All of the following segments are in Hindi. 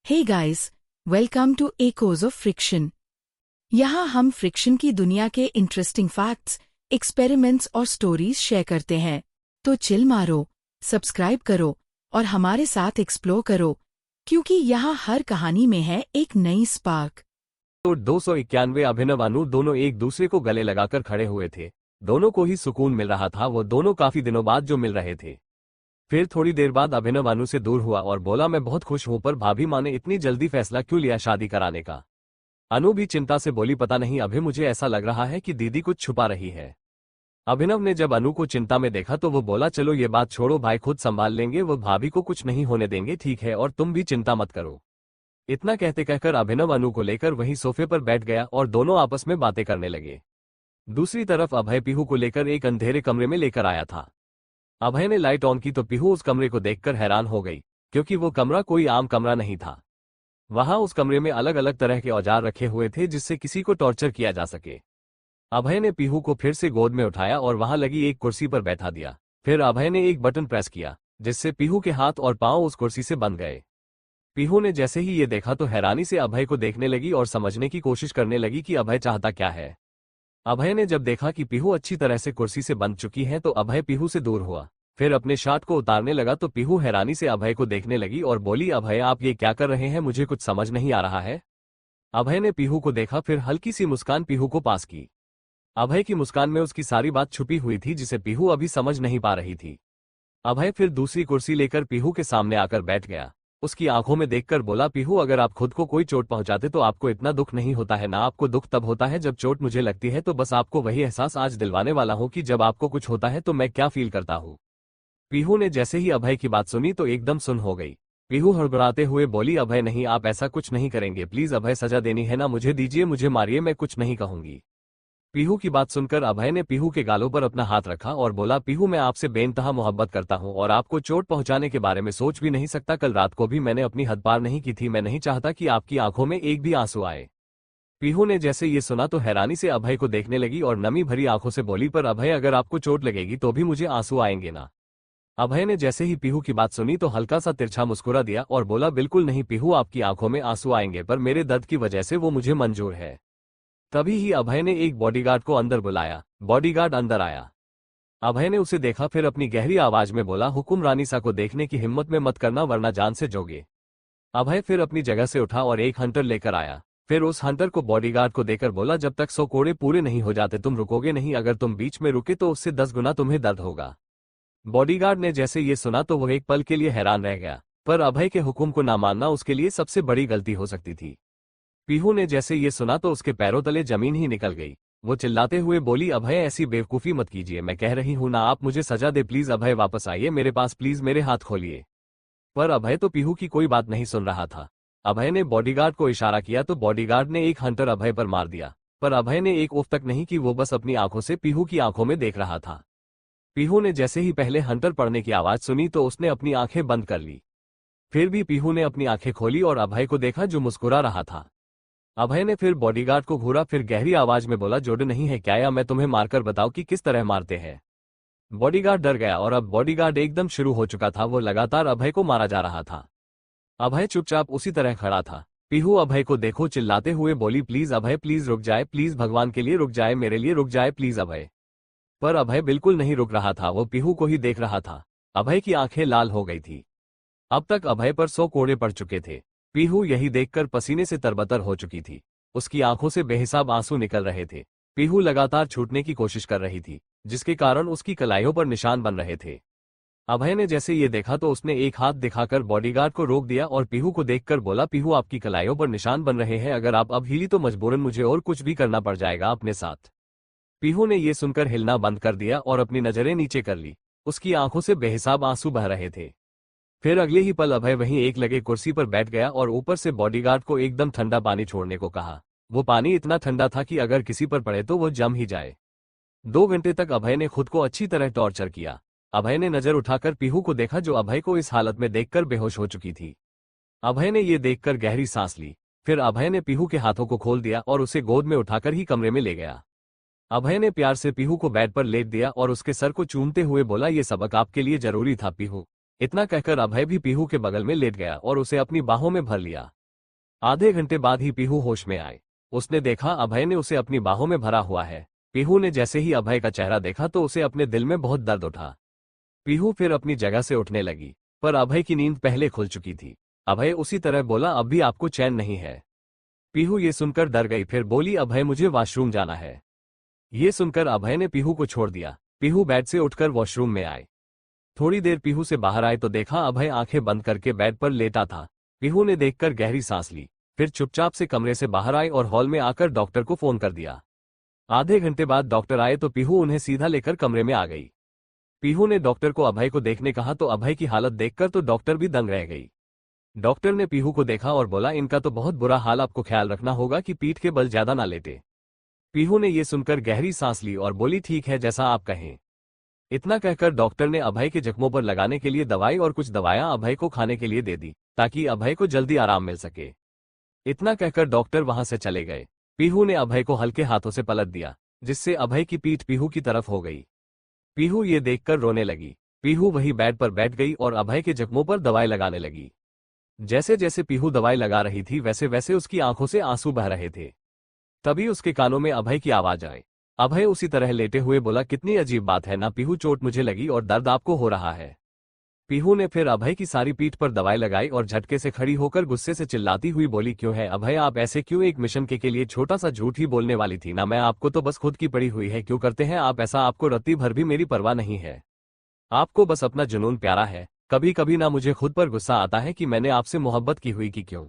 Hey guys, welcome to echoes of friction. यहाँ हम फ्रिक्शन की दुनिया के इंटरेस्टिंग फैक्ट्स, एक्सपेरिमेंट्स और स्टोरीज शेयर करते हैं। तो चिल मारो, सब्सक्राइब करो और हमारे साथ एक्सप्लोर करो, क्योंकि यहाँ हर कहानी में है एक नई स्पार्क। तो 291 अभिनव अनु दोनों एक दूसरे को गले लगाकर खड़े हुए थे। दोनों को ही सुकून मिल रहा था। वो दोनों काफी दिनों बाद जो मिल रहे थे। फिर थोड़ी देर बाद अभिनव अनु से दूर हुआ और बोला, मैं बहुत खुश हूं, पर भाभी माँ ने इतनी जल्दी फैसला क्यों लिया शादी कराने का। अनु भी चिंता से बोली, पता नहीं अभी मुझे ऐसा लग रहा है कि दीदी कुछ छुपा रही है। अभिनव ने जब अनु को चिंता में देखा तो वो बोला, चलो ये बात छोड़ो, भाई खुद संभाल लेंगे, वो भाभी को कुछ नहीं होने देंगे, ठीक है, और तुम भी चिंता मत करो। इतना कहते कहकर अभिनव अनु को लेकर वहीं सोफे पर बैठ गया और दोनों आपस में बातें करने लगे। दूसरी तरफ अभय पीहू को लेकर एक अंधेरे कमरे में लेकर आया था। अभय ने लाइट ऑन की तो पीहू उस कमरे को देखकर हैरान हो गई, क्योंकि वो कमरा कोई आम कमरा नहीं था। वहां उस कमरे में अलग अलग तरह के औजार रखे हुए थे जिससे किसी को टॉर्चर किया जा सके। अभय ने पीहू को फिर से गोद में उठाया और वहां लगी एक कुर्सी पर बैठा दिया। फिर अभय ने एक बटन प्रेस किया जिससे पीहू के हाथ और पांव उस कुर्सी से बंध गए। पीहू ने जैसे ही ये देखा तो हैरानी से अभय को देखने लगी और समझने की कोशिश करने लगी कि अभय चाहता क्या है। अभय ने जब देखा कि पीहू अच्छी तरह से कुर्सी से बंध चुकी है तो अभय पीहू से दूर हुआ। फिर अपने शर्ट को उतारने लगा तो पीहू हैरानी से अभय को देखने लगी और बोली, अभय आप ये क्या कर रहे हैं, मुझे कुछ समझ नहीं आ रहा है। अभय ने पीहू को देखा, फिर हल्की सी मुस्कान पीहू को पास की। अभय की मुस्कान में उसकी सारी बात छुपी हुई थी जिसे पीहू अभी समझ नहीं पा रही थी। अभय फिर दूसरी कुर्सी लेकर पीहू के सामने आकर बैठ गया। उसकी आंखों में देखकर बोला, पीहू अगर आप खुद को कोई चोट पहुंचाते तो आपको इतना दुख नहीं होता है ना। आपको दुख तब होता है जब चोट मुझे लगती है, तो बस आपको वही एहसास आज दिलवाने वाला हूं कि जब आपको कुछ होता है तो मैं क्या फील करता हूं। पीहू ने जैसे ही अभय की बात सुनी तो एकदम सुन हो गई। पीहू हड़बड़ाते हुए बोली, अभय नहीं, आप ऐसा कुछ नहीं करेंगे, प्लीज अभय, सजा देनी है ना, मुझे दीजिए, मुझे मारिए, मैं कुछ नहीं कहूंगी। पीहू की बात सुनकर अभय ने पीहू के गालों पर अपना हाथ रखा और बोला, पीहू मैं आपसे बेइंतहा मोहब्बत करता हूं और आपको चोट पहुंचाने के बारे में सोच भी नहीं सकता। कल रात को भी मैंने अपनी हद पार नहीं की थी, मैं नहीं चाहता कि आपकी आंखों में एक भी आंसू आए। पीहू ने जैसे ये सुना तो हैरानी से अभय को देखने लगी और नमी भरी आंखों से बोली, पर अभय अगर आपको चोट लगेगी तो भी मुझे आंसू आएंगे ना। अभय ने जैसे ही पीहू की बात सुनी तो हल्का सा तिरछा मुस्कुरा दिया और बोला, बिल्कुल नहीं पीहू, आपकी आंखों में आंसू आएंगे, पर मेरे दर्द की वजह से वो मुझे मंजूर है। तभी ही अभय ने एक बॉडीगार्ड को अंदर बुलाया। बॉडीगार्ड अंदर आया। अभय ने उसे देखा, फिर अपनी गहरी आवाज में बोला, हुकुम रानीसा को देखने की हिम्मत में मत करना वरना जान से जोगे। अभय फिर अपनी जगह से उठा और एक हंटर लेकर आया। फिर उस हंटर को बॉडीगार्ड को देकर बोला, जब तक 100 कोड़े पूरे नहीं हो जाते तुम रुकोगे नहीं, अगर तुम बीच में रुके तो उससे 10 गुना तुम्हें दर्द होगा। बॉडीगार्ड ने जैसे ये सुना तो वह एक पल के लिए हैरान रह गया, पर अभय के हुक्म को ना मानना उसके लिए सबसे बड़ी गलती हो सकती थी। पीहू ने जैसे ये सुना तो उसके पैरों तले जमीन ही निकल गई। वो चिल्लाते हुए बोली, अभय ऐसी बेवकूफी मत कीजिए, मैं कह रही हूं ना, आप मुझे सजा दे, प्लीज अभय वापस आइए मेरे पास, प्लीज मेरे हाथ खोलिए। पर अभय तो पीहू की कोई बात नहीं सुन रहा था। अभय ने बॉडीगार्ड को इशारा किया तो बॉडीगार्ड ने एक हंटर अभय पर मार दिया, पर अभय ने एक उफ तक नहीं की, वो बस अपनी आंखों से पीहू की आंखों में देख रहा था। पीहू ने जैसे ही पहले हंटर पड़ने की आवाज सुनी तो उसने अपनी आंखें बंद कर ली। फिर भी पीहू ने अपनी आंखें खोली और अभय को देखा जो मुस्कुरा रहा था। अभय ने फिर बॉडीगार्ड को घूरा, फिर गहरी आवाज में बोला, जोड़ नहीं है क्या, या मैं तुम्हें मारकर बताऊं कि किस तरह मारते हैं। बॉडीगार्ड डर गया और अब बॉडीगार्ड एकदम शुरू हो चुका था। वो लगातार अभय को मारा जा रहा था। अभय चुपचाप उसी तरह खड़ा था। पीहू अभय को देखो चिल्लाते हुए बोली, प्लीज अभय, प्लीज रुक जाए, प्लीज भगवान के लिए रुक जाए, मेरे लिए रुक जाए, प्लीज अभय। पर अभय बिल्कुल नहीं रुक रहा था, वो पीहू को ही देख रहा था। अभय की आंखें लाल हो गई थी। अब तक अभय पर 100 कोड़े पड़ चुके थे। पीहू यही देखकर पसीने से तरबतर हो चुकी थी। उसकी आंखों से बेहिसाब आंसू निकल रहे थे। पीहू लगातार छूटने की कोशिश कर रही थी, जिसके कारण उसकी कलाइयों पर निशान बन रहे थे। अभय ने जैसे ये देखा तो उसने एक हाथ दिखाकर बॉडीगार्ड को रोक दिया और पीहू को देखकर बोला, पीहू आपकी कलाइयों पर निशान बन रहे हैं, अगर आप अब हिली तो मजबूरन मुझे और कुछ भी करना पड़ जाएगा अपने साथ। पीहू ने ये सुनकर हिलना बंद कर दिया और अपनी नजरें नीचे कर ली। उसकी आंखों से बेहिसाब आंसू बह रहे थे। फिर अगले ही पल अभय वहीं एक लगे कुर्सी पर बैठ गया और ऊपर से बॉडीगार्ड को एकदम ठंडा पानी छोड़ने को कहा। वो पानी इतना ठंडा था कि अगर किसी पर पड़े तो वो जम ही जाए। 2 घंटे तक अभय ने खुद को अच्छी तरह टॉर्चर किया। अभय ने नजर उठाकर पीहू को देखा जो अभय को इस हालत में देखकर बेहोश हो चुकी थी। अभय ने ये देखकर गहरी सांस ली। फिर अभय ने पीहू के हाथों को खोल दिया और उसे गोद में उठाकर ही कमरे में ले गया। अभय ने प्यार से पीहू को बेड पर लेट दिया और उसके सर को चूमते हुए बोला, ये सबक आपके लिए जरूरी था पीहू। इतना कहकर अभय भी पीहू के बगल में लेट गया और उसे अपनी बाहों में भर लिया। आधे घंटे बाद ही पीहू होश में आए। उसने देखा अभय ने उसे अपनी बाहों में भरा हुआ है। पीहू ने जैसे ही अभय का चेहरा देखा तो उसे अपने दिल में बहुत दर्द उठा। पीहू फिर अपनी जगह से उठने लगी, पर अभय की नींद पहले खुल चुकी थी। अभय उसी तरह बोला, अब भी आपको चैन नहीं है? पीहू ये सुनकर डर गई, फिर बोली, अभय मुझे वॉशरूम जाना है। ये सुनकर अभय ने पीहू को छोड़ दिया। पीहू बेड से उठकर वॉशरूम में आए। थोड़ी देर पीहू से बाहर आए तो देखा अभय आंखें बंद करके बेड पर लेटा था। पीहू ने देखकर गहरी सांस ली, फिर चुपचाप से कमरे से बाहर आए और हॉल में आकर डॉक्टर को फोन कर दिया। आधे घंटे बाद डॉक्टर आए तो पीहू उन्हें सीधा लेकर कमरे में आ गई। पीहू ने डॉक्टर को अभय को देखने कहा तो अभय की हालत देखकर तो डॉक्टर भी दंग रह गई। डॉक्टर ने पीहू को देखा और बोला, इनका तो बहुत बुरा हाल, आपको ख्याल रखना होगा कि पीठ के बल ज्यादा ना लेटे। पीहू ने यह सुनकर गहरी सांस ली और बोली, ठीक है, जैसा आप कहें। इतना कहकर डॉक्टर ने अभय के जख्मों पर लगाने के लिए दवाई और कुछ दवाइयां अभय को खाने के लिए दे दी, ताकि अभय को जल्दी आराम मिल सके। इतना कहकर डॉक्टर वहां से चले गए। पीहू ने अभय को हल्के हाथों से पलट दिया, जिससे अभय की पीठ पीहू की तरफ हो गई। पीहू ये देखकर रोने लगी। पीहू वही बेड पर बैठ गई और अभय के जख्मों पर दवाई लगाने लगी। जैसे जैसे पीहू दवाई लगा रही थी वैसे वैसे उसकी आंखों से आंसू बह रहे थे। तभी उसके कानों में अभय की आवाज आई। अभय उसी तरह लेटे हुए बोला, कितनी अजीब बात है ना पीहू, चोट मुझे लगी और दर्द आपको हो रहा है। पीहू ने फिर अभय की सारी पीठ पर दवाई लगाई और झटके से खड़ी होकर गुस्से से चिल्लाती हुई बोली, क्यों है अभय, आप ऐसे क्यों? एक मिशन के लिए छोटा सा झूठ ही बोलने वाली थी ना मैं, आपको तो बस खुद की पड़ी हुई है, क्यों करते हैं आप ऐसा? आपको रत्ती भर भी मेरी परवाह नहीं है, आपको बस अपना जुनून प्यारा है। कभी कभी ना मुझे खुद पर गुस्सा आता है कि मैंने आपसे मोहब्बत की हुई कि क्यों।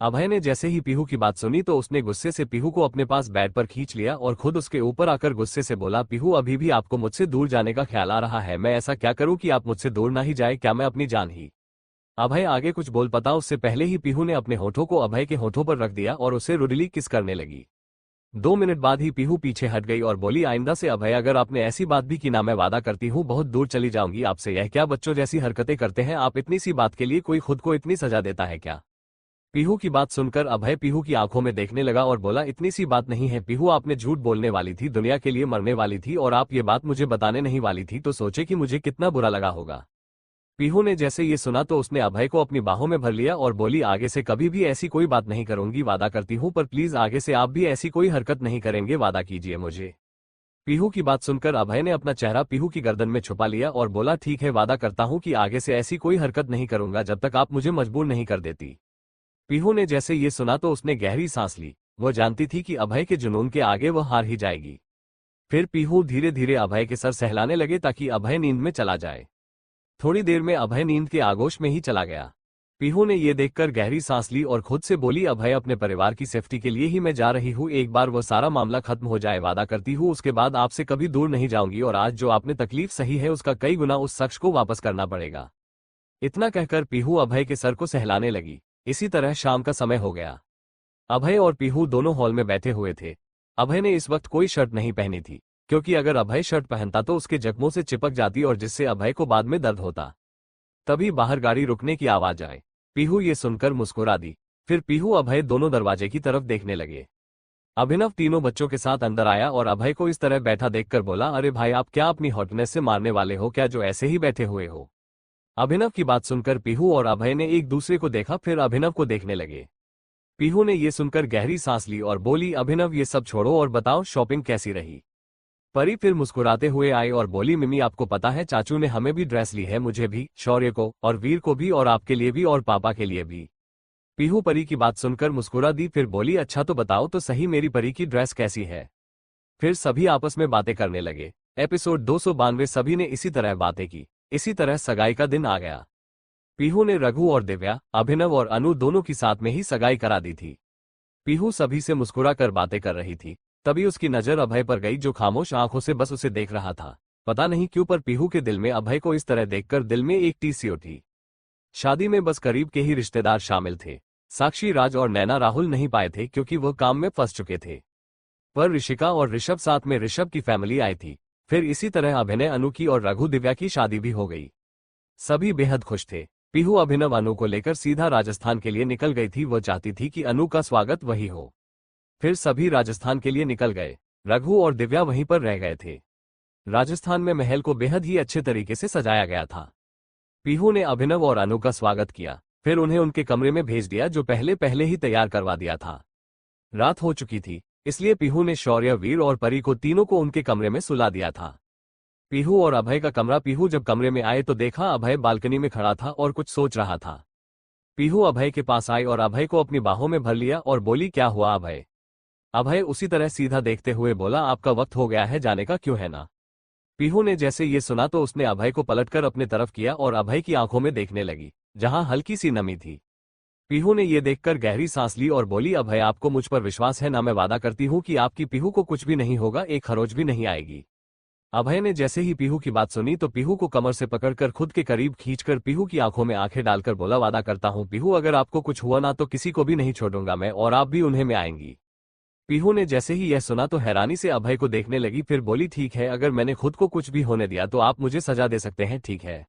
अभय ने जैसे ही पीहू की बात सुनी तो उसने गुस्से से पीहू को अपने पास बेड पर खींच लिया और खुद उसके ऊपर आकर गुस्से से बोला, पीहू अभी भी आपको मुझसे दूर जाने का ख्याल आ रहा है? मैं ऐसा क्या करूं कि आप मुझसे दूर ना ही जाए? क्या मैं अपनी जान ही? अभय आगे कुछ बोल पाता उससे पहले ही पीहू ने अपने होठों को अभय के होठों पर रख दिया और उसे रुडली किस करने लगी। 2 मिनट बाद ही पीहू पीछे हट गई और बोली, आइंदा से अभय अगर आपने ऐसी बात भी की ना, मैं वादा करती हूँ बहुत दूर चली जाऊंगी आपसे। यह क्या बच्चों जैसी हरकतें करते हैं आप? इतनी सी बात के लिए कोई खुद को इतनी सजा देता है क्या? पीहू की बात सुनकर अभय पीहू की आंखों में देखने लगा और बोला, इतनी सी बात नहीं है पीहू, आपने झूठ बोलने वाली थी, दुनिया के लिए मरने वाली थी और आप ये बात मुझे बताने नहीं वाली थी, तो सोचे कि मुझे कितना बुरा लगा होगा। पीहू ने जैसे ये सुना तो उसने अभय को अपनी बाहों में भर लिया और बोली, आगे से कभी भी ऐसी कोई बात नहीं करूंगी, वादा करती हूं, पर प्लीज आगे से आप भी ऐसी कोई हरकत नहीं करेंगे, वादा कीजिए मुझे। पीहू की बात सुनकर अभय ने अपना चेहरा पीहू की गर्दन में छुपा लिया और बोला, ठीक है, वादा करता हूं कि आगे से ऐसी कोई हरकत नहीं करूंगा जब तक आप मुझे मजबूर नहीं कर देती। पीहू ने जैसे ये सुना तो उसने गहरी सांस ली। वो जानती थी कि अभय के जुनून के आगे वह हार ही जाएगी। फिर पीहू धीरे धीरे अभय के सर सहलाने लगे ताकि अभय नींद में चला जाए। थोड़ी देर में अभय नींद के आगोश में ही चला गया। पीहू ने यह देखकर गहरी सांस ली और खुद से बोली, अभय अपने परिवार की सेफ्टी के लिए ही मैं जा रही हूँ, एक बार वो सारा मामला खत्म हो जाए, वादा करती हूँ उसके बाद आपसे कभी दूर नहीं जाऊंगी और आज जो आपने तकलीफ सही है उसका कई गुना उस शख्स को वापस करना पड़ेगा। इतना कहकर पीहू अभय के सर को सहलाने लगी। इसी तरह शाम का समय हो गया। अभय और पीहू दोनों हॉल में बैठे हुए थे। अभय ने इस वक्त कोई शर्ट नहीं पहनी थी, क्योंकि अगर अभय शर्ट पहनता तो उसके जख्मों से चिपक जाती और जिससे अभय को बाद में दर्द होता। तभी बाहर गाड़ी रुकने की आवाज आई। पीहू ये सुनकर मुस्कुरा दी। फिर पीहू अभय दोनों दरवाजे की तरफ देखने लगे। अभिनव तीनों बच्चों के साथ अंदर आया और अभय को इस तरह बैठा देखकर बोला, अरे भाई, आप क्या अपनी हॉटनेस से मारने वाले हो क्या, जो ऐसे ही बैठे हुए हो? अभिनव की बात सुनकर पीहू और अभय ने एक दूसरे को देखा, फिर अभिनव को देखने लगे। पीहू ने यह सुनकर गहरी सांस ली और बोली, अभिनव ये सब छोड़ो और बताओ शॉपिंग कैसी रही? परी फिर मुस्कुराते हुए आई और बोली, मिमी आपको पता है चाचू ने हमें भी ड्रेस ली है, मुझे भी, शौर्य को और वीर को भी और आपके लिए भी और पापा के लिए भी। पीहू परी की बात सुनकर मुस्कुरा दी, फिर बोली, अच्छा तो बताओ तो सही मेरी परी की ड्रेस कैसी है? फिर सभी आपस में बातें करने लगे। एपिसोड 292 सभी ने इसी तरह बातें की। इसी तरह सगाई का दिन आ गया। पीहू ने रघु और दिव्या, अभिनव और अनु दोनों की साथ में ही सगाई करा दी थी। पीहू सभी से मुस्कुरा कर बातें कर रही थी। तभी उसकी नजर अभय पर गई, जो खामोश आंखों से बस उसे देख रहा था। पता नहीं क्यों पर पीहू के दिल में अभय को इस तरह देखकर दिल में एक टीस सी उठी। शादी में बस करीब के ही रिश्तेदार शामिल थे। साक्षी, राज और नैना राहुल नहीं पाए थे क्योंकि वह काम में फंस चुके थे। पर ऋषिका और ऋषभ साथ में ऋषभ की फैमिली आई थी। फिर इसी तरह अभिनय, अनु की और रघु दिव्या की शादी भी हो गई। सभी बेहद खुश थे। पीहू अभिनव अनु को लेकर सीधा राजस्थान के लिए निकल गई थी। वह चाहती थी कि अनु का स्वागत वही हो। फिर सभी राजस्थान के लिए निकल गए। रघु और दिव्या वहीं पर रह गए थे। राजस्थान में महल को बेहद ही अच्छे तरीके से सजाया गया था। पीहू ने अभिनव और अनु का स्वागत किया। फिर उन्हें उनके कमरे में भेज दिया जो पहले पहले ही तैयार करवा दिया था। रात हो चुकी थी, इसलिए पीहू ने शौर्य, वीर और परी को तीनों को उनके कमरे में सुला दिया था। पीहू और अभय का कमरा। पीहू जब कमरे में आए तो देखा अभय बालकनी में खड़ा था और कुछ सोच रहा था। पीहू अभय के पास आई और अभय को अपनी बाहों में भर लिया और बोली, क्या हुआ अभय? अभय उसी तरह सीधा देखते हुए बोला, आपका वक्त हो गया है जाने का, क्यों है ना? पीहू ने जैसे ये सुना तो उसने अभय को पलटकर अपने तरफ किया और अभय की आंखों में देखने लगी, जहां हल्की सी नमी थी। पीहू ने ये देखकर गहरी सांस ली और बोली, अभय आपको मुझ पर विश्वास है ना? मैं वादा करती हूँ कि आपकी पीहू को कुछ भी नहीं होगा, एक खरोच भी नहीं आएगी। अभय ने जैसे ही पीहू की बात सुनी तो पीहू को कमर से पकड़कर खुद के करीब खींचकर पीहू की आंखों में आंखें डालकर बोला, वादा करता हूँ पीहू, अगर आपको कुछ हुआ ना तो किसी को भी नहीं छोड़ूंगा मैं, और आप भी उन्हें में आएंगी। पीहू ने जैसे ही यह सुना तो हैरानी से अभय को देखने लगी, फिर बोली, ठीक है, अगर मैंने खुद को कुछ भी होने दिया तो आप मुझे सजा दे सकते हैं, ठीक है?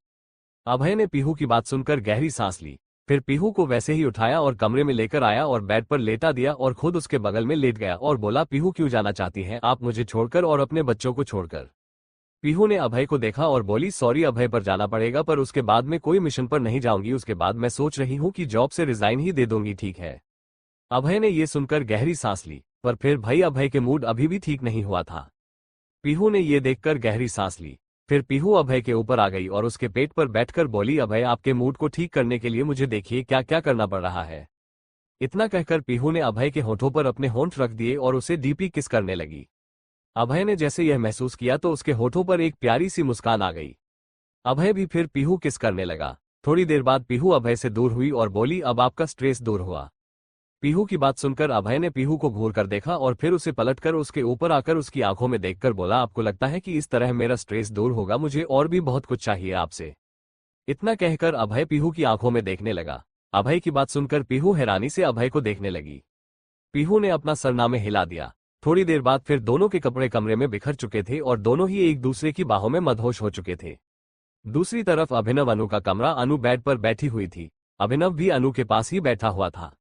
अभय ने पीहू की बात सुनकर गहरी सांस ली, फिर पीहू को वैसे ही उठाया और कमरे में लेकर आया और बेड पर लेटा दिया और खुद उसके बगल में लेट गया और बोला, पीहू क्यों जाना चाहती हैं आप मुझे छोड़कर और अपने बच्चों को छोड़कर? पीहू ने अभय को देखा और बोली, सॉरी अभय, पर जाना पड़ेगा, पर उसके बाद में कोई मिशन पर नहीं जाऊंगी, उसके बाद मैं सोच रही हूँ कि जॉब से रिजाइन ही दे दूंगी, ठीक है? अभय ने ये सुनकर गहरी सांस ली, पर फिर भाई अभय के मूड अभी भी ठीक नहीं हुआ था। पीहू ने ये देखकर गहरी सांस ली, फिर पीहू अभय के ऊपर आ गई और उसके पेट पर बैठकर बोली, अभय आपके मूड को ठीक करने के लिए मुझे देखिए क्या क्या करना पड़ रहा है। इतना कहकर पीहू ने अभय के होठों पर अपने होंठ रख दिए और उसे डीपली किस करने लगी। अभय ने जैसे यह महसूस किया तो उसके होठों पर एक प्यारी सी मुस्कान आ गई। अभय भी फिर पीहू किस करने लगा। थोड़ी देर बाद पीहू अभय से दूर हुई और बोली, अब आपका स्ट्रेस दूर हुआ। पीहू की बात सुनकर अभय ने पीहू को घूर कर देखा और फिर उसे पलटकर उसके ऊपर आकर उसकी आंखों में देखकर बोला, आपको लगता है कि इस तरह मेरा स्ट्रेस दूर होगा? मुझे और भी बहुत कुछ चाहिए आपसे। इतना कहकर अभय पीहू की आंखों में देखने लगा। अभय की बात सुनकर पीहू हैरानी से अभय को देखने लगी। पीहू ने अपना सरनामे हिला दिया। थोड़ी देर बाद फिर दोनों के कपड़े कमरे में बिखर चुके थे और दोनों ही एक दूसरे की बाहों में मदहोश हो चुके थे। दूसरी तरफ अभिनव अनु का कमरा। अनु बेड पर बैठी हुई थी। अभिनव भी अनु के पास ही बैठा हुआ था।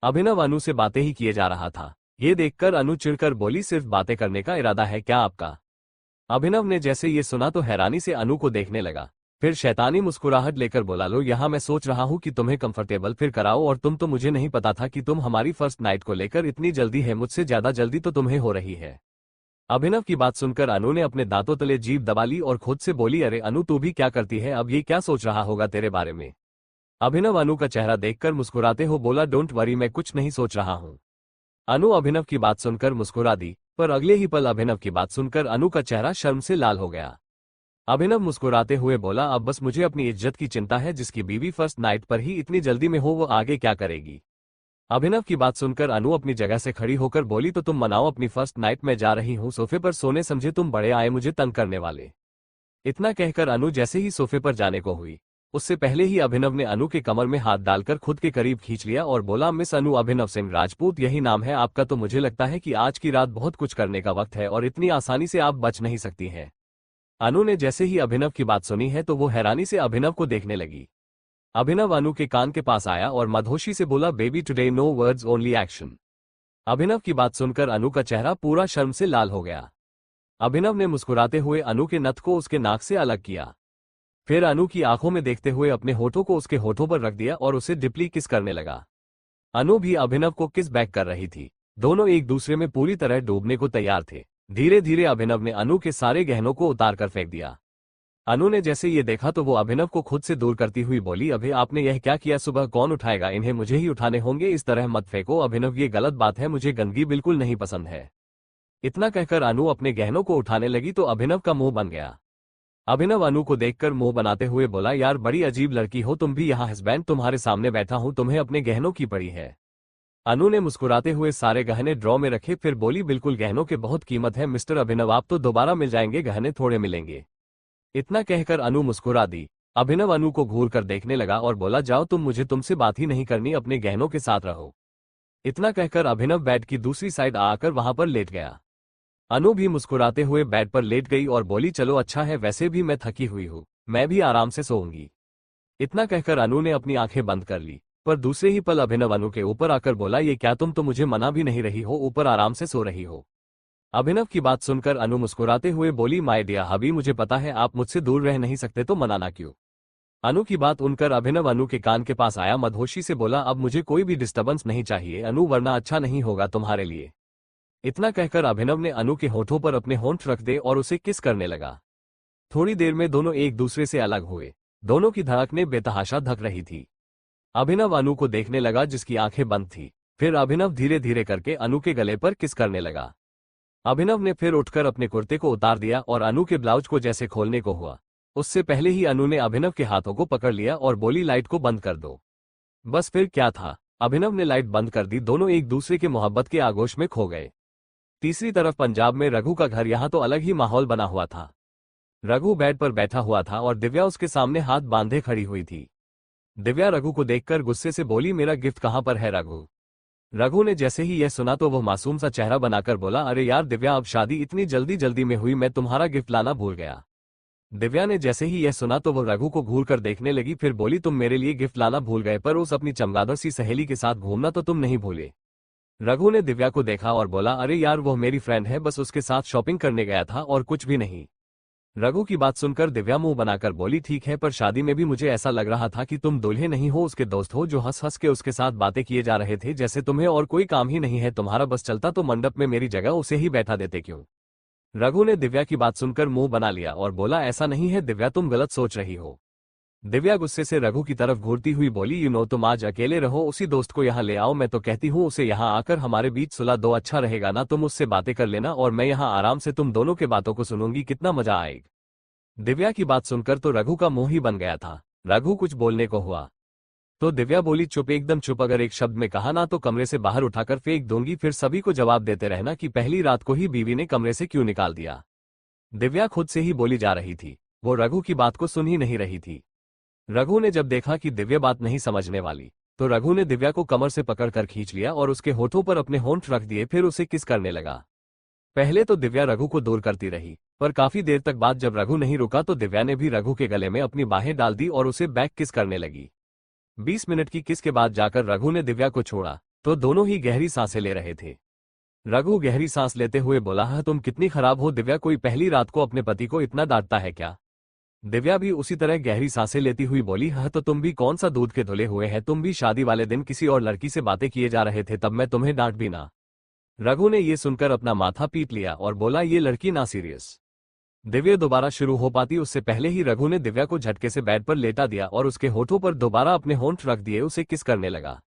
अभिनव अनु से बातें ही किए जा रहा था। ये देखकर अनु चिढ़कर बोली, सिर्फ बातें करने का इरादा है क्या आपका? अभिनव ने जैसे ये सुना तो हैरानी से अनु को देखने लगा, फिर शैतानी मुस्कुराहट लेकर बोला, लो यहाँ मैं सोच रहा हूँ कि तुम्हें कंफर्टेबल फिर कराओ, और तुम तो मुझे नहीं पता था कि तुम हमारी फर्स्ट नाइट को लेकर इतनी जल्दी है, मुझसे ज्यादा जल्दी तो तुम्हें हो रही है। अभिनव की बात सुनकर अनु ने अपने दांतों तले जीभ दबा ली और खुद से बोली, अरे अनु तू भी क्या करती है, अब ये क्या सोच रहा होगा तेरे बारे में? अभिनव अनु का चेहरा देखकर मुस्कुराते हो बोला, डोंट वरी, मैं कुछ नहीं सोच रहा हूँ। अनु अभिनव की बात सुनकर मुस्कुरा दी, पर अगले ही पल अभिनव की बात सुनकर अनु का चेहरा शर्म से लाल हो गया। अभिनव मुस्कुराते हुए बोला, अब बस मुझे अपनी इज्जत की चिंता है, जिसकी बीवी फर्स्ट नाइट पर ही इतनी जल्दी में हो वो आगे क्या करेगी? अभिनव की बात सुनकर अनु अपनी जगह से खड़ी होकर बोली, तो तुम मनाओ अपनी फर्स्ट नाइट, में जा रही हूँ सोफे पर सोने, समझे तुम बड़े आए मुझे तंग करने वाले। इतना कहकर अनु जैसे ही सोफे पर जाने को हुई, उससे पहले ही अभिनव ने अनु के कमर में हाथ डालकर खुद के करीब खींच लिया और बोला, मिस अनु, अभिनव सिंह राजपूत यही नाम है आपका? तो मुझे लगता है कि आज की रात बहुत कुछ करने का वक्त है और इतनी आसानी से आप बच नहीं सकती हैं। अनु ने जैसे ही अभिनव की बात सुनी है तो वो हैरानी से अभिनव को देखने लगी। अभिनव अनु के कान के पास आया और मदहोशी से बोला, baby today no words only action. Abhinav की बात सुनकर अनु का चेहरा पूरा शर्म से लाल हो गया। अभिनव ने मुस्कुराते हुए अनु के नथ को उसके नाक से अलग किया, फिर अनु की आंखों में देखते हुए अपने होठों को उसके होठों पर रख दिया और उसे डीपली किस करने लगा। अनु भी अभिनव को किस बैक कर रही थी। दोनों एक दूसरे में पूरी तरह डूबने को तैयार थे। धीरे धीरे अभिनव ने अनु के सारे गहनों को उतार कर फेंक दिया। अनु ने जैसे ये देखा तो वो अभिनव को खुद से दूर करती हुई बोली, अभि आपने यह क्या किया? सुबह कौन उठाएगा इन्हें? मुझे ही उठाने होंगे, इस तरह मत फेंको अभिनव, ये गलत बात है, मुझे गंदगी बिल्कुल नहीं पसंद है। इतना कहकर अनु अपने गहनों को उठाने लगी तो अभिनव का मुंह बन गया। अभिनव अनु को देखकर मुंह बनाते हुए बोला, यार बड़ी अजीब लड़की हो तुम भी, यहाँ हस्बैंड तुम्हारे सामने बैठा हूं, तुम्हें अपने गहनों की पड़ी है। अनु ने मुस्कुराते हुए सारे गहने ड्रॉ में रखे, फिर बोली, बिल्कुल, गहनों के बहुत कीमत है मिस्टर अभिनव, आप तो दोबारा मिल जाएंगे, गहने थोड़े मिलेंगे। इतना कहकर अनु मुस्कुरा दी। अभिनव अनु को घूर कर देखने लगा और बोला, जाओ तुम, मुझे तुमसे बात ही नहीं करनी, अपने गहनों के साथ रहो। इतना कहकर अभिनव बेड की दूसरी साइड आकर वहां पर लेट गया। अनु भी मुस्कुराते हुए बेड पर लेट गई और बोली, चलो अच्छा है, वैसे भी मैं थकी हुई हूँ, मैं भी आराम से सोऊंगी। इतना कहकर अनु ने अपनी आंखें बंद कर ली, पर दूसरे ही पल अभिनव अनु के ऊपर आकर बोला, ये क्या, तुम तो मुझे मना भी नहीं रही हो, ऊपर आराम से सो रही हो। अभिनव की बात सुनकर अनु मुस्कुराते हुए बोली, माय डियर हबी, मुझे पता है आप मुझसे दूर रह नहीं सकते, तो मनाना क्यों? अनु की बात उनकर अभिनव अनु के कान के पास आया, मदहोशी से बोला, अब मुझे कोई भी डिस्टर्बेंस नहीं चाहिए अनु, वरना अच्छा नहीं होगा तुम्हारे लिए। इतना कहकर अभिनव ने अनु के होठों पर अपने होंठ रख दे और उसे किस करने लगा। थोड़ी देर में दोनों एक दूसरे से अलग हुए। दोनों की धड़कनें बेतहाशा धक रही थी। अभिनव अनु को देखने लगा जिसकी आंखें बंद थी। फिर अभिनव धीरे धीरे करके अनु के गले पर किस करने लगा। अभिनव ने फिर उठकर अपने कुर्ते को उतार दिया और अनु के ब्लाउज को जैसे खोलने को हुआ, उससे पहले ही अनु ने अभिनव के हाथों को पकड़ लिया और बोली, लाइट को बंद कर दो। बस फिर क्या था, अभिनव ने लाइट बंद कर दी। दोनों एक दूसरे के मोहब्बत के आगोश में खो गए। तीसरी तरफ पंजाब में रघु का घर, यहां तो अलग ही माहौल बना हुआ था। रघु बेड पर बैठा हुआ था और दिव्या उसके सामने हाथ बांधे खड़ी हुई थी। दिव्या रघु को देखकर गुस्से से बोली, मेरा गिफ्ट कहां पर है रघु। रघु ने जैसे ही यह सुना तो वह मासूम सा चेहरा बनाकर बोला, अरे यार दिव्या, अब शादी इतनी जल्दी में हुई, मैं तुम्हारा गिफ्ट लाना भूल गया। दिव्या ने जैसे ही यह सुना तो वह रघु को घूर कर देखने लगी, फिर बोली, तुम मेरे लिए गिफ्ट लाना भूल गए, पर उस अपनी चमगादड़ सी सहेली के साथ घूमना तो तुम नहीं भूले। रघु ने दिव्या को देखा और बोला, अरे यार वो मेरी फ्रेंड है, बस उसके साथ शॉपिंग करने गया था और कुछ भी नहीं। रघु की बात सुनकर दिव्या मुंह बनाकर बोली, ठीक है, पर शादी में भी मुझे ऐसा लग रहा था कि तुम दूल्हे नहीं हो, उसके दोस्त हो, जो हंस हंस के उसके साथ बातें किए जा रहे थे जैसे तुम्हें और कोई काम ही नहीं है तुम्हारा। बस चलता तो मंडप में मेरी जगह उसे ही बैठा देते क्यों। रघु ने दिव्या की बात सुनकर मुंह बना लिया और बोला, ऐसा नहीं है दिव्या, तुम गलत सोच रही हो। दिव्या गुस्से से रघु की तरफ घूरती हुई बोली, तुम आज अकेले रहो, उसी दोस्त को यहाँ ले आओ, मैं तो कहती हूँ उसे यहाँ आकर हमारे बीच सुलह दो, अच्छा रहेगा ना, तुम उससे बातें कर लेना और मैं यहाँ आराम से तुम दोनों के बातों को सुनूंगी, कितना मजा आएगा। दिव्या की बात सुनकर तो रघु का मुंह ही बन गया था। रघु कुछ बोलने को हुआ तो दिव्या बोली, चुप, एकदम चुप, अगर एक शब्द में कहा ना तो कमरे से बाहर उठाकर फेंक दूंगी, फिर सभी को जवाब देते रहना कि पहली रात को ही बीवी ने कमरे से क्यों निकाल दिया। दिव्या खुद से ही बोली जा रही थी, वो रघु की बात को सुन ही नहीं रही थी। रघु ने जब देखा कि दिव्या बात नहीं समझने वाली तो रघु ने दिव्या को कमर से पकड़कर खींच लिया और उसके होठों पर अपने होंठ रख दिए, फिर उसे किस करने लगा। पहले तो दिव्या रघु को दूर करती रही, पर काफी देर तक बाद जब रघु नहीं रुका तो दिव्या ने भी रघु के गले में अपनी बाहें डाल दी और उसे बैक किस करने लगी। 20 मिनट की किस के बाद जाकर रघु ने दिव्या को छोड़ा तो दोनों ही गहरी सांसें ले रहे थे। रघु गहरी सांस लेते हुए बोला, हाँ तुम कितनी खराब हो दिव्या, कोई पहली रात को अपने पति को इतना डांटता है क्या। दिव्या भी उसी तरह गहरी सांसें लेती हुई बोली, हाँ तो तुम भी कौन सा दूध के धुले हुए हैं, तुम भी शादी वाले दिन किसी और लड़की से बातें किए जा रहे थे, तब मैं तुम्हें डांट भी ना। रघु ने ये सुनकर अपना माथा पीट लिया और बोला, ये लड़की ना सीरियस। दिव्या दोबारा शुरू हो पाती उससे पहले ही रघु ने दिव्या को झटके से बेड पर लेटा दिया और उसके होठों पर दोबारा अपने होंठ रख दिए उसे किस करने लगा,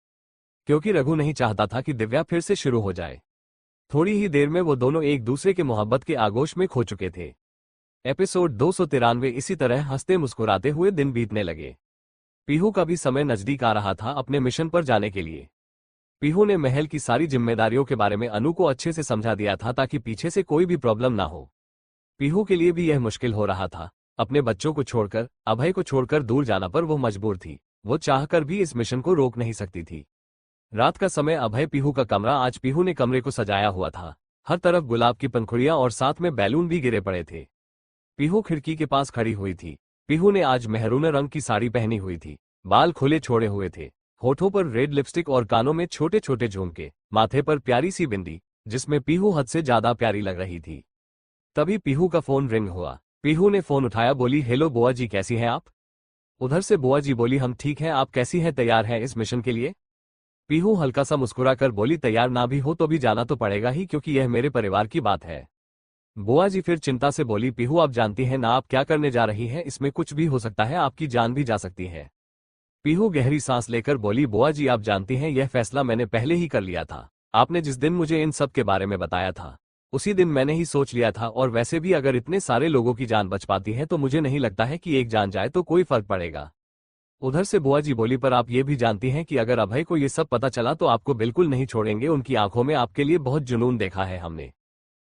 क्योंकि रघु नहीं चाहता था कि दिव्या फिर से शुरू हो जाए। थोड़ी ही देर में वो दोनों एक दूसरे के मोहब्बत के आगोश में खो चुके थे। एपिसोड 293 इसी तरह हंसते मुस्कुराते हुए दिन बीतने लगे। पीहू का भी समय नजदीक आ रहा था अपने मिशन पर जाने के लिए। पीहू ने महल की सारी जिम्मेदारियों के बारे में अनु को अच्छे से समझा दिया था ताकि पीछे से कोई भी प्रॉब्लम ना हो। पीहू के लिए भी यह मुश्किल हो रहा था, अपने बच्चों को छोड़कर, अभय को छोड़कर दूर जाना पर वो मजबूर थी। वो चाहकर भी इस मिशन को रोक नहीं सकती थी। रात का समय, अभय पीहू का कमरा। आज पीहू ने कमरे को सजाया हुआ था, हर तरफ गुलाब की पंखुड़ियां और साथ में बैलून भी गिरे पड़े थे। पीहू खिड़की के पास खड़ी हुई थी। पीहू ने आज मेहरून रंग की साड़ी पहनी हुई थी, बाल खुले छोड़े हुए थे, होठों पर रेड लिपस्टिक और कानों में छोटे छोटे झुमके, माथे पर प्यारी सी बिंदी जिसमें पीहू हद से ज्यादा प्यारी लग रही थी। तभी पीहू का फोन रिंग हुआ। पीहू ने फोन उठाया, बोली, हेलो बुआ जी, कैसी हैं आप। उधर से बुआ जी बोली, हम ठीक हैं, आप कैसी हैं, तैयार हैं इस मिशन के लिए। पीहू हल्का सा मुस्कुराकर बोली, तैयार ना भी हो तो भी जाना तो पड़ेगा ही, क्योंकि यह मेरे परिवार की बात है। बुआ जी फिर चिंता से बोली, पीहू आप जानती हैं ना आप क्या करने जा रही हैं, इसमें कुछ भी हो सकता है, आपकी जान भी जा सकती है। पीहू गहरी सांस लेकर बोली, बुआ जी आप जानती हैं यह फैसला मैंने पहले ही कर लिया था। आपने जिस दिन मुझे इन सब के बारे में बताया था उसी दिन मैंने ही सोच लिया था, और वैसे भी अगर इतने सारे लोगों की जान बच पाती है तो मुझे नहीं लगता है कि एक जान जाए तो कोई फर्क पड़ेगा। उधर से बुआ जी बोली, पर आप ये भी जानती हैं कि अगर अभय को ये सब पता चला तो आपको बिल्कुल नहीं छोड़ेंगे, उनकी आंखों में आपके लिए बहुत जुनून देखा है हमने।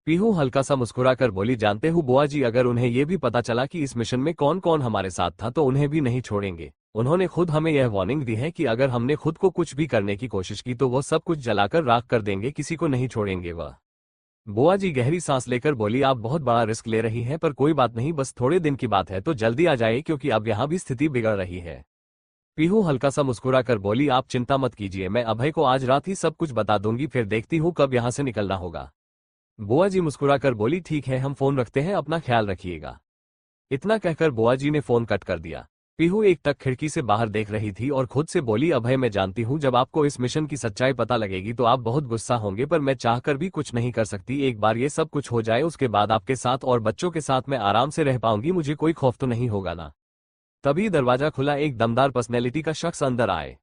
पीहू हल्का सा मुस्कुराकर बोली, जानते हो बुआ जी, अगर उन्हें यह भी पता चला कि इस मिशन में कौन कौन हमारे साथ था तो उन्हें भी नहीं छोड़ेंगे। उन्होंने खुद हमें यह वार्निंग दी है कि अगर हमने खुद को कुछ भी करने की कोशिश की तो वह सब कुछ जलाकर राख कर देंगे, किसी को नहीं छोड़ेंगे वह। बुआ जी गहरी सांस लेकर बोली, आप बहुत बड़ा रिस्क ले रही हैं, पर कोई बात नहीं, बस थोड़े दिन की बात है तो जल्दी आ जाए, क्योंकि अब यहाँ भी स्थिति बिगड़ रही है। पीहू हल्का सा मुस्कुराकर बोली, आप चिंता मत कीजिए, मैं अभय को आज रात ही सब कुछ बता दूंगी, फिर देखती हूँ कब यहाँ से निकलना होगा। बुआ जी मुस्कुराकर बोली, ठीक है, हम फोन रखते हैं, अपना ख्याल रखिएगा। इतना कहकर बुआ जी ने फोन कट कर दिया। पीहू एक टक खिड़की से बाहर देख रही थी और खुद से बोली, अभय मैं जानती हूँ जब आपको इस मिशन की सच्चाई पता लगेगी तो आप बहुत गुस्सा होंगे, पर मैं चाहकर भी कुछ नहीं कर सकती। एक बार ये सब कुछ हो जाए उसके बाद आपके साथ और बच्चों के साथ मैं आराम से रह पाऊंगी, मुझे कोई खौफ तो नहीं होगा ना। तभी दरवाजा खुला, एक दमदार पर्सनैलिटी का शख्स अंदर आए।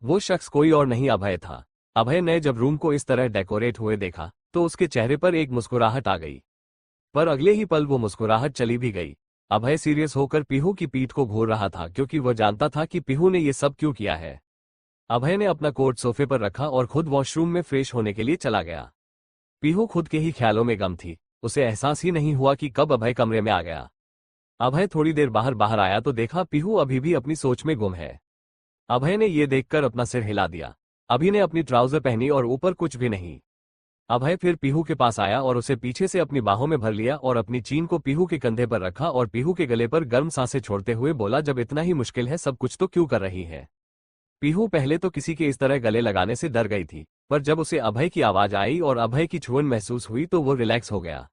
वो शख्स कोई और नहीं अभय था। अभय ने जब रूम को इस तरह डेकोरेट हुए देखा तो उसके चेहरे पर एक मुस्कुराहट आ गई, पर अगले ही पल वो मुस्कुराहट चली भी गई। अभय सीरियस होकर पीहू की पीठ को घूर रहा था क्योंकि वह जानता था कि पीहू ने ये सब क्यों किया है। अभय ने अपना कोट सोफे पर रखा और खुद वॉशरूम में फ्रेश होने के लिए चला गया। पीहू खुद के ही ख्यालों में गम थी, उसे एहसास ही नहीं हुआ कि कब अभय कमरे में आ गया। अभय थोड़ी देर बाहर आया तो देखा पीहू अभी भी अपनी सोच में गुम है। अभय ने ये देखकर अपना सिर हिला दिया। अभी ने अपनी ट्राउजर पहनी और ऊपर कुछ भी नहीं। अभय फिर पीहू के पास आया और उसे पीछे से अपनी बाहों में भर लिया और अपनी चीन को पीहू के कंधे पर रखा और पीहू के गले पर गर्म सांसें छोड़ते हुए बोला, जब इतना ही मुश्किल है सब कुछ तो क्यों कर रही है। पीहू पहले तो किसी के इस तरह गले लगाने से डर गई थी, पर जब उसे अभय की आवाज आई और अभय की छुअन महसूस हुई तो वो रिलैक्स हो गया।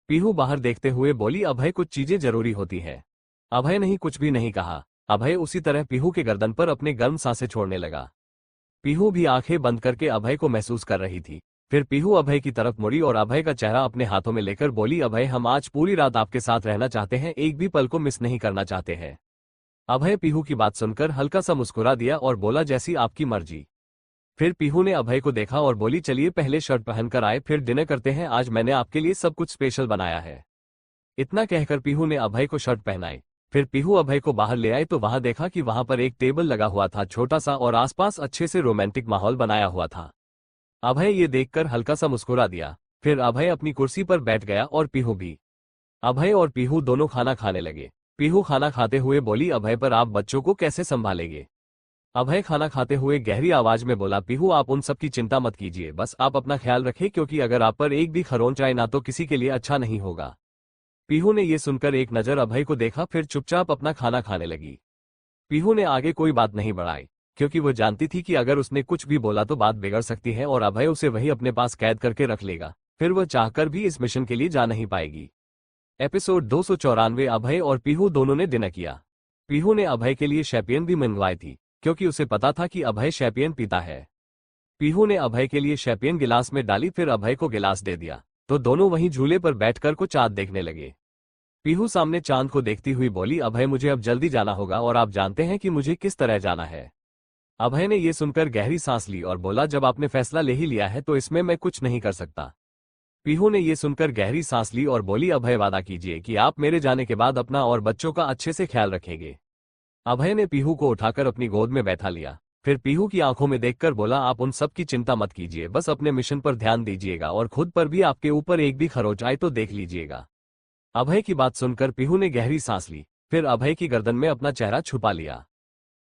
पीहू बाहर देखते हुए बोली, अभय कुछ चीजें जरूरी होती है। अभय नहीं, कुछ भी नहीं कहा। अभय उसी तरह पीहू के गर्दन पर अपने गर्म सांसें छोड़ने लगा। पीहू भी आंखें बंद करके अभय को महसूस कर रही थी। फिर पीहू अभय की तरफ मुड़ी और अभय का चेहरा अपने हाथों में लेकर बोली, अभय हम आज पूरी रात आपके साथ रहना चाहते हैं, एक भी पल को मिस नहीं करना चाहते हैं। अभय पीहू की बात सुनकर हल्का सा मुस्कुरा दिया और बोला, जैसी आपकी मर्जी। फिर पीहू ने अभय को देखा और बोली, चलिए पहले शर्ट पहनकर आए फिर डिनर करते हैं, आज मैंने आपके लिए सब कुछ स्पेशल बनाया है। इतना कहकर पीहू ने अभय को शर्ट पहनाई। फिर पीहू अभय को बाहर ले आए तो वहां देखा कि वहां पर एक टेबल लगा हुआ था, छोटा सा, और आसपास अच्छे से रोमांटिक माहौल बनाया हुआ था। अभय ये देखकर हल्का सा मुस्कुरा दिया। फिर अभय अपनी कुर्सी पर बैठ गया और पीहू भी। अभय और पीहू दोनों खाना खाने लगे। पीहू खाना खाते हुए बोली, अभय पर आप बच्चों को कैसे संभालेंगे। अभय खाना खाते हुए गहरी आवाज में बोला, पीहू आप उन सब की चिंता मत कीजिए, बस आप अपना ख्याल रखें, क्योंकि अगर आप पर एक भी खरोंच आए ना तो किसी के लिए अच्छा नहीं होगा। पीहू ने ये सुनकर एक नजर अभय को देखा, फिर चुपचाप अपना खाना खाने लगी। पीहू ने आगे कोई बात नहीं बढ़ाई, क्योंकि वो जानती थी कि अगर उसने कुछ भी बोला तो बात बिगड़ सकती है और अभय उसे वही अपने पास कैद करके रख लेगा, फिर वह चाहकर भी इस मिशन के लिए जा नहीं पाएगी। एपिसोड 294। अभय और पीहू दोनों ने डिनर किया। पीहू ने अभय के लिए शैंपेन भी मंगवाई थी, क्योंकि उसे पता था कि अभय शैंपेन पीता है। पीहू ने अभय के लिए शैंपेन गिलास में डाली, फिर अभय को गिलास दे दिया, तो दोनों वहीं झूले पर बैठकर को चांद देखने लगे। पीहू सामने चांद को देखती हुई बोली, अभय मुझे अब जल्दी जाना होगा और आप जानते हैं कि मुझे किस तरह जाना है। अभय ने ये सुनकर गहरी सांस ली और बोला, जब आपने फैसला ले ही लिया है तो इसमें मैं कुछ नहीं कर सकता। पीहू ने ये सुनकर गहरी सांस ली और बोली, अभय वादा कीजिए कि आप मेरे जाने के बाद अपना और बच्चों का अच्छे से ख्याल रखेंगे। अभय ने पीहू को उठाकर अपनी गोद में बैठा लिया। फिर पीहू की आंखों में देखकर बोला, आप उन सब की चिंता मत कीजिए, बस अपने मिशन पर ध्यान दीजिएगा और खुद पर भी आपके ऊपर एक भी खरोंच आए तो देख लीजिएगा। अभय की बात सुनकर पीहू ने गहरी सांस ली, फिर अभय की गर्दन में अपना चेहरा छुपा लिया।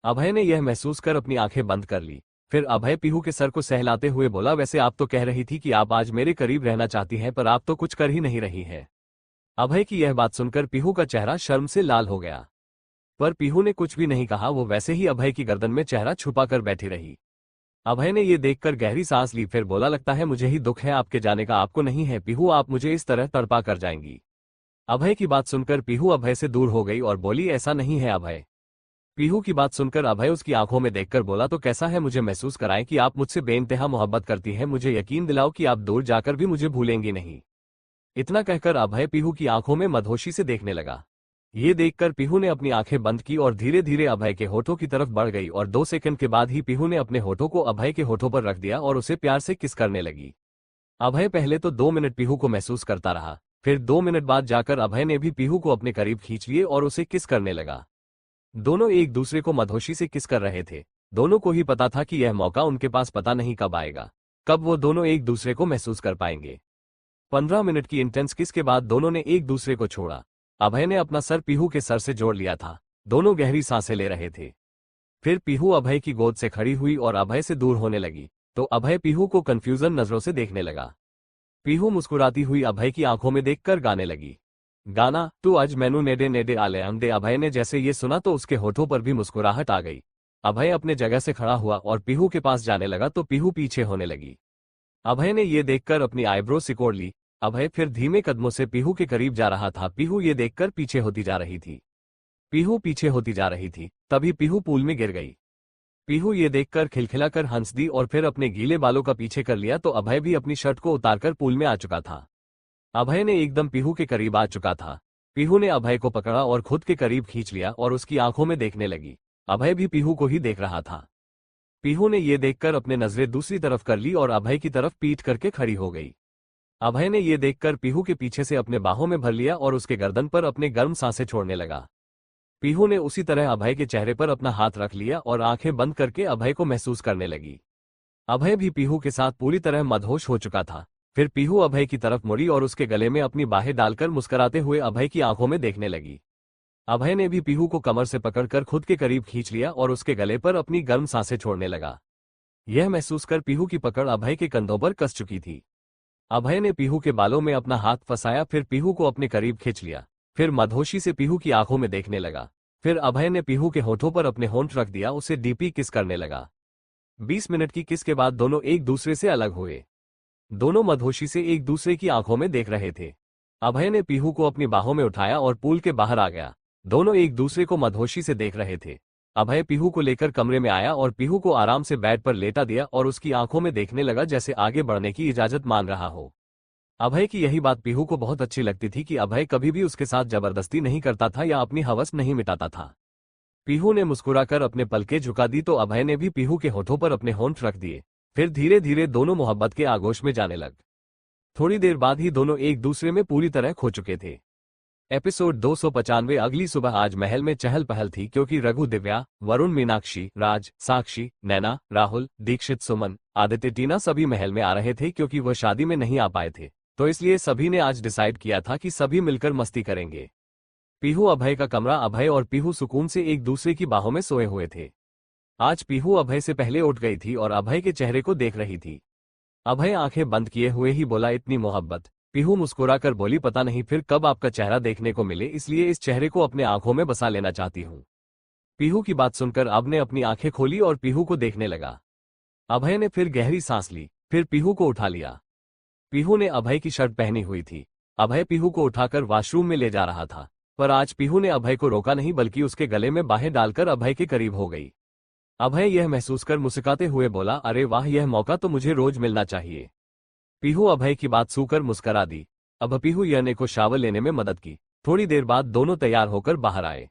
अभय ने यह महसूस कर अपनी आंखें बंद कर ली। फिर अभय पीहू के सर को सहलाते हुए बोला, वैसे आप तो कह रही थी कि आप आज मेरे करीब रहना चाहती हैं, पर आप तो कुछ कर ही नहीं रही है। अभय की यह बात सुनकर पीहू का चेहरा शर्म से लाल हो गया, पर पीहू ने कुछ भी नहीं कहा, वो वैसे ही अभय की गर्दन में चेहरा छुपाकर बैठी रही। अभय ने ये देखकर गहरी सांस ली, फिर बोला, लगता है मुझे ही दुख है आपके जाने का, आपको नहीं है। पीहू आप मुझे इस तरह तड़पा कर जाएंगी। अभय की बात सुनकर पीहू अभय से दूर हो गई और बोली, ऐसा नहीं है अभय। पीहू की बात सुनकर अभय उसकी आंखों में देखकर बोला, तो कैसा है, मुझे महसूस कराएं कि आप मुझसे बेइंतहा मोहब्बत करती हैं, मुझे यकीन दिलाओ कि आप दूर जाकर भी मुझे भूलेंगी नहीं। इतना कहकर अभय पीहू की आंखों में मदहोशी से देखने लगा। ये देखकर पीहू ने अपनी आंखें बंद की और धीरे धीरे अभय के होठों की तरफ बढ़ गई और 2 सेकंड के बाद ही पीहू ने अपने होठों को अभय के होठों पर रख दिया और उसे प्यार से किस करने लगी। अभय पहले तो 2 मिनट पीहू को महसूस करता रहा, फिर 2 मिनट बाद जाकर अभय ने भी पीहू को अपने करीब खींच लिए और उसे किस करने लगा। दोनों एक दूसरे को मदहोशी से किस कर रहे थे। दोनों को ही पता था कि यह मौका उनके पास पता नहीं कब आएगा, कब वो दोनों एक दूसरे को महसूस कर पाएंगे। 15 मिनट की इंटेंस किस के बाद दोनों ने एक दूसरे को छोड़ा। अभय ने अपना सर पीहू के सर से जोड़ लिया था। दोनों गहरी सांसें ले रहे थे। फिर पीहू अभय की गोद से खड़ी हुई और अभय से दूर होने लगी, तो अभय पीहू को कंफ्यूजन नजरों से देखने लगा। पीहू मुस्कुराती हुई अभय की आंखों में देखकर गाने लगी। गाना, तू आज मैनू नेडे नेडे आले अंदे। अभय ने जैसे ये सुना तो उसके होठों पर भी मुस्कुराहट आ गई। अभय अपने जगह से खड़ा हुआ और पीहू के पास जाने लगा तो पीहू पीछे होने लगी। अभय ने ये देखकर अपनी आईब्रो सिकोड़ ली। अभय फिर धीमे कदमों से पीहू के करीब जा रहा था। पीहू ये देखकर पीछे होती जा रही थी। पीहू पीछे होती जा रही थी, तभी पीहू पूल में गिर गई। पीहू ये देखकर खिलखिलाकर हंस दी और फिर अपने गीले बालों का पीछे कर लिया तो अभय भी अपनी शर्ट को उतारकर पूल में आ चुका था। अभय ने एकदम पीहू के करीब आ चुका था। पीहू ने अभय को पकड़ा और खुद के करीब खींच लिया और उसकी आंखों में देखने लगी। अभय भी पीहू को ही देख रहा था। पीहू ने ये देखकर अपने नजरें दूसरी तरफ कर ली और अभय की तरफ पीठ करके खड़ी हो गई। अभय ने ये देखकर पीहू के पीछे से अपने बाहों में भर लिया और उसके गर्दन पर अपने गर्म सांसें छोड़ने लगा। पीहू ने उसी तरह अभय के चेहरे पर अपना हाथ रख लिया और आंखें बंद करके अभय को महसूस करने लगी। अभय भी पीहू के साथ पूरी तरह मदहोश हो चुका था। फिर पीहू अभय की तरफ मुड़ी और उसके गले में अपनी बाहें डालकर मुस्कुराते हुए अभय की आंखों में देखने लगी। अभय ने भी पीहू को कमर से पकड़कर खुद के करीब खींच लिया और उसके गले पर अपनी गर्म सांसें छोड़ने लगा। यह महसूस कर पीहू की पकड़ अभय के कंधों पर कस चुकी थी। अभय ने पीहू के बालों में अपना हाथ फंसाया, फिर पीहू को अपने करीब खींच लिया। फिर मदहोशी से पीहू की आंखों में देखने लगा। फिर अभय ने पीहू के होठों पर अपने होंठ रख दिया, उसे डीपी किस करने लगा। 20 मिनट की किस के बाद दोनों एक दूसरे से अलग हुए। दोनों मदहोशी से एक दूसरे की आंखों में देख रहे थे। अभय ने पीहू को अपनी बाहों में उठाया और पूल के बाहर आ गया। दोनों एक दूसरे को मदहोशी से देख रहे थे। अभय पीहू को लेकर कमरे में आया और पीहू को आराम से बेड पर लेटा दिया और उसकी आंखों में देखने लगा जैसे आगे बढ़ने की इजाजत मान रहा हो। अभय की यही बात पीहू को बहुत अच्छी लगती थी कि अभय कभी भी उसके साथ जबरदस्ती नहीं करता था या अपनी हवस नहीं मिटाता था। पीहू ने मुस्कुराकर अपने पलकें झुका दी तो अभय ने भी पीहू के होठों पर अपने होंठ रख दिए। फिर धीरे धीरे दोनों मोहब्बत के आगोश में जाने लग। थोड़ी देर बाद ही दोनों एक दूसरे में पूरी तरह खो चुके थे। एपिसोड 295। अगली सुबह आज महल में चहल पहल थी क्योंकि रघु, दिव्या, वरुण, मीनाक्षी, राज, साक्षी, नैना, राहुल, दीक्षित, सुमन, आदित्य, टीना सभी महल में आ रहे थे क्योंकि वह शादी में नहीं आ पाए थे, तो इसलिए सभी ने आज डिसाइड किया था कि सभी मिलकर मस्ती करेंगे। पीहू अभय का कमरा। अभय और पीहू सुकून से एक दूसरे की बाहों में सोए हुए थे। आज पीहू अभय से पहले उठ गई थी और अभय के चेहरे को देख रही थी। अभय आंखें बंद किए हुए ही बोला, इतनी मोहब्बत। पीहू मुस्कुराकर बोली, पता नहीं फिर कब आपका चेहरा देखने को मिले, इसलिए इस चेहरे को अपने आंखों में बसा लेना चाहती हूँ। पीहू की बात सुनकर अब ने अपनी आंखें खोली और पीहू को देखने लगा। अभय ने फिर गहरी सांस ली, फिर पीहू को उठा लिया। पीहू ने अभय की शर्ट पहनी हुई थी। अभय पीहू को उठाकर वॉशरूम में ले जा रहा था, पर आज पीहू ने अभय को रोका नहीं बल्कि उसके गले में बाहें डालकर अभय के करीब हो गई। अभय यह महसूस कर मुस्कुराते हुए बोला, अरे वाह, यह मौका तो मुझे रोज मिलना चाहिए। पीहू अभय की बात सुनकर मुस्कुरा दी। अब पीहू यने को शावर लेने में मदद की। थोड़ी देर बाद दोनों तैयार होकर बाहर आए।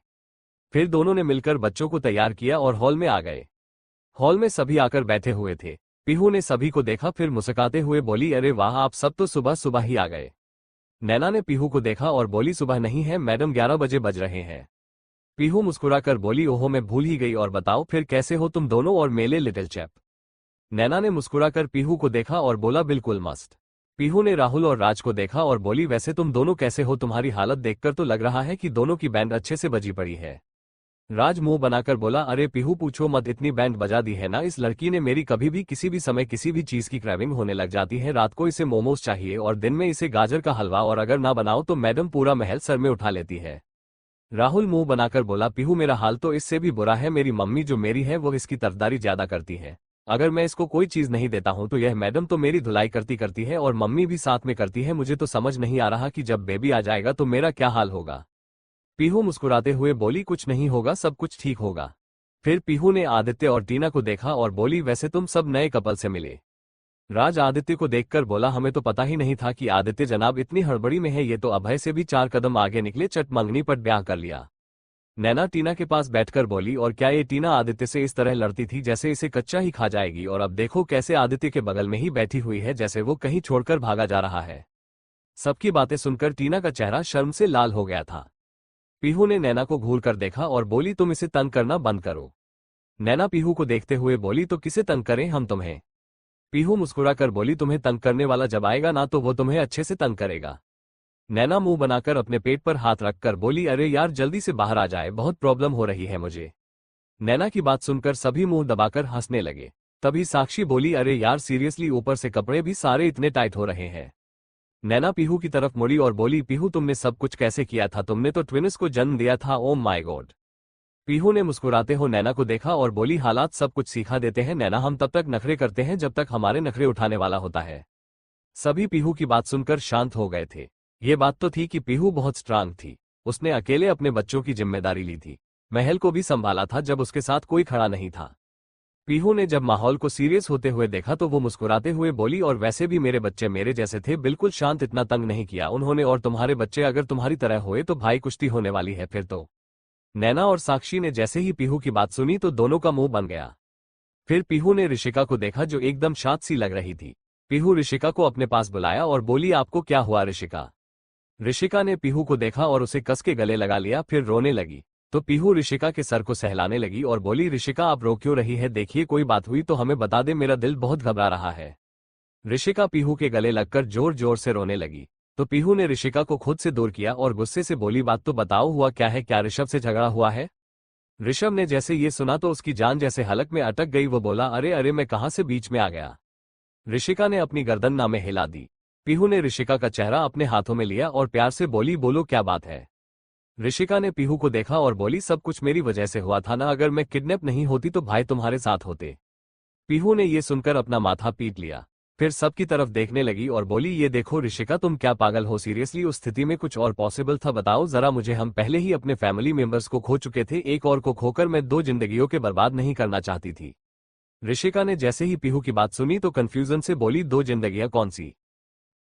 फिर दोनों ने मिलकर बच्चों को तैयार किया और हॉल में आ गए। हॉल में सभी आकर बैठे हुए थे। पीहू ने सभी को देखा, फिर मुस्कुराते हुए बोली, अरे वाह, आप सब तो सुबह सुबह ही आ गए। नैना ने पीहू को देखा और बोली, सुबह नहीं है मैडम, 11 बजे बज रहे हैं। पीहू मुस्कुराकर बोली, ओहो मैं भूल ही गई, और बताओ फिर कैसे हो तुम दोनों और मेरे लिटिल चैप। नैना ने मुस्कुराकर पीहू को देखा और बोला, बिल्कुल मस्त। पीहू ने राहुल और राज को देखा और बोली, वैसे तुम दोनों कैसे हो, तुम्हारी हालत देखकर तो लग रहा है कि दोनों की बैंड अच्छे से बजी पड़ी है। राज मुंह बनाकर बोला, अरे पीहू पूछो मत, इतनी बैंड बजा दी है ना इस लड़की ने, मेरी कभी भी किसी भी समय किसी भी चीज की क्रेविंग होने लग जाती है। रात को इसे मोमोज चाहिए और दिन में इसे गाजर का हलवा, और अगर ना बनाओ तो मैडम पूरा महल सर में उठा लेती है। राहुल मुंह बनाकर बोला, पीहू मेरा हाल तो इससे भी बुरा है, मेरी मम्मी जो मेरी है वो इसकी तरफदारी ज्यादा करती है। अगर मैं इसको कोई चीज नहीं देता हूं तो यह मैडम तो मेरी धुलाई करती है और मम्मी भी साथ में करती है। मुझे तो समझ नहीं आ रहा कि जब बेबी आ जाएगा तो मेरा क्या हाल होगा। पीहू मुस्कुराते हुए बोली, कुछ नहीं होगा, सब कुछ ठीक होगा। फिर पीहू ने आदित्य और टीना को देखा और बोली, वैसे तुम सब नए कपल से मिले। राज आदित्य को देखकर बोला, हमें तो पता ही नहीं था कि आदित्य जनाब इतनी हड़बड़ी में है, ये तो अभय से भी 4 कदम आगे निकले, चट मंगनी पर ब्याह कर लिया। नैना टीना के पास बैठकर बोली, और क्या ये टीना आदित्य से इस तरह लड़ती थी जैसे इसे कच्चा ही खा जाएगी, और अब देखो कैसे आदित्य के बगल में ही बैठी हुई है जैसे वो कहीं छोड़कर भागा जा रहा है। सबकी बातें सुनकर टीना का चेहरा शर्म से लाल हो गया था। पीहू ने नैना को घूर कर देखा और बोली, तुम इसे तंग करना बंद करो। नैना पीहू को देखते हुए बोली, तो किसे तंग करें हम तुम्हें। पीहू मुस्कुराकर बोली, तुम्हें तंग करने वाला जब आएगा ना तो वो तुम्हें अच्छे से तंग करेगा। नैना मुंह बनाकर अपने पेट पर हाथ रखकर बोली, अरे यार जल्दी से बाहर आ जाए, बहुत प्रॉब्लम हो रही है मुझे। नैना की बात सुनकर सभी मुंह दबाकर हंसने लगे। तभी साक्षी बोली, अरे यार सीरियसली, ऊपर से कपड़े भी सारे इतने टाइट हो रहे हैं। नैना पीहू की तरफ मुड़ी और बोली, पीहू तुमने सब कुछ कैसे किया था, तुमने तो ट्विन्स को जन्म दिया था, ओ माय गॉड। पीहू ने मुस्कुराते हो नैना को देखा और बोली, हालात सब कुछ सिखा देते हैं नैना, हम तब तक नखरे करते हैं जब तक हमारे नखरे उठाने वाला होता है। सभी पीहू की बात सुनकर शांत हो गए थे। ये बात तो थी कि पीहू बहुत स्ट्रांग थी। उसने अकेले अपने बच्चों की जिम्मेदारी ली थी, महल को भी संभाला था जब उसके साथ कोई खड़ा नहीं था। पीहू ने जब माहौल को सीरियस होते हुए देखा तो वो मुस्कुराते हुए बोली, और वैसे भी मेरे बच्चे मेरे जैसे थे, बिल्कुल शांत, इतना तंग नहीं किया उन्होंने, और तुम्हारे बच्चे अगर तुम्हारी तरह हुए तो भाई कुश्ती होने वाली है फिर तो। नैना और साक्षी ने जैसे ही पीहू की बात सुनी तो दोनों का मुंह बन गया। फिर पीहू ने ऋषिका को देखा जो एकदम शांत सी लग रही थी। पीहू ऋषिका को अपने पास बुलाया और बोली, आपको क्या हुआ ऋषिका? ऋषिका ने पीहू को देखा और उसे कस के गले लगा लिया, फिर रोने लगी। तो पीहू ऋषिका के सर को सहलाने लगी और बोली, ऋषिका आप रो क्यों रही है? देखिए कोई बात हुई तो हमें बता दे, मेरा दिल बहुत घबरा रहा है। ऋषिका पीहू के गले लगकर जोर जोर से रोने लगी। तो पीहू ने ऋषिका को खुद से दूर किया और गुस्से से बोली, बात तो बताओ, हुआ क्या है? क्या ऋषभ से झगड़ा हुआ है? ऋषभ ने जैसे ये सुना तो उसकी जान जैसे हलक में अटक गई। वो बोला, अरे अरे मैं कहां से बीच में आ गया? ऋषिका ने अपनी गर्दन ना में हिला दी। पीहू ने ऋषिका का चेहरा अपने हाथों में लिया और प्यार से बोली, बोलो क्या बात है? ऋषिका ने पीहू को देखा और बोली, सब कुछ मेरी वजह से हुआ था ना, अगर मैं किडनैप नहीं होती तो भाई तुम्हारे साथ होते। पीहू ने ये सुनकर अपना माथा पीट लिया, फिर सबकी तरफ देखने लगी और बोली, ये देखो ऋषिका तुम क्या पागल हो? सीरियसली उस स्थिति में कुछ और पॉसिबल था? बताओ जरा मुझे। हम पहले ही अपने फैमिली मेंबर्स को खो चुके थे, एक और को खोकर मैं 2 जिंदगियों के बर्बाद नहीं करना चाहती थी। ऋषिका ने जैसे ही पीहू की बात सुनी तो कंफ्यूजन से बोली, 2 जिंदगियां कौन सी?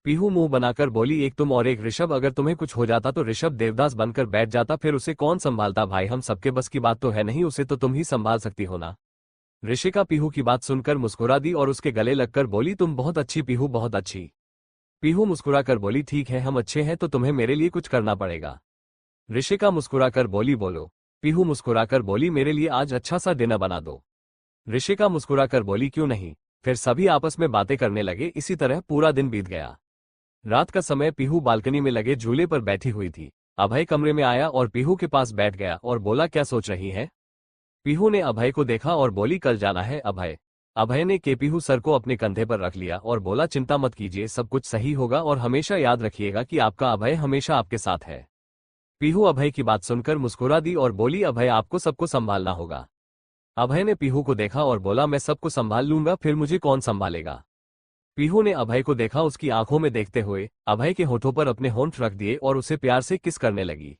पीहू मुंह बनाकर बोली, एक तुम और एक ऋषभ। अगर तुम्हें कुछ हो जाता तो ऋषभ देवदास बनकर बैठ जाता, फिर उसे कौन संभालता? भाई हम सबके बस की बात तो है नहीं, उसे तो तुम ही संभाल सकती हो ना। ऋषिका पीहू की बात सुनकर मुस्कुरा दी और उसके गले लगकर बोली, तुम बहुत अच्छी पीहू, बहुत अच्छी। पीहू मुस्कुराकर बोली, ठीक है हम अच्छे हैं तो तुम्हें मेरे लिए कुछ करना पड़ेगा। ऋषिका मुस्कुराकर बोली, बोलो। पीहू मुस्कुराकर बोली, मेरे लिए आज अच्छा सा डिनर बना दो। ऋषिका मुस्कुराकर बोली, क्यों नहीं। फिर सभी आपस में बातें करने लगे। इसी तरह पूरा दिन बीत गया। रात का समय पीहू बालकनी में लगे झूले पर बैठी हुई थी। अभय कमरे में आया और पीहू के पास बैठ गया और बोला, क्या सोच रही है? पीहू ने अभय को देखा और बोली, कल जाना है अभय। अभय ने के पीहू सर को अपने कंधे पर रख लिया और बोला, चिंता मत कीजिए, सब कुछ सही होगा और हमेशा याद रखिएगा कि आपका अभय हमेशा आपके साथ है। पीहू अभय की बात सुनकर मुस्कुरा दी और बोली, अभय आपको सबको संभालना होगा। अभय ने पीहू को देखा और बोला, मैं सबको संभाल लूंगा, फिर मुझे कौन संभालेगा? पीहू ने अभय को देखा, उसकी आंखों में देखते हुए अभय के होठों पर अपने होंठ रख दिए और उसे प्यार से किस करने लगी।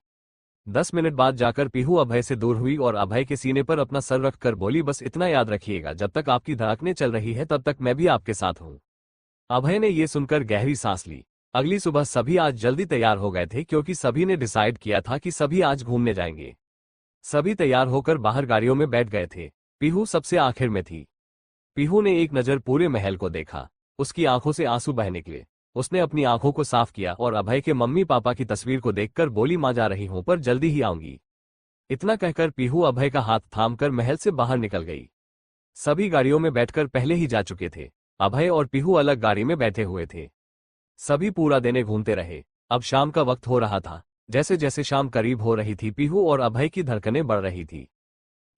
10 मिनट बाद जाकर पीहू अभय से दूर हुई और अभय के सीने पर अपना सर रखकर बोली, बस इतना याद रखिएगा, जब तक आपकी धड़कनें चल रही है तब तक मैं भी आपके साथ हूं। अभय ने ये सुनकर गहरी सांस ली। अगली सुबह सभी आज जल्दी तैयार हो गए थे क्योंकि सभी ने डिसाइड किया था कि सभी आज घूमने जाएंगे। सभी तैयार होकर बाहर गाड़ियों में बैठ गए थे। पीहू सबसे आखिर में थी। पीहू ने एक नजर पूरे महल को देखा। उसकी आंखों से आंसू बह निकले। उसने अपनी आंखों को साफ किया और अभय के मम्मी पापा की तस्वीर को देखकर बोली, मां जा रही हूं पर जल्दी ही आऊंगी। इतना कहकर पीहू अभय का हाथ थामकर महल से बाहर निकल गई। सभी गाड़ियों में बैठकर पहले ही जा चुके थे। अभय और पीहू अलग गाड़ी में बैठे हुए थे। सभी पूरा दिन घूमते रहे। अब शाम का वक्त हो रहा था। जैसे जैसे शाम करीब हो रही थी पीहू और अभय की धड़कनें बढ़ रही थी।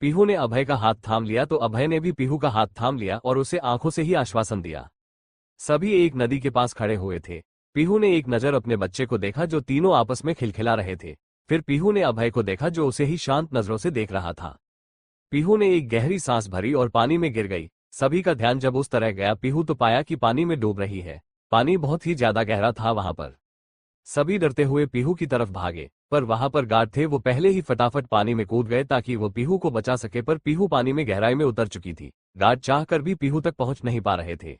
पीहू ने अभय का हाथ थाम लिया तो अभय ने भी पीहू का हाथ थाम लिया और उसे आंखों से ही आश्वासन दिया। सभी एक नदी के पास खड़े हुए थे। पीहू ने एक नजर अपने बच्चे को देखा जो तीनों आपस में खिलखिला रहे थे। फिर पीहू ने अभय को देखा जो उसे ही शांत नजरों से देख रहा था। पीहू ने एक गहरी सांस भरी और पानी में गिर गई। सभी का ध्यान जब उस तरह गया पीहू तो पाया कि पानी में डूब रही है। पानी बहुत ही ज्यादा गहरा था वहां पर। सभी डरते हुए पीहू की तरफ भागे, पर वहां पर गार्ड थे। वो पहले ही फटाफट पानी में कूद गए ताकि वो पीहू को बचा सके, पर पीहू पानी में गहराई में उतर चुकी थी। गार्ड चाहकर भी पीहू तक पहुंच नहीं पा रहे थे।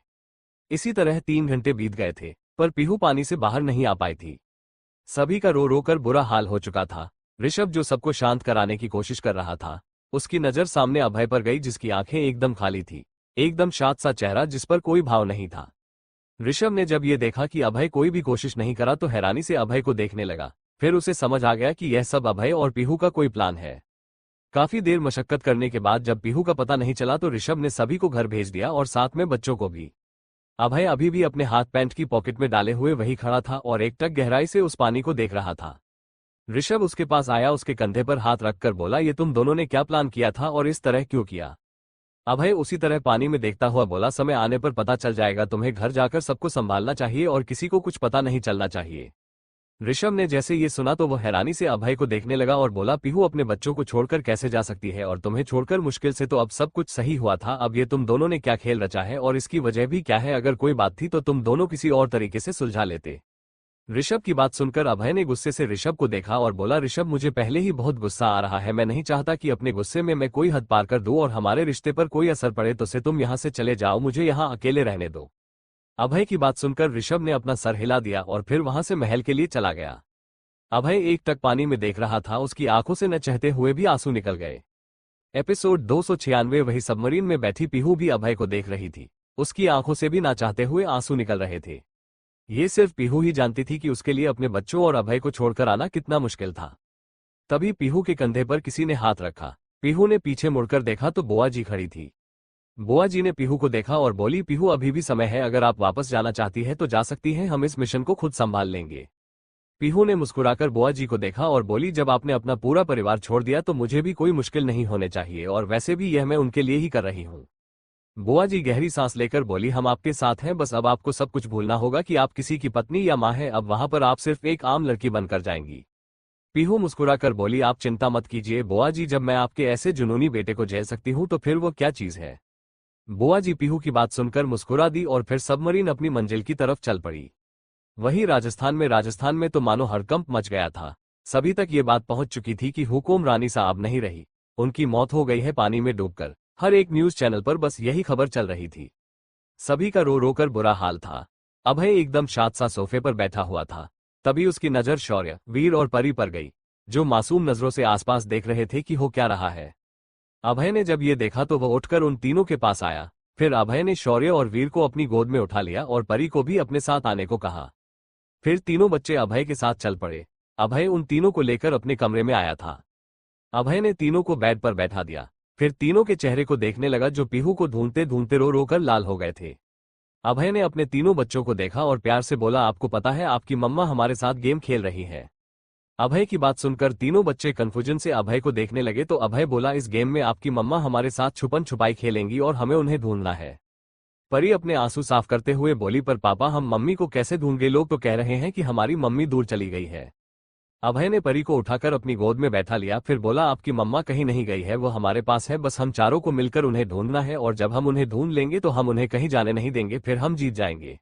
इसी तरह 3 घंटे बीत गए थे, पर पीहू पानी से बाहर नहीं आ पाई थी। सभी का रो रो कर बुरा हाल हो चुका था। ऋषभ जो सबको शांत कराने की कोशिश कर रहा था, उसकी नजर सामने अभय पर गई जिसकी आंखें एकदम खाली थी, एकदम शांत सा चेहरा जिस पर कोई भाव नहीं था। ऋषभ ने जब ये देखा कि अभय कोई भी कोशिश नहीं करा तो हैरानी से अभय को देखने लगा। फिर उसे समझ आ गया कि यह सब अभय और पीहू का कोई प्लान है। काफी देर मशक्कत करने के बाद जब पीहू का पता नहीं चला तो ऋषभ ने सभी को घर भेज दिया और साथ में बच्चों को भी। अभय अभी भी अपने हाथ पैंट की पॉकेट में डाले हुए वहीं खड़ा था और एकटक गहराई से उस पानी को देख रहा था। ऋषभ उसके पास आया, उसके कंधे पर हाथ रखकर बोला, ये तुम दोनों ने क्या प्लान किया था और इस तरह क्यों किया? अभय उसी तरह पानी में देखता हुआ बोला, समय आने पर पता चल जाएगा, तुम्हें घर जाकर सबको संभालना चाहिए और किसी को कुछ पता नहीं चलना चाहिए। ऋषभ ने जैसे ये सुना तो वह हैरानी से अभय को देखने लगा और बोला, पीहू अपने बच्चों को छोड़कर कैसे जा सकती है, और तुम्हें छोड़कर मुश्किल से तो अब सब कुछ सही हुआ था, अब ये तुम दोनों ने क्या खेल रचा है और इसकी वजह भी क्या है? अगर कोई बात थी तो तुम दोनों किसी और तरीके से सुलझा लेते। ऋषभ की बात सुनकर अभय ने गुस्से से ऋषभ को देखा और बोला, ऋषभ मुझे पहले ही बहुत गुस्सा आ रहा है, मैं नहीं चाहता कि अपने गुस्से में मैं कोई हद पार कर दूं और हमारे रिश्ते पर कोई असर पड़े, तो से तुम यहाँ से चले जाओ, मुझे यहाँ अकेले रहने दो। अभय की बात सुनकर ऋषभ ने अपना सर हिला दिया और फिर वहां से महल के लिए चला गया। अभय एक टक पानी में देख रहा था, उसकी आंखों से न चाहते हुए भी आंसू निकल गए। एपिसोड 296। वही सबमरीन में बैठी पीहू भी अभय को देख रही थी, उसकी आंखों से भी ना चाहते हुए आंसू निकल रहे थे। ये सिर्फ पीहू ही जानती थी कि उसके लिए अपने बच्चों और अभय को छोड़कर आना कितना मुश्किल था। तभी पीहू के कंधे पर किसी ने हाथ रखा। पीहू ने पीछे मुड़कर देखा तो बुआ जी खड़ी थी। बुआ जी ने पीहू को देखा और बोली, पीहू अभी भी समय है, अगर आप वापस जाना चाहती है तो जा सकती हैं, हम इस मिशन को खुद संभाल लेंगे। पीहू ने मुस्कुराकर बुआ जी को देखा और बोली, जब आपने अपना पूरा परिवार छोड़ दिया तो मुझे भी कोई मुश्किल नहीं होने चाहिए, और वैसे भी यह मैं उनके लिए ही कर रही हूँ। बुआ जी गहरी सांस लेकर बोली, हम आपके साथ हैं, बस अब आपको सब कुछ भूलना होगा कि आप किसी की पत्नी या माँ हैं, अब वहां पर आप सिर्फ एक आम लड़की बनकर जाएंगी। पीहू मुस्कुराकर बोली, आप चिंता मत कीजिए बुआ जी, जब मैं आपके ऐसे जुनूनी बेटे को झेल सकती हूँ तो फिर वो क्या चीज है। बुआ जी पीहू की बात सुनकर मुस्कुरा दी और फिर सबमरीन अपनी मंजिल की तरफ चल पड़ी। वहीं राजस्थान में तो मानो हड़कंप मच गया था। सभी तक ये बात पहुंच चुकी थी कि हुकुम रानी साहब नहीं रही, उनकी मौत हो गई है पानी में डूबकर। हर एक न्यूज चैनल पर बस यही खबर चल रही थी। सभी का रो रो कर बुरा हाल था। अभय एकदम शांत सा सोफे पर बैठा हुआ था। तभी उसकी नजर शौर्य, वीर और परी पर गई, जो मासूम नजरों से आसपास देख रहे थे कि हो क्या रहा है। अभय ने जब ये देखा तो वह उठकर उन तीनों के पास आया। फिर अभय ने शौर्य और वीर को अपनी गोद में उठा लिया और परी को भी अपने साथ आने को कहा। फिर तीनों बच्चे अभय के साथ चल पड़े। अभय उन तीनों को लेकर अपने कमरे में आया था। अभय ने तीनों को बेड पर बैठा दिया। फिर तीनों के चेहरे को देखने लगा, जो पीहू को ढूंढते ढूंढते रो रो कर लाल हो गए थे। अभय ने अपने तीनों बच्चों को देखा और प्यार से बोला, आपको पता है आपकी मम्मा हमारे साथ गेम खेल रही है। अभय की बात सुनकर तीनों बच्चे कन्फ्यूजन से अभय को देखने लगे तो अभय बोला, इस गेम में आपकी मम्मा हमारे साथ छुपन छुपाई खेलेंगी और हमें उन्हें ढूंढना है। परी अपने आंसू साफ करते हुए बोली, पर पापा हम मम्मी को कैसे ढूंढें, लोग तो कह रहे हैं कि हमारी मम्मी दूर चली गई है। अभय ने परी को उठाकर अपनी गोद में बैठा लिया। फिर बोला, आपकी मम्मा कहीं नहीं गई है, वो हमारे पास है, बस हम चारों को मिलकर उन्हें ढूंढना है, और जब हम उन्हें ढूंढ लेंगे तो हम उन्हें कहीं जाने नहीं देंगे, फिर हम जीत जाएंगे।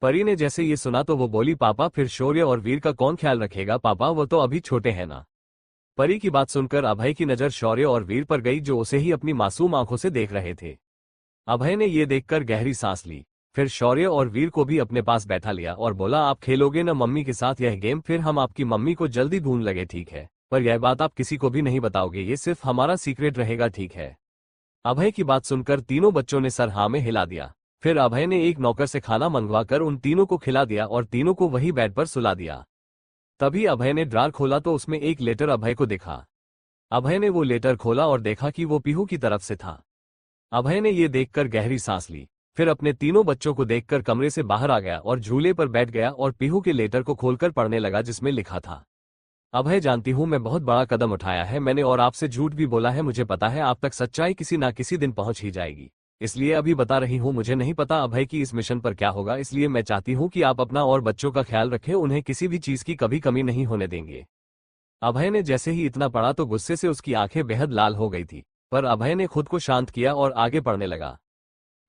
परी ने जैसे ये सुना तो वो बोली, पापा फिर शौर्य और वीर का कौन ख्याल रखेगा, पापा वो तो अभी छोटे हैं ना। परी की बात सुनकर अभय की नजर शौर्य और वीर पर गई, जो उसे ही अपनी मासूम आंखों से देख रहे थे। अभय ने ये देखकर गहरी सांस ली। फिर शौर्य और वीर को भी अपने पास बैठा लिया और बोला, आप खेलोगे न मम्मी के साथ यह गेम, फिर हम आपकी मम्मी को जल्दी ढूंढ लगे, ठीक है, पर यह बात आप किसी को भी नहीं बताओगे, ये सिर्फ हमारा सीक्रेट रहेगा, ठीक है। अभय की बात सुनकर तीनों बच्चों ने सर हाँ में हिला दिया। फिर अभय ने एक नौकर से खाना मंगवाकर उन तीनों को खिला दिया और तीनों को वही बेड पर सुला दिया। तभी अभय ने ड्रार खोला तो उसमें एक लेटर अभय को दिखा। अभय ने वो लेटर खोला और देखा कि वो पीहू की तरफ से था। अभय ने ये देखकर गहरी सांस ली। फिर अपने तीनों बच्चों को देखकर कमरे से बाहर आ गया और झूले पर बैठ गया और पीहू के लेटर को खोलकर पढ़ने लगा, जिसमें लिखा था, अभय जानती हूं मैं बहुत बड़ा कदम उठाया है मैंने, और आपसे झूठ भी बोला है, मुझे पता है आप तक सच्चाई किसी ना किसी दिन पहुंच ही जाएगी, इसलिए अभी बता रही हूं, मुझे नहीं पता अभय की इस मिशन पर क्या होगा, इसलिए मैं चाहती हूं कि आप अपना और बच्चों का ख्याल रखें, उन्हें किसी भी चीज की कभी कमी नहीं होने देंगे। अभय ने जैसे ही इतना पढ़ा तो गुस्से से उसकी आंखें बेहद लाल हो गई थी, पर अभय ने खुद को शांत किया और आगे पढ़ने लगा।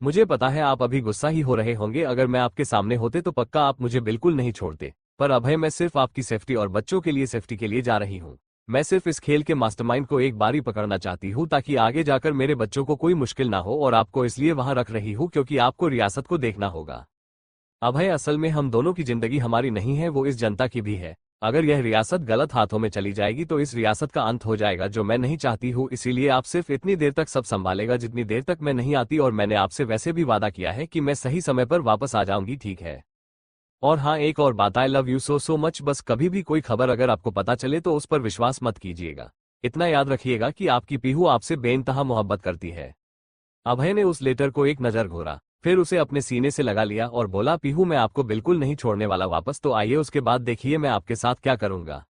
मुझे पता है आप अभी गुस्सा ही हो रहे होंगे, अगर मैं आपके सामने होते तो पक्का आप मुझे बिल्कुल नहीं छोड़ते, पर अभय मैं सिर्फ आपकी सेफ्टी और बच्चों के लिए सेफ्टी के लिए जा रही हूँ। मैं सिर्फ इस खेल के मास्टरमाइंड को एक बार ही पकड़ना चाहती हूँ ताकि आगे जाकर मेरे बच्चों को कोई मुश्किल ना हो, और आपको इसलिए वहां रख रही हूँ क्योंकि आपको रियासत को देखना होगा। अभय असल में हम दोनों की जिंदगी हमारी नहीं है, वो इस जनता की भी है। अगर यह रियासत गलत हाथों में चली जाएगी तो इस रियासत का अंत हो जाएगा, जो मैं नहीं चाहती हूँ, इसीलिए आप सिर्फ इतनी देर तक सब संभालेगा जितनी देर तक मैं नहीं आती, और मैंने आपसे वैसे भी वादा किया है कि मैं सही समय पर वापस आ जाऊंगी, ठीक है। और हाँ, एक और बात, I love you so much, बस कभी भी कोई खबर अगर आपको पता चले तो उस पर विश्वास मत कीजिएगा, इतना याद रखिएगा कि आपकी पीहू आपसे बेइंतहा मोहब्बत करती है। अभय ने उस लेटर को एक नजर घूरा, फिर उसे अपने सीने से लगा लिया और बोला, पीहू मैं आपको बिल्कुल नहीं छोड़ने वाला वापस, तो आइए उसके बाद देखिए मैं आपके साथ क्या करूंगा।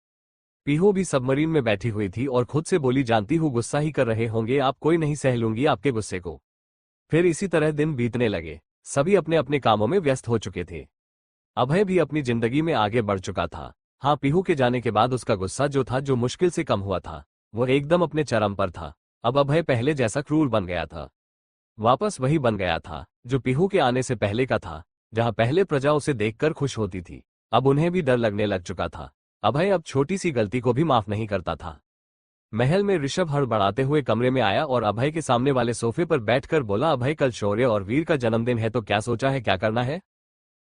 पीहू भी सबमरीन में बैठी हुई थी और खुद से बोली, जानती हूँ गुस्सा ही कर रहे होंगे आप, कोई नहीं सह लूंगी आपके गुस्से को। फिर इसी तरह दिन बीतने लगे, सभी अपने अपने कामों में व्यस्त हो चुके थे। अभय भी अपनी जिंदगी में आगे बढ़ चुका था। हाँ, पीहू के जाने के बाद उसका गुस्सा जो था, जो मुश्किल से कम हुआ था, वो एकदम अपने चरम पर था। अब अभय पहले जैसा क्रूर बन गया था, वापस वही बन गया था जो पीहू के आने से पहले का था, जहां पहले प्रजा उसे देखकर खुश होती थी, अब उन्हें भी डर लगने लग चुका था। अभय अब छोटी सी गलती को भी माफ नहीं करता था। महल में ऋषभ हड़बड़ाते हुए कमरे में आया और अभय के सामने वाले सोफे पर बैठकर बोला, अभय कल शौर्य और वीर का जन्मदिन है तो क्या सोचा है, क्या करना है?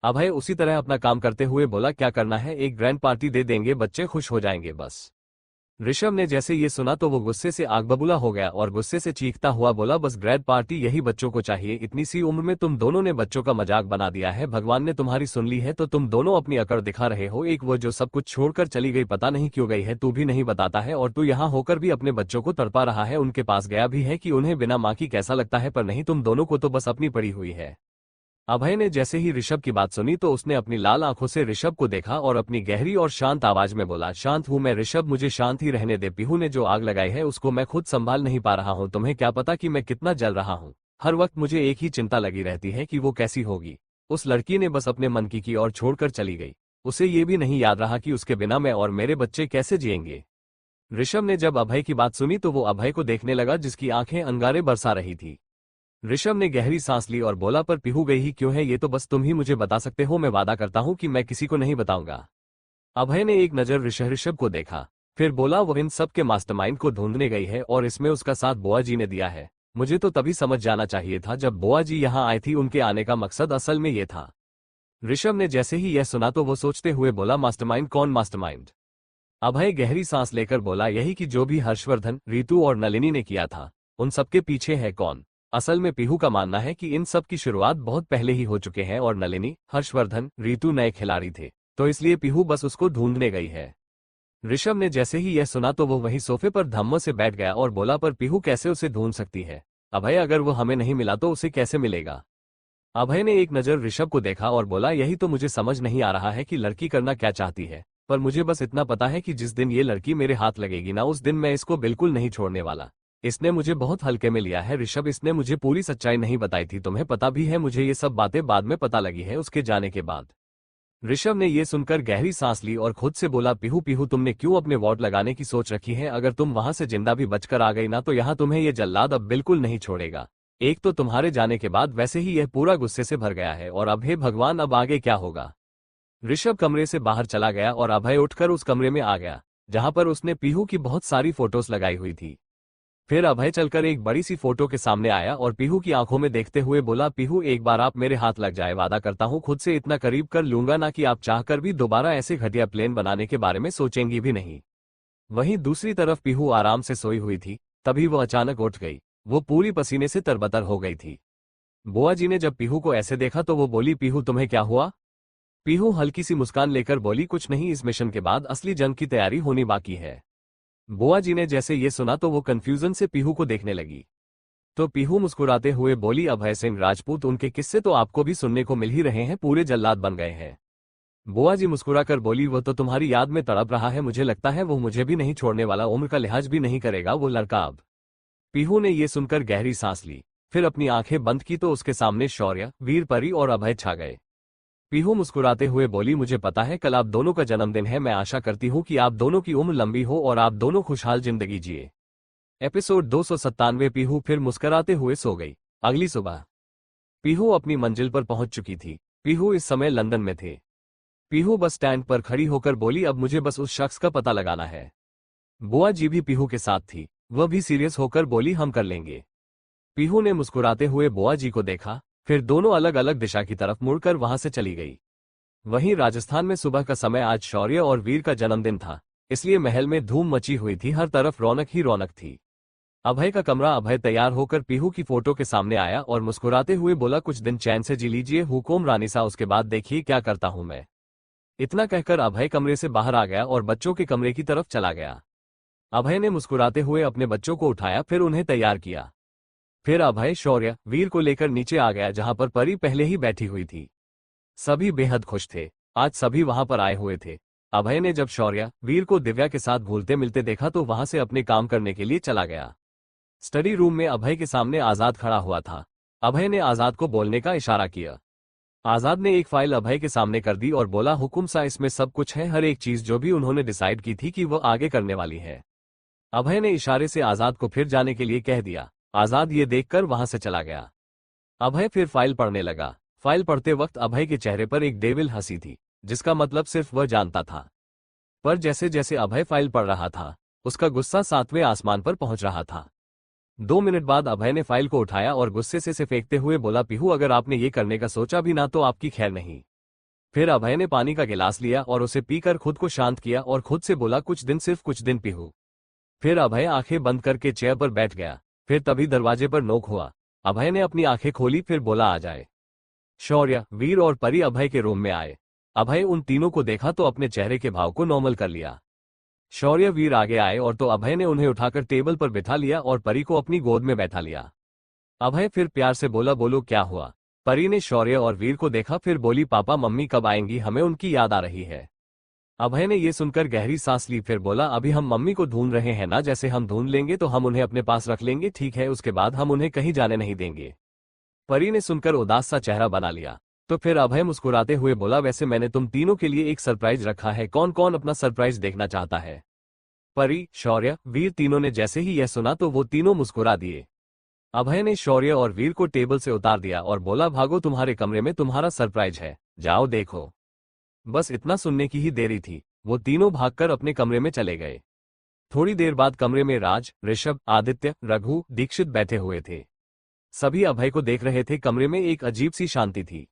अभय उसी तरह अपना काम करते हुए बोला, क्या करना है, एक ग्रैंड पार्टी दे देंगे, बच्चे खुश हो जाएंगे बस। ऋषभ ने जैसे ये सुना तो वो गुस्से से आग बबूला हो गया और गुस्से से चीखता हुआ बोला, बस ग्रैंड पार्टी यही बच्चों को चाहिए, इतनी सी उम्र में तुम दोनों ने बच्चों का मजाक बना दिया है, भगवान ने तुम्हारी सुन ली है तो तुम दोनों अपनी अकड़ दिखा रहे हो। एक वो जो सब कुछ छोड़कर चली गई, पता नहीं क्यों गई है, तू भी नहीं बताता है, और तू यहाँ होकर भी अपने बच्चों को तड़पा रहा है, उनके पास गया भी है कि उन्हें बिना माँ की कैसा लगता है, पर नहीं, तुम दोनों को तो बस अपनी पड़ी हुई है। अभय ने जैसे ही ऋषभ की बात सुनी तो उसने अपनी लाल आंखों से ऋषभ को देखा और अपनी गहरी और शांत आवाज में बोला, शांत हूं मैं ऋषभ, मुझे शांत ही रहने दे। पीहू ने जो आग लगाई है उसको मैं खुद संभाल नहीं पा रहा हूं, तुम्हें क्या पता कि मैं कितना जल रहा हूं। हर वक्त मुझे एक ही चिंता लगी रहती है कि वो कैसी होगी। उस लड़की ने बस अपने मन की और छोड़कर चली गई। उसे ये भी नहीं याद रहा कि उसके बिना मैं और मेरे बच्चे कैसे जिएंगे। ऋषभ ने जब अभय की बात सुनी तो वो अभय को देखने लगा जिसकी आंखें अंगारे बरसा रही थी। ऋषभ ने गहरी सांस ली और बोला, पर पीहू गई ही क्यों है, ये तो बस तुम ही मुझे बता सकते हो, मैं वादा करता हूं कि मैं किसी को नहीं बताऊंगा। अभय ने एक नजर ऋषभ को देखा, फिर बोला, वो इन सब के मास्टरमाइंड को ढूंढने गई है और इसमें उसका साथ बुआ जी ने दिया है। मुझे तो तभी समझ जाना चाहिए था जब बुआ जी यहाँ आई थी, उनके आने का मकसद असल में ये था। ऋषभ ने जैसे ही यह सुना तो वो सोचते हुए बोला, मास्टरमाइंड, कौन मास्टरमाइंड? अभय गहरी सांस लेकर बोला, यही कि जो भी हर्षवर्धन, रीतू और नलिनी ने किया था, उन सबके पीछे है कौन? असल में पीहू का मानना है कि इन सब की शुरुआत बहुत पहले ही हो चुके हैं और नलिनी, हर्षवर्धन, रीतू नए खिलाड़ी थे, तो इसलिए पीहू बस उसको ढूंढने गई है। ऋषभ ने जैसे ही यह सुना तो वो वहीं सोफे पर धम्म से बैठ गया और बोला, पर पीहू कैसे उसे ढूंढ सकती है? अभय, अगर वो हमें नहीं मिला तो उसे कैसे मिलेगा? अभय ने एक नजर ऋषभ को देखा और बोला, यही तो मुझे समझ नहीं आ रहा है कि लड़की करना क्या चाहती है, पर मुझे बस इतना पता है कि जिस दिन ये लड़की मेरे हाथ लगेगी ना, उस दिन मैं इसको बिल्कुल नहीं छोड़ने वाला। इसने मुझे बहुत हल्के में लिया है ऋषभ, इसने मुझे पूरी सच्चाई नहीं बताई थी, तुम्हें पता भी है, मुझे ये सब बातें बाद में पता लगी है उसके जाने के बाद। ऋषभ ने ये सुनकर गहरी सांस ली और खुद से बोला, पीहू पीहू, तुमने क्यों अपने वॉर्ड लगाने की सोच रखी है? अगर तुम वहां से जिंदा भी बचकर आ गई ना तो यहाँ तुम्हें ये जल्लाद अब बिल्कुल नहीं छोड़ेगा। एक तो तुम्हारे जाने के बाद वैसे ही यह पूरा गुस्से से भर गया है, और अब हे भगवान, अब आगे क्या होगा? ऋषभ कमरे से बाहर चला गया और अभय उठकर उस कमरे में आ गया जहां पर उसने पीहू की बहुत सारी फोटोज लगाई हुई थी। फिर अभय चलकर एक बड़ी सी फोटो के सामने आया और पीहू की आंखों में देखते हुए बोला, पीहू एक बार आप मेरे हाथ लग जाए, वादा करता हूं खुद से इतना करीब कर लूंगा ना कि आप चाहकर भी दोबारा ऐसे घटिया प्लेन बनाने के बारे में सोचेंगी भी नहीं। वहीं दूसरी तरफ पीहू आराम से सोई हुई थी, तभी वो अचानक उठ गई। वो पूरी पसीने से तरबतर हो गई थी। बुआ जी ने जब पीहू को ऐसे देखा तो वो बोली, पीहू तुम्हें क्या हुआ? पीहू हल्की सी मुस्कान लेकर बोली, कुछ नहीं, इस मिशन के बाद असली जंग की तैयारी होनी बाकी है। बुआ जी ने जैसे ये सुना तो वो कंफ्यूजन से पीहू को देखने लगी। तो पीहू मुस्कुराते हुए बोली, अभय सिंह राजपूत, उनके किस्से तो आपको भी सुनने को मिल ही रहे हैं, पूरे जल्लाद बन गए हैं। बुआ जी मुस्कुराकर बोली, वो तो तुम्हारी याद में तड़प रहा है, मुझे लगता है वो मुझे भी नहीं छोड़ने वाला, उम्र का लिहाज भी नहीं करेगा वो लड़का अब। पीहू ने ये सुनकर गहरी सांस ली, फिर अपनी आंखें बंद की तो उसके सामने शौर्य, वीर परी और अभय छा गए। पीहू मुस्कुराते हुए बोली, मुझे पता है कल आप दोनों का जन्मदिन है, मैं आशा करती हूँ कि आप दोनों की उम्र लंबी हो और आप दोनों खुशहाल जिंदगी जिए। एपिसोड 297। पीहू फिर मुस्कुराते हुए सो गई। अगली सुबह पीहू अपनी मंजिल पर पहुंच चुकी थी। पीहू इस समय लंदन में थे। पीहू बस स्टैंड पर खड़ी होकर बोली, अब मुझे बस उस शख्स का पता लगाना है। बुआ जी भी पीहू के साथ थी, वह भी सीरियस होकर बोली, हम कर लेंगे। पीहू ने मुस्कुराते हुए बुआ जी को देखा, फिर दोनों अलग अलग दिशा की तरफ मुड़कर वहां से चली गई। वहीं राजस्थान में सुबह का समय आज शौर्य और वीर का जन्मदिन था, इसलिए महल में धूम मची हुई थी, हर तरफ रौनक ही रौनक थी। अभय का कमरा। अभय तैयार होकर पीहू की फोटो के सामने आया और मुस्कुराते हुए बोला, कुछ दिन चैन से जी लीजिए हुकुम रानी सा, उसके बाद देखिए क्या करता हूं मैं। इतना कहकर अभय कमरे से बाहर आ गया और बच्चों के कमरे की तरफ चला गया। अभय ने मुस्कुराते हुए अपने बच्चों को उठाया, फिर उन्हें तैयार किया। फिर अभय शौर्य, वीर को लेकर नीचे आ गया जहां पर परी पहले ही बैठी हुई थी। सभी बेहद खुश थे, आज सभी वहां पर आए हुए थे। अभय ने जब शौर्य, वीर को दिव्या के साथ घूलते मिलते देखा तो वहां से अपने काम करने के लिए चला गया। स्टडी रूम में अभय के सामने आजाद खड़ा हुआ था। अभय ने आजाद को बोलने का इशारा किया। आजाद ने एक फाइल अभय के सामने कर दी और बोला, हुकुम सा, इसमें सब कुछ है, हर एक चीज जो भी उन्होंने डिसाइड की थी कि वो आगे करने वाली है। अभय ने इशारे से आजाद को फिर जाने के लिए कह दिया। आजाद ये देखकर वहां से चला गया। अभय फिर फाइल पढ़ने लगा। फाइल पढ़ते वक्त अभय के चेहरे पर एक डेविल हंसी थी। जिसका मतलब सिर्फ वह जानता था। पर जैसे जैसे अभय फाइल पढ़ रहा था, उसका गुस्सा 7वें आसमान पर पहुंच रहा था। 2 मिनट बाद अभय ने फाइल को उठाया और गुस्से से फेंकते हुए बोला, पीहू अगर आपने ये करने का सोचा भी ना तो आपकी खैर नहीं। फिर अभय ने पानी का गिलास लिया और उसे पीकर खुद को शांत किया और खुद से बोला, कुछ दिन, सिर्फ कुछ दिन पीहू। फिर अभय आंखें बंद करके चेयर पर बैठ गया। फिर तभी दरवाजे पर नोक हुआ। अभय ने अपनी आंखें खोली, फिर बोला, आ जाए। शौर्य, वीर और परी अभय के रूम में आए। अभय उन तीनों को देखा तो अपने चेहरे के भाव को नॉर्मल कर लिया। शौर्य, वीर आगे आए और तो अभय ने उन्हें उठाकर टेबल पर बिठा लिया और परी को अपनी गोद में बैठा लिया। अभय फिर प्यार से बोला, बोलो क्या हुआ। परी ने शौर्य और वीर को देखा, फिर बोली, पापा मम्मी कब आएंगी, हमें उनकी याद आ रही है। अभय ने ये सुनकर गहरी सांस ली, फिर बोला, अभी हम मम्मी को ढूंढ रहे हैं ना, जैसे हम ढूंढ लेंगे तो हम उन्हें अपने पास रख लेंगे, ठीक है, उसके बाद हम उन्हें कहीं जाने नहीं देंगे। परी ने सुनकर उदास सा चेहरा बना लिया। तो फिर अभय मुस्कुराते हुए बोला, वैसे मैंने तुम तीनों के लिए एक सरप्राइज रखा है, कौन कौन अपना सरप्राइज देखना चाहता है। परी, शौर्य, वीर तीनों ने जैसे ही यह सुना तो वो तीनों मुस्कुरा दिए। अभय ने शौर्य और वीर को टेबल से उतार दिया और बोला, भागो, तुम्हारे कमरे में तुम्हारा सरप्राइज है, जाओ देखो। बस इतना सुनने की ही देरी थी, वो तीनों भागकर अपने कमरे में चले गए। थोड़ी देर बाद कमरे में राज, ऋषभ, आदित्य, रघु, दीक्षित बैठे हुए थे। सभी अभय को देख रहे थे। कमरे में एक अजीब सी शांति थी।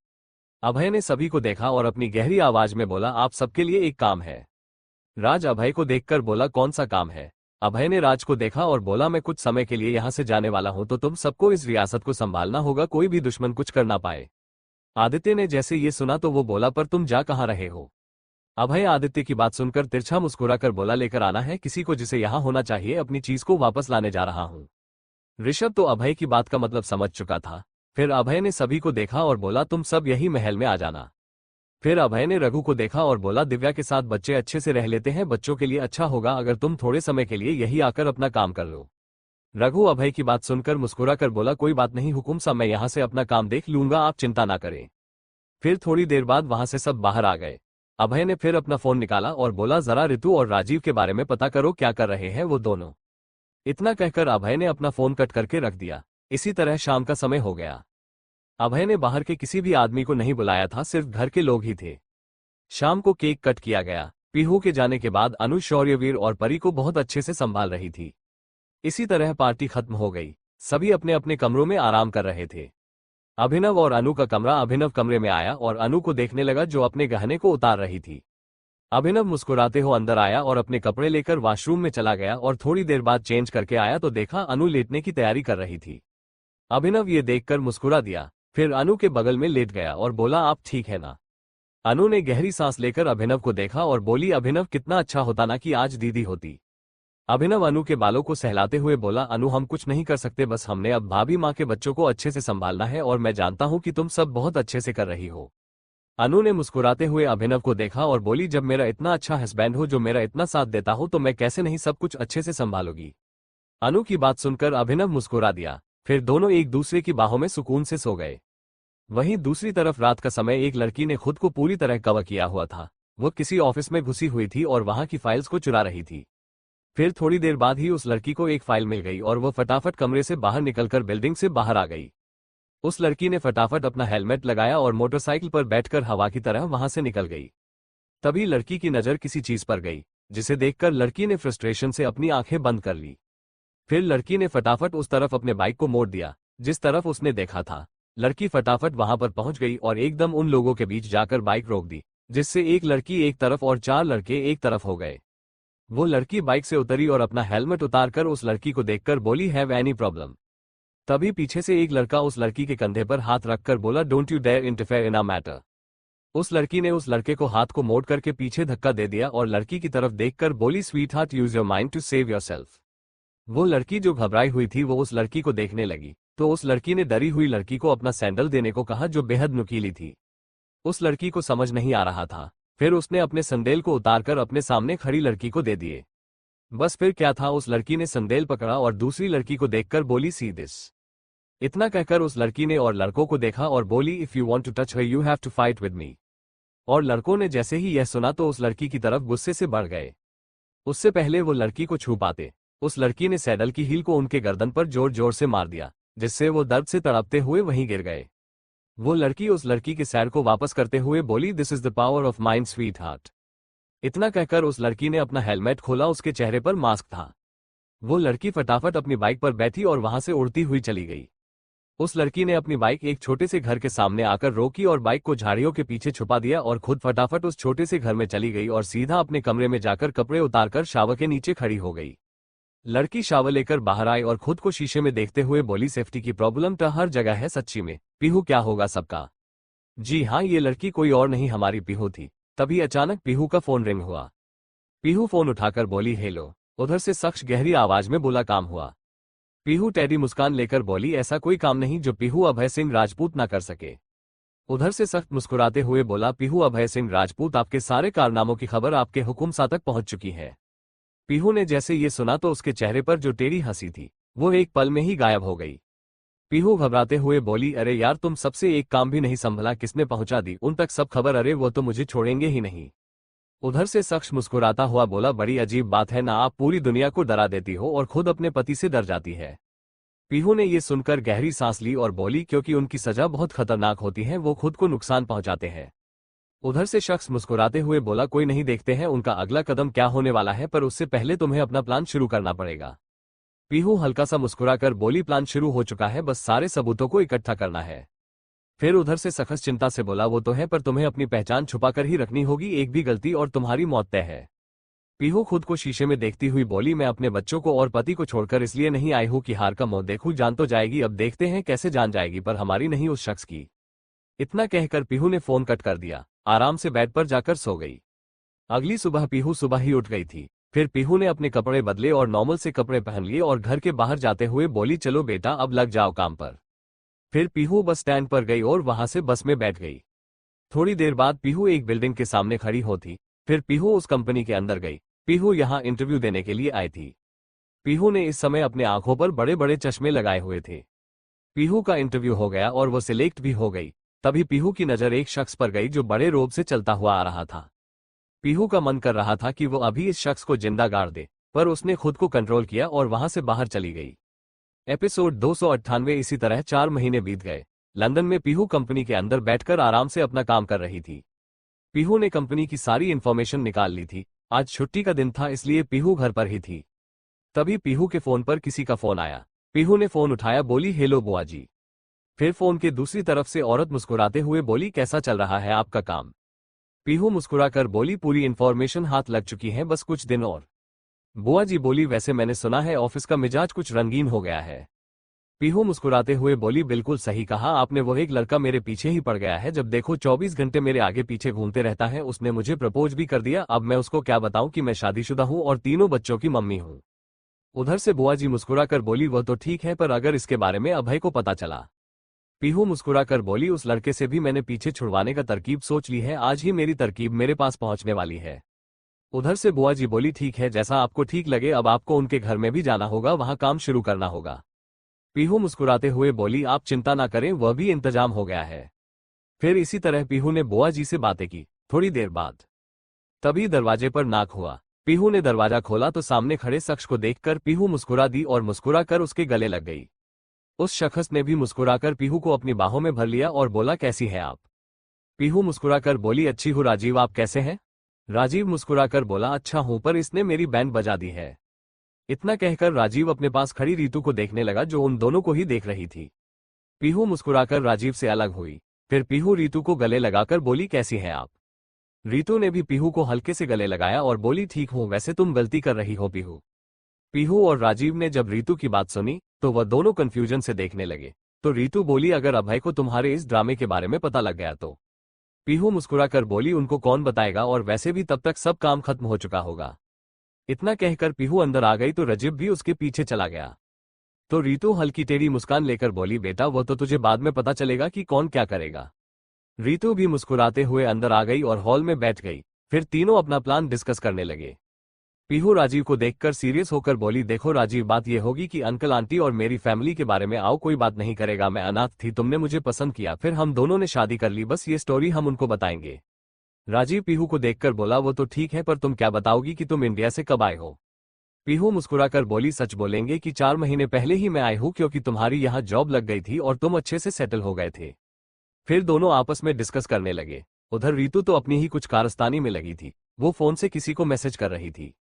अभय ने सभी को देखा और अपनी गहरी आवाज में बोला, आप सबके लिए एक काम है। राज अभय को देखकर बोला, कौन सा काम है। अभय ने राज को देखा और बोला, मैं कुछ समय के लिए यहां से जाने वाला हूं, तो तुम सबको इस रियासत को संभालना होगा, कोई भी दुश्मन कुछ कर ना पाए। आदित्य ने जैसे ये सुना तो वो बोला, पर तुम जा कहां रहे हो। अभय आदित्य की बात सुनकर तिरछा मुस्कुराकर बोला, लेकर आना है किसी को जिसे यहां होना चाहिए, अपनी चीज को वापस लाने जा रहा हूं। ऋषभ तो अभय की बात का मतलब समझ चुका था। फिर अभय ने सभी को देखा और बोला, तुम सब यही महल में आ जाना। फिर अभय ने रघु को देखा और बोला, दिव्या के साथ बच्चे अच्छे से रह लेते हैं, बच्चों के लिए अच्छा होगा अगर तुम थोड़े समय के लिए यही आकर अपना काम कर लो। रघु अभय की बात सुनकर मुस्कुराकर बोला, कोई बात नहीं हुकुम साहब, मैं यहां से अपना काम देख लूंगा, आप चिंता ना करें। फिर थोड़ी देर बाद वहां से सब बाहर आ गए। अभय ने फिर अपना फोन निकाला और बोला, जरा ऋतु और राजीव के बारे में पता करो, क्या कर रहे हैं वो दोनों। इतना कहकर अभय ने अपना फोन कट करके रख दिया। इसी तरह शाम का समय हो गया। अभय ने बाहर के किसी भी आदमी को नहीं बुलाया था, सिर्फ घर के लोग ही थे। शाम को केक कट किया गया। पीहू के जाने के बाद अनु शौर्यवीर और परी को बहुत अच्छे से संभाल रही थी। इसी तरह पार्टी खत्म हो गई। सभी अपने अपने कमरों में आराम कर रहे थे। अभिनव और अनु का कमरा। अभिनव कमरे में आया और अनु को देखने लगा जो अपने गहने को उतार रही थी। अभिनव मुस्कुराते हो अंदर आया और अपने कपड़े लेकर वॉशरूम में चला गया और थोड़ी देर बाद चेंज करके आया तो देखा अनु लेटने की तैयारी कर रही थी। अभिनव ये देखकर मुस्कुरा दिया, फिर अनु के बगल में लेट गया और बोला, आप ठीक है ना। अनु ने गहरी सांस लेकर अभिनव को देखा और बोली, अभिनव कितना अच्छा होता ना कि आज दीदी होती। अभिनव अनु के बालों को सहलाते हुए बोला, अनु हम कुछ नहीं कर सकते, बस हमने अब भाभी माँ के बच्चों को अच्छे से संभालना है और मैं जानता हूँ कि तुम सब बहुत अच्छे से कर रही हो। अनु ने मुस्कुराते हुए अभिनव को देखा और बोली, जब मेरा इतना अच्छा हस्बैंड हो जो मेरा इतना साथ देता हो तो मैं कैसे नहीं सब कुछ अच्छे से संभालूंगी। अनु की बात सुनकर अभिनव मुस्कुरा दिया, फिर दोनों एक दूसरे की बाहों में सुकून से सो गए। वहीं दूसरी तरफ रात का समय एक लड़की ने खुद को पूरी तरह कवर किया हुआ था। वो किसी ऑफिस में घुसी हुई थी और वहां की फाइल्स को चुरा रही थी। फिर थोड़ी देर बाद ही उस लड़की को एक फाइल मिल गई और वह फटाफट कमरे से बाहर निकलकर बिल्डिंग से बाहर आ गई। उस लड़की ने फटाफट अपना हेलमेट लगाया और मोटरसाइकिल पर बैठकर हवा की तरह वहां से निकल गई। तभी लड़की की नजर किसी चीज पर गई, जिसे देखकर लड़की ने फ्रस्ट्रेशन से अपनी आंखें बंद कर ली। फिर लड़की ने फटाफट उस तरफ अपने बाइक को मोड़ दिया जिस तरफ उसने देखा था। लड़की फटाफट वहां पर पहुंच गई और एकदम उन लोगों के बीच जाकर बाइक रोक दी, जिससे एक लड़की एक तरफ और 4 लड़के एक तरफ हो गए। वो लड़की बाइक से उतरी और अपना हेलमेट उतारकर उस लड़की को देखकर बोली, हैव एनी प्रॉब्लम। तभी पीछे से एक लड़का उस लड़की के कंधे पर हाथ रखकर बोला, don't you dare interfere in a matter. उस लड़की ने उस लड़के को हाथ को मोड़ करके पीछे धक्का दे दिया और लड़की की तरफ देखकर बोली, sweetheart use your mind to save yourself. वो लड़की जो घबराई हुई थी वो उस लड़की को देखने लगी, तो उस लड़की ने डरी हुई लड़की को अपना सैंडल देने को कहा जो बेहद नुकीली थी। उस लड़की को समझ नहीं आ रहा था, फिर उसने अपने संदेल को उतारकर अपने सामने खड़ी लड़की को दे दिए। बस फिर क्या था, उस लड़की ने संदेल पकड़ा और दूसरी लड़की को देखकर बोली, सी दिस। इतना कहकर उस लड़की ने और लड़कों को देखा और बोली, if you want to touch her you have to fight with me. और लड़कों ने जैसे ही यह सुना तो उस लड़की की तरफ गुस्से से बढ़ गए। उससे पहले वो लड़की को छू पाते, उस लड़की ने सैडल की हील को उनके गर्दन पर जोर जोर से मार दिया, जिससे वो दर्द से तड़पते हुए वहीं गिर गए। वो लड़की उस लड़की के सैर को वापस करते हुए बोली, this is the power of mind sweet heart. इतना कहकर उस लड़की ने अपना हेलमेट खोला, उसके चेहरे पर मास्क था। वो लड़की फटाफट अपनी बाइक पर बैठी और वहां से उड़ती हुई चली गई। उस लड़की ने अपनी बाइक एक छोटे से घर के सामने आकर रोकी और बाइक को झाड़ियों के पीछे छुपा दिया और खुद फटाफट उस छोटे से घर में चली गई और सीधा अपने कमरे में जाकर कपड़े उतारकर शावर के नीचे खड़ी हो गई। लड़की शावर लेकर बाहर आई और खुद को शीशे में देखते हुए बोली, सेफ्टी की प्रॉब्लम तो हर जगह है सच्ची में, पीहू क्या होगा सबका। जी हाँ, ये लड़की कोई और नहीं हमारी पीहू थी। तभी अचानक पीहू का फोन रिंग हुआ। पीहू फोन उठाकर बोली, हेलो। उधर से शख्स गहरी आवाज में बोला, काम हुआ। पीहू टेढ़ी मुस्कान लेकर बोली, ऐसा कोई काम नहीं जो पीहू अभय सिंह राजपूत ना कर सके। उधर से सख्त मुस्कुराते हुए बोला, पीहू अभय सिंह राजपूत, आपके सारे कारनामों की खबर आपके हुकुम सा तक पहुंच चुकी है। पीहू ने जैसे ये सुना तो उसके चेहरे पर जो टेढ़ी हंसी थी वो एक पल में ही गायब हो गई। पीहू घबराते हुए बोली, अरे यार तुम सबसे एक काम भी नहीं संभला, किसने पहुंचा दी उन तक सब खबर, अरे वो तो मुझे छोड़ेंगे ही नहीं। उधर से शख्स मुस्कुराता हुआ बोला, बड़ी अजीब बात है ना, आप पूरी दुनिया को डरा देती हो और खुद अपने पति से डर जाती है। पीहू ने ये सुनकर गहरी सांस ली और बोली, क्योंकि उनकी सजा बहुत खतरनाक होती है, वो खुद को नुकसान पहुंचाते हैं। उधर से शख्स मुस्कुराते हुए बोला, कोई नहीं, देखते हैं उनका अगला कदम क्या होने वाला है, पर उससे पहले तुम्हें अपना प्लान शुरू करना पड़ेगा। पीहू हल्का सा मुस्कुराकर बोली, प्लान शुरू हो चुका है, बस सारे सबूतों को इकट्ठा करना है। फिर उधर से शख्स चिंता से बोला, वो तो है, पर तुम्हें अपनी पहचान छुपाकर ही रखनी होगी, एक भी गलती और तुम्हारी मौत तय है। पीहू खुद को शीशे में देखती हुई बोली, मैं अपने बच्चों को और पति को छोड़कर इसलिए नहीं आई हूं कि हार का मुंह देखूं, जान तो जाएगी, अब देखते हैं कैसे जान जाएगी, पर हमारी नहीं उस शख्स की। इतना कहकर पीहू ने फोन कट कर दिया, आराम से बेड पर जाकर सो गई। अगली सुबह पीहू सुबह ही उठ गई थी। फिर पीहू ने अपने कपड़े बदले और नॉर्मल से कपड़े पहन लिए और घर के बाहर जाते हुए बोली, चलो बेटा अब लग जाओ काम पर। फिर पीहू बस स्टैंड पर गई और वहां से बस में बैठ गई। थोड़ी देर बाद पीहू एक बिल्डिंग के सामने खड़ी होती। फिर पीहू उस कंपनी के अंदर गई। पीहू यहां इंटरव्यू देने के लिए आई थी। पीहू ने इस समय अपने आंखों पर बड़े बड़े चश्मे लगाए हुए थे। पीहू का इंटरव्यू हो गया और वो सिलेक्ट भी हो गई। तभी पीहू की नजर एक शख्स पर गई जो बड़े रोब से चलता हुआ आ रहा था। पीहू का मन कर रहा था कि वो अभी इस शख्स को जिंदा गाड़ दे, पर उसने खुद को कंट्रोल किया और वहां से बाहर चली गई। एपिसोड 298। इसी तरह 4 महीने बीत गए। लंदन में पीहू कंपनी के अंदर बैठकर आराम से अपना काम कर रही थी। पीहू ने कंपनी की सारी इन्फॉर्मेशन निकाल ली थी। आज छुट्टी का दिन था, इसलिए पीहू घर पर ही थी। तभी पीहू के फोन पर किसी का फोन आया। पीहू ने फोन उठाया, बोली, हेलो बुआ जी। फिर फोन के दूसरी तरफ से औरत मुस्कुराते हुए बोली, कैसा चल रहा है आपका काम। पीहू मुस्कुराकर बोली, पूरी इन्फॉर्मेशन हाथ लग चुकी है, बस कुछ दिन और। बुआ जी बोली, वैसे मैंने सुना है ऑफिस का मिजाज कुछ रंगीन हो गया है। पीहू मुस्कुराते हुए बोली, बिल्कुल सही कहा आपने, वो एक लड़का मेरे पीछे ही पड़ गया है, जब देखो 24 घंटे मेरे आगे पीछे घूमते रहता है। उसने मुझे प्रपोज भी कर दिया। अब मैं उसको क्या बताऊं कि मैं शादीशुदा हूं और 3 बच्चों की मम्मी हूं। उधर से बुआ जी मुस्कुराकर बोली, वह तो ठीक है, पर अगर इसके बारे में अभय को पता चला। पीहू मुस्कुराकर बोली, उस लड़के से भी मैंने पीछे छुड़वाने का तरकीब सोच ली है, आज ही मेरी तरकीब मेरे पास पहुंचने वाली है। उधर से बुआ जी बोली, ठीक है, जैसा आपको ठीक लगे, अब आपको उनके घर में भी जाना होगा, वहां काम शुरू करना होगा। पीहू मुस्कुराते हुए बोली, आप चिंता ना करें, वह भी इंतजाम हो गया है। फिर इसी तरह पीहू ने बुआ जी से बातें की। थोड़ी देर बाद तभी दरवाजे पर नाक हुआ। पीहू ने दरवाजा खोला तो सामने खड़े शख्स को देखकर पीहू मुस्कुरा दी और मुस्कुराकर उसके गले लग गई। उस शख्स ने भी मुस्कुराकर पीहू को अपनी बाहों में भर लिया और बोला, कैसी है आप। पीहू मुस्कुराकर बोली, अच्छी हूँ राजीव, आप कैसे हैं। राजीव मुस्कुराकर बोला, अच्छा हूं, पर इसने मेरी बैंड बजा दी है। इतना कहकर राजीव अपने पास खड़ी रीतू को देखने लगा, जो उन दोनों को ही देख रही थी। पीहू मुस्कुराकर राजीव से अलग हुई। फिर पीहू रीतू को गले लगाकर बोली, कैसी हैं आप। रीतू ने भी पीहू को हल्के से गले लगाया और बोली, ठीक हूं, वैसे तुम गलती कर रही हो पीहू। पीहू और राजीव ने जब रीतू की बात सुनी तो वह दोनों कंफ्यूजन से देखने लगे। तो रीतू बोली, अगर अभय को तुम्हारे इस ड्रामे के बारे में पता लग गया तो। पीहू मुस्कुराकर बोली, उनको कौन बताएगा, और वैसे भी तब तक सब काम खत्म हो चुका होगा। इतना कहकर पीहू अंदर आ गई तो रजीव भी उसके पीछे चला गया। तो रीतू हल्की टेढ़ी मुस्कान लेकर बोली, बेटा वो तो तुझे बाद में पता चलेगा कि कौन क्या करेगा। रीतू भी मुस्कुराते हुए अंदर आ गई और हॉल में बैठ गई। फिर तीनों अपना प्लान डिस्कस करने लगे। पीहू राजीव को देखकर सीरियस होकर बोली, देखो राजीव, बात यह होगी कि अंकल आंटी और मेरी फैमिली के बारे में आओ कोई बात नहीं करेगा। मैं अनाथ थी, तुमने मुझे पसंद किया, फिर हम दोनों ने शादी कर ली, बस ये स्टोरी हम उनको बताएंगे। राजीव पीहू को देखकर बोला, वो तो ठीक है, पर तुम क्या बताओगी कि तुम इंडिया से कब आए हो। पीहू मुस्कुराकर बोली, सच बोलेंगे कि 4 महीने पहले ही मैं आई हूं, क्योंकि तुम्हारी यहाँ जॉब लग गई थी और तुम अच्छे से सेटल हो गए थे। फिर दोनों आपस में डिस्कस करने लगे। उधर रीतू तो अपनी ही कुछ कारस्तानी में लगी थी। वो फोन से किसी को मैसेज कर रही थी।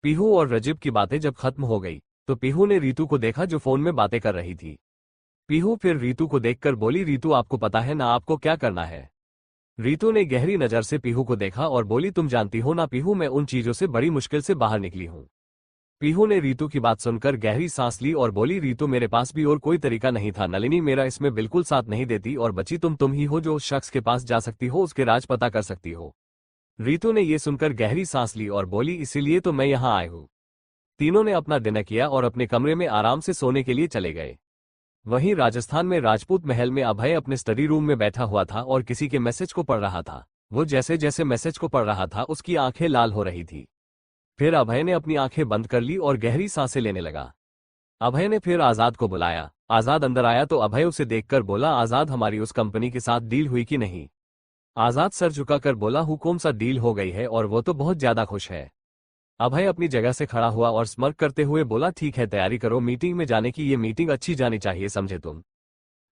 पीहू और रजीब की बातें जब खत्म हो गई तो पीहू ने रीतू को देखा जो फोन में बातें कर रही थी। पीहू फिर रीतू को देखकर बोली, रीतू आपको पता है ना आपको क्या करना है। रीतू ने गहरी नजर से पीहू को देखा और बोली, तुम जानती हो ना पीहू, मैं उन चीजों से बड़ी मुश्किल से बाहर निकली हूं। पीहू ने रीतू की बात सुनकर गहरी सांस ली और बोली, रीतू मेरे पास भी और कोई तरीका नहीं था। नलिनी मेरा इसमें बिल्कुल साथ नहीं देती और बची तुम ही हो जो उस शख्स के पास जा सकती हो, उसके राज पता कर सकती हो। रीतू ने यह सुनकर गहरी सांस ली और बोली, इसीलिए तो मैं यहां आई हूं। तीनों ने अपना डिनर किया और अपने कमरे में आराम से सोने के लिए चले गए। वहीं राजस्थान में राजपूत महल में अभय अपने स्टडी रूम में बैठा हुआ था और किसी के मैसेज को पढ़ रहा था। वो जैसे जैसे मैसेज को पढ़ रहा था उसकी आंखें लाल हो रही थी। फिर अभय ने अपनी आंखें बंद कर ली और गहरी सांसें लेने लगा। अभय ने फिर आजाद को बुलाया। आजाद अंदर आया तो अभय उसे देखकर बोला, आजाद हमारी उस कंपनी के साथ डील हुई कि नहीं। आजाद सर झुकाकर बोला, हुकुम सा डील हो गई है और वो तो बहुत ज्यादा खुश है। अभय अपनी जगह से खड़ा हुआ और स्मर्क करते हुए बोला, ठीक है तैयारी करो मीटिंग में जाने की, ये मीटिंग अच्छी जानी चाहिए, समझे तुम।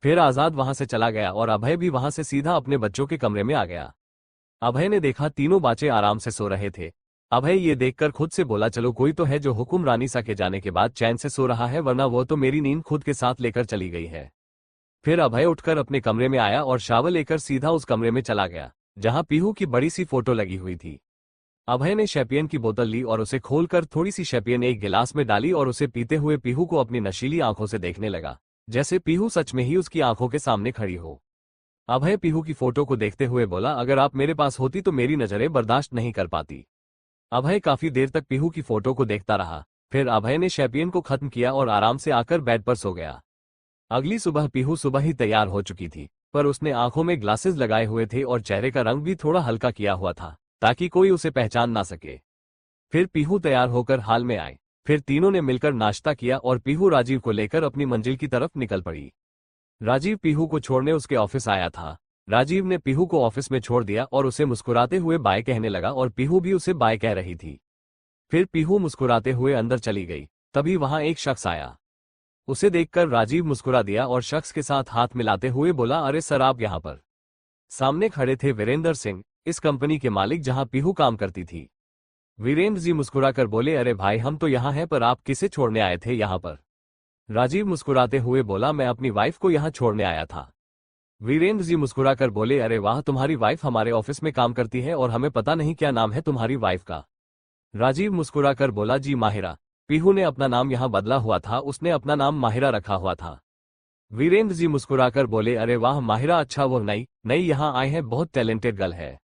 फिर आजाद वहां से चला गया और अभय भी वहां से सीधा अपने बच्चों के कमरे में आ गया। अभय ने देखा तीनों बच्चे आराम से सो रहे थे। अभय ये देखकर खुद से बोला, चलो कोई तो है जो हुकुम रानी सा के जाने के बाद चैन से सो रहा है, वरना वो तो मेरी नींद खुद के साथ लेकर चली गई है। फिर अभय उठकर अपने कमरे में आया और शावर लेकर सीधा उस कमरे में चला गया जहां पीहू की बड़ी सी फोटो लगी हुई थी। अभय ने शैंपेन की बोतल ली और उसे खोलकर थोड़ी सी शैंपेन एक गिलास में डाली और उसे पीते हुए पीहू को अपनी नशीली आंखों से देखने लगा, जैसे पीहू सच में ही उसकी आंखों के सामने खड़ी हो। अभय पीहू की फोटो को देखते हुए बोला, अगर आप मेरे पास होती तो मेरी नजरें बर्दाश्त नहीं कर पाती। अभय काफी देर तक पीहू की फोटो को देखता रहा। फिर अभय ने शैंपेन को खत्म किया और आराम से आकर बेड पर सो गया। अगली सुबह पीहू सुबह ही तैयार हो चुकी थी, पर उसने आंखों में ग्लासेस लगाए हुए थे और चेहरे का रंग भी थोड़ा हल्का किया हुआ था ताकि कोई उसे पहचान ना सके। फिर पीहू तैयार होकर हाल में आए। फिर तीनों ने मिलकर नाश्ता किया और पीहू राजीव को लेकर अपनी मंजिल की तरफ निकल पड़ी। राजीव पीहू को छोड़ने उसके ऑफिस आया था। राजीव ने पीहू को ऑफिस में छोड़ दिया और उसे मुस्कुराते हुए बाय कहने लगा और पीहू भी उसे बाय कह रही थी। फिर पीहू मुस्कुराते हुए अंदर चली गई। तभी वहां एक शख्स आया। उसे देखकर राजीव मुस्कुरा दिया और शख्स के साथ हाथ मिलाते हुए बोला, अरे सर आप यहाँ पर। सामने खड़े थे वीरेंद्र सिंह, इस कंपनी के मालिक जहां पीहू काम करती थी। वीरेंद्र जी मुस्कुराकर बोले, अरे भाई हम तो यहाँ हैं, पर आप किसे छोड़ने आए थे यहाँ पर। राजीव मुस्कुराते हुए बोला, मैं अपनी वाइफ को यहाँ छोड़ने आया था। वीरेंद्र जी मुस्कुराकर बोले, अरे वाह, तुम्हारी वाइफ हमारे ऑफिस में काम करती है और हमें पता नहीं क्या नाम है तुम्हारी वाइफ का। राजीव मुस्कुराकर बोला, जी माहिरा। पीहू ने अपना नाम यहाँ बदला हुआ था, उसने अपना नाम माहिरा रखा हुआ था। वीरेंद्र जी मुस्कुराकर बोले, अरे वाह माहिरा, अच्छा वो नई यहाँ आए हैं, बहुत टैलेंटेड गर्ल है।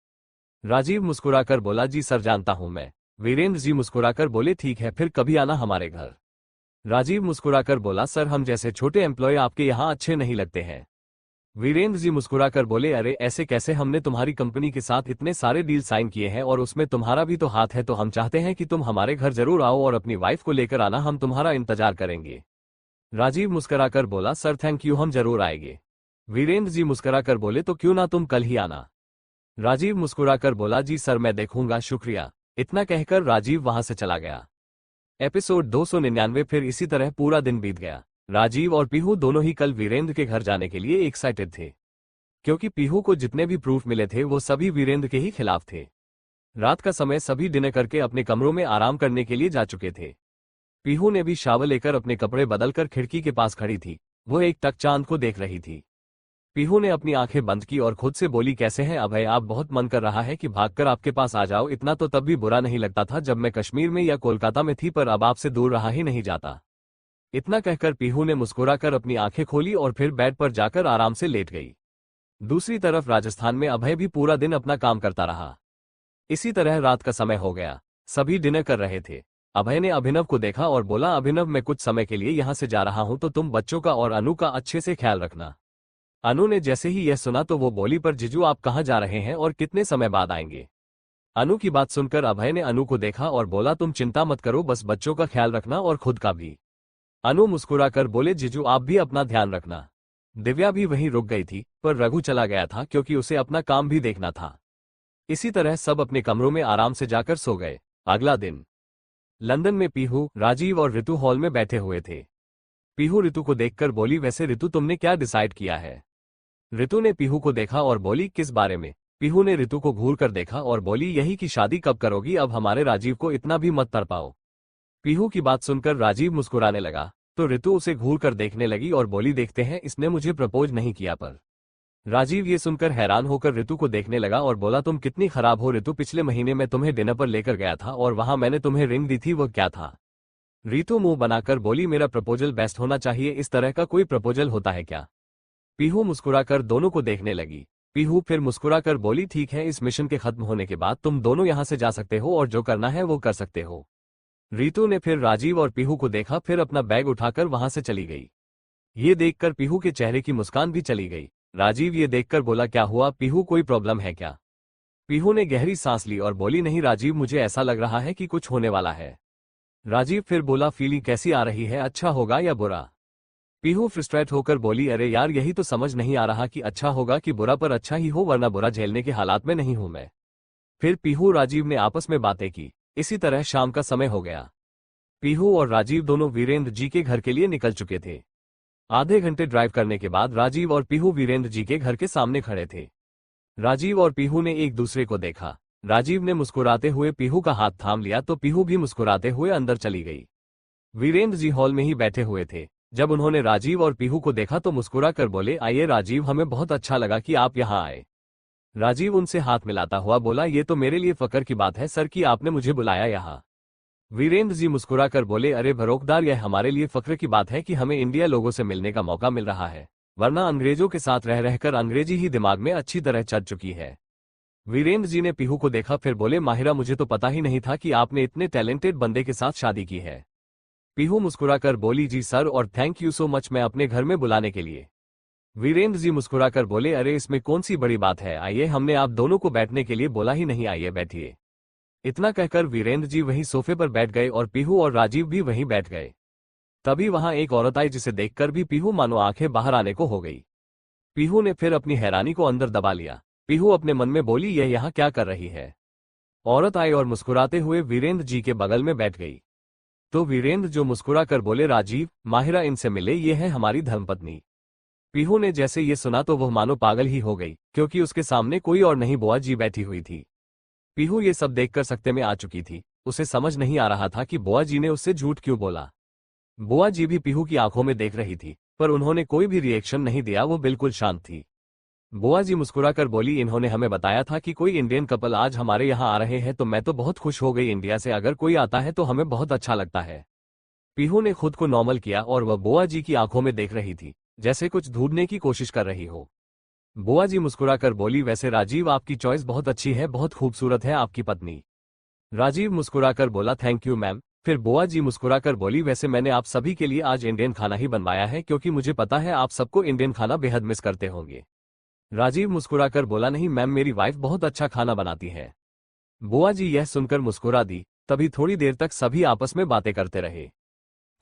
राजीव मुस्कुराकर बोला, जी सर जानता हूं मैं। वीरेंद्र जी मुस्कुराकर बोले, ठीक है फिर कभी आना हमारे घर। राजीव मुस्कुराकर बोला, सर हम जैसे छोटे एम्प्लॉय आपके यहाँ अच्छे नहीं लगते हैं। वीरेंद्र जी मुस्कुराकर बोले, अरे ऐसे कैसे, हमने तुम्हारी कंपनी के साथ इतने सारे डील साइन किए हैं और उसमें तुम्हारा भी तो हाथ है, तो हम चाहते हैं कि तुम हमारे घर जरूर आओ और अपनी वाइफ को लेकर आना, हम तुम्हारा इंतजार करेंगे। राजीव मुस्कुराकर बोला, सर थैंक यू, हम जरूर आएंगे। वीरेंद्र जी मुस्कुराकर बोले, तो क्यों ना तुम कल ही आना। राजीव मुस्कुराकर बोला, जी सर मैं देखूंगा, शुक्रिया। इतना कहकर राजीव वहां से चला गया। एपिसोड 299। फिर इसी तरह पूरा दिन बीत गया। राजीव और पीहू दोनों ही कल वीरेंद्र के घर जाने के लिए एक्साइटेड थे, क्योंकि पीहू को जितने भी प्रूफ मिले थे वो सभी वीरेंद्र के ही खिलाफ थे। रात का समय सभी डिनर करके अपने कमरों में आराम करने के लिए जा चुके थे। पीहू ने भी शावर लेकर अपने कपड़े बदलकर खिड़की के पास खड़ी थी। वो एक टक चांद को देख रही थी। पीहू ने अपनी आंखें बंद की और खुद से बोली, कैसे हैं अभय आप, बहुत मन कर रहा है कि भागकर आपके पास आ जाओ, इतना तो तब भी बुरा नहीं लगता था जब मैं कश्मीर में या कोलकाता में थी, पर अब आपसे दूर रहा ही नहीं जाता। इतना कहकर पीहू ने मुस्कुराकर अपनी आंखें खोली और फिर बेड पर जाकर आराम से लेट गई। दूसरी तरफ राजस्थान में अभय भी पूरा दिन अपना काम करता रहा। इसी तरह रात का समय हो गया। सभी डिनर कर रहे थे। अभय ने अभिनव को देखा और बोला, अभिनव मैं कुछ समय के लिए यहां से जा रहा हूं, तो तुम बच्चों का और अनु का अच्छे से ख्याल रखना। अनु ने जैसे ही यह सुना तो वो बोली, पर जीजू आप कहां जा रहे हैं और कितने समय बाद आएंगे। अनु की बात सुनकर अभय ने अनु को देखा और बोला, तुम चिंता मत करो, बस बच्चों का ख्याल रखना और खुद का भी। अनु मुस्कुराकर बोले, जीजू आप भी अपना ध्यान रखना। दिव्या भी वहीं रुक गई थी, पर रघु चला गया था क्योंकि उसे अपना काम भी देखना था। इसी तरह सब अपने कमरों में आराम से जाकर सो गए। अगला दिन लंदन में पीहू, राजीव और ऋतु हॉल में बैठे हुए थे। पीहू ऋतु को देखकर बोली, वैसे ऋतु तुमने क्या डिसाइड किया है। ऋतु ने पीहू को देखा और बोली, किस बारे में? पीहू ने ऋतु को घूर कर देखा और बोली, यही कि शादी कब करोगी, अब हमारे राजीव को इतना भी मत तड़पाओ। पीहू की बात सुनकर राजीव मुस्कुराने लगा, तो ऋतु उसे घूर कर देखने लगी और बोली, देखते हैं, इसने मुझे प्रपोज नहीं किया पर। राजीव ये सुनकर हैरान होकर ऋतु को देखने लगा और बोला, तुम कितनी खराब हो ऋतु, पिछले महीने मैं तुम्हें डिनर पर लेकर गया था और वहां मैंने तुम्हें रिंग दी थी, वो क्या था? ऋतु मुंह बनाकर बोली, मेरा प्रपोजल बेस्ट होना चाहिए, इस तरह का कोई प्रपोजल होता है क्या? पीहू मुस्कुराकर दोनों को देखने लगी। पीहू फिर मुस्कुराकर बोली, ठीक है, इस मिशन के खत्म होने के बाद तुम दोनों यहां से जा सकते हो और जो करना है वो कर सकते हो। ऋतु ने फिर राजीव और पीहू को देखा, फिर अपना बैग उठाकर वहां से चली गई। ये देखकर पीहू के चेहरे की मुस्कान भी चली गई। राजीव ये देखकर बोला, क्या हुआ पीहू, कोई प्रॉब्लम है क्या? पीहू ने गहरी सांस ली और बोली, नहीं राजीव, मुझे ऐसा लग रहा है कि कुछ होने वाला है। राजीव फिर बोला, फीलिंग कैसी आ रही है, अच्छा होगा या बुरा? पीहू फ्रस्ट्रेट होकर बोली, अरे यार, यही तो समझ नहीं आ रहा कि अच्छा होगा कि बुरा, पर अच्छा ही हो, वरना बुरा झेलने के हालात में नहीं हूं मैं। फिर पीहू राजीव ने आपस में बातें की। इसी तरह शाम का समय हो गया। पीहू और राजीव दोनों वीरेंद्र जी के घर के लिए निकल चुके थे। आधे घंटे ड्राइव करने के बाद राजीव और पीहू वीरेंद्र जी के घर के सामने खड़े थे। राजीव और पीहू ने एक दूसरे को देखा। राजीव ने मुस्कुराते हुए पीहू का हाथ थाम लिया तो पीहू भी मुस्कुराते हुए अंदर चली गई। वीरेंद्र जी हॉल में ही बैठे हुए थे। जब उन्होंने राजीव और पीहू को देखा तो मुस्कुरा कर बोले, आइए राजीव, हमें बहुत अच्छा लगा कि आप यहाँ आए। राजीव उनसे हाथ मिलाता हुआ बोला, ये तो मेरे लिए फक्र की बात है सर कि आपने मुझे बुलाया यहाँ। वीरेंद्र जी मुस्कुरा कर बोले, अरे बरोकदार, यह हमारे लिए फक्र की बात है कि हमें इंडिया लोगों से मिलने का मौका मिल रहा है, वरना अंग्रेजों के साथ रह रहकर अंग्रेजी ही दिमाग में अच्छी तरह चढ़ चुकी है। वीरेंद्र जी ने पीहू को देखा, फिर बोले, माहिरा, मुझे तो पता ही नहीं था कि आपने इतने टैलेंटेड बंदे के साथ शादी की है। पीहू मुस्कुराकर बोली, जी सर, और थैंक यू सो मच मैं अपने घर में बुलाने के लिए। वीरेंद्र जी मुस्कुराकर बोले, अरे इसमें कौन सी बड़ी बात है, आइए, हमने आप दोनों को बैठने के लिए बोला ही नहीं, आइए बैठिए। इतना कहकर वीरेंद्र जी वहीं सोफे पर बैठ गए और पीहू और राजीव भी वहीं बैठ गए। तभी वहां एक औरत आई जिसे देखकर भी पीहू मानो आंखें बाहर आने को हो गई। पीहू ने फिर अपनी हैरानी को अंदर दबा लिया। पीहू अपने मन में बोली, यह यहाँ क्या कर रही है? औरत आई और मुस्कुराते हुए वीरेंद्र जी के बगल में बैठ गई। तो वीरेंद्र जो मुस्कुरा कर बोले, राजीव, माहिरा इनसे मिले, ये है हमारी धर्मपत्नी। पीहू ने जैसे ये सुना तो वह मानो पागल ही हो गई, क्योंकि उसके सामने कोई और नहीं, बुआ जी बैठी हुई थी। पीहू ये सब देखकर सकते में आ चुकी थी। उसे समझ नहीं आ रहा था कि बुआ जी ने उससे झूठ क्यों बोला। बुआ जी भी पीहू की आंखों में देख रही थी, पर उन्होंने कोई भी रिएक्शन नहीं दिया, वो बिल्कुल शांत थी। बुआ जी मुस्कुराकर बोली, इन्होंने हमें बताया था कि कोई इंडियन कपल आज हमारे यहाँ आ रहे हैं, तो मैं तो बहुत खुश हो गई। इंडिया से अगर कोई आता है तो हमें बहुत अच्छा लगता है। पीहू ने खुद को नॉर्मल किया और वह बुआ जी की आंखों में देख रही थी, जैसे कुछ ढूंढने की कोशिश कर रही हो। बुआ जी मुस्कुराकर बोली, वैसे राजीव, आपकी चॉइस बहुत अच्छी है, बहुत खूबसूरत है आपकी पत्नी। राजीव मुस्कुराकर बोला, थैंक यू मैम। फिर बुआ जी मुस्कुराकर बोली, वैसे मैंने आप सभी के लिए आज इंडियन खाना ही बनवाया है, क्योंकि मुझे पता है आप सबको इंडियन खाना बेहद मिस करते होंगे। राजीव मुस्कुराकर बोला, नहीं मैम, मेरी वाइफ बहुत अच्छा खाना बनाती है। बुआ जी यह सुनकर मुस्कुरा दी। तभी थोड़ी देर तक सभी आपस में बातें करते रहे।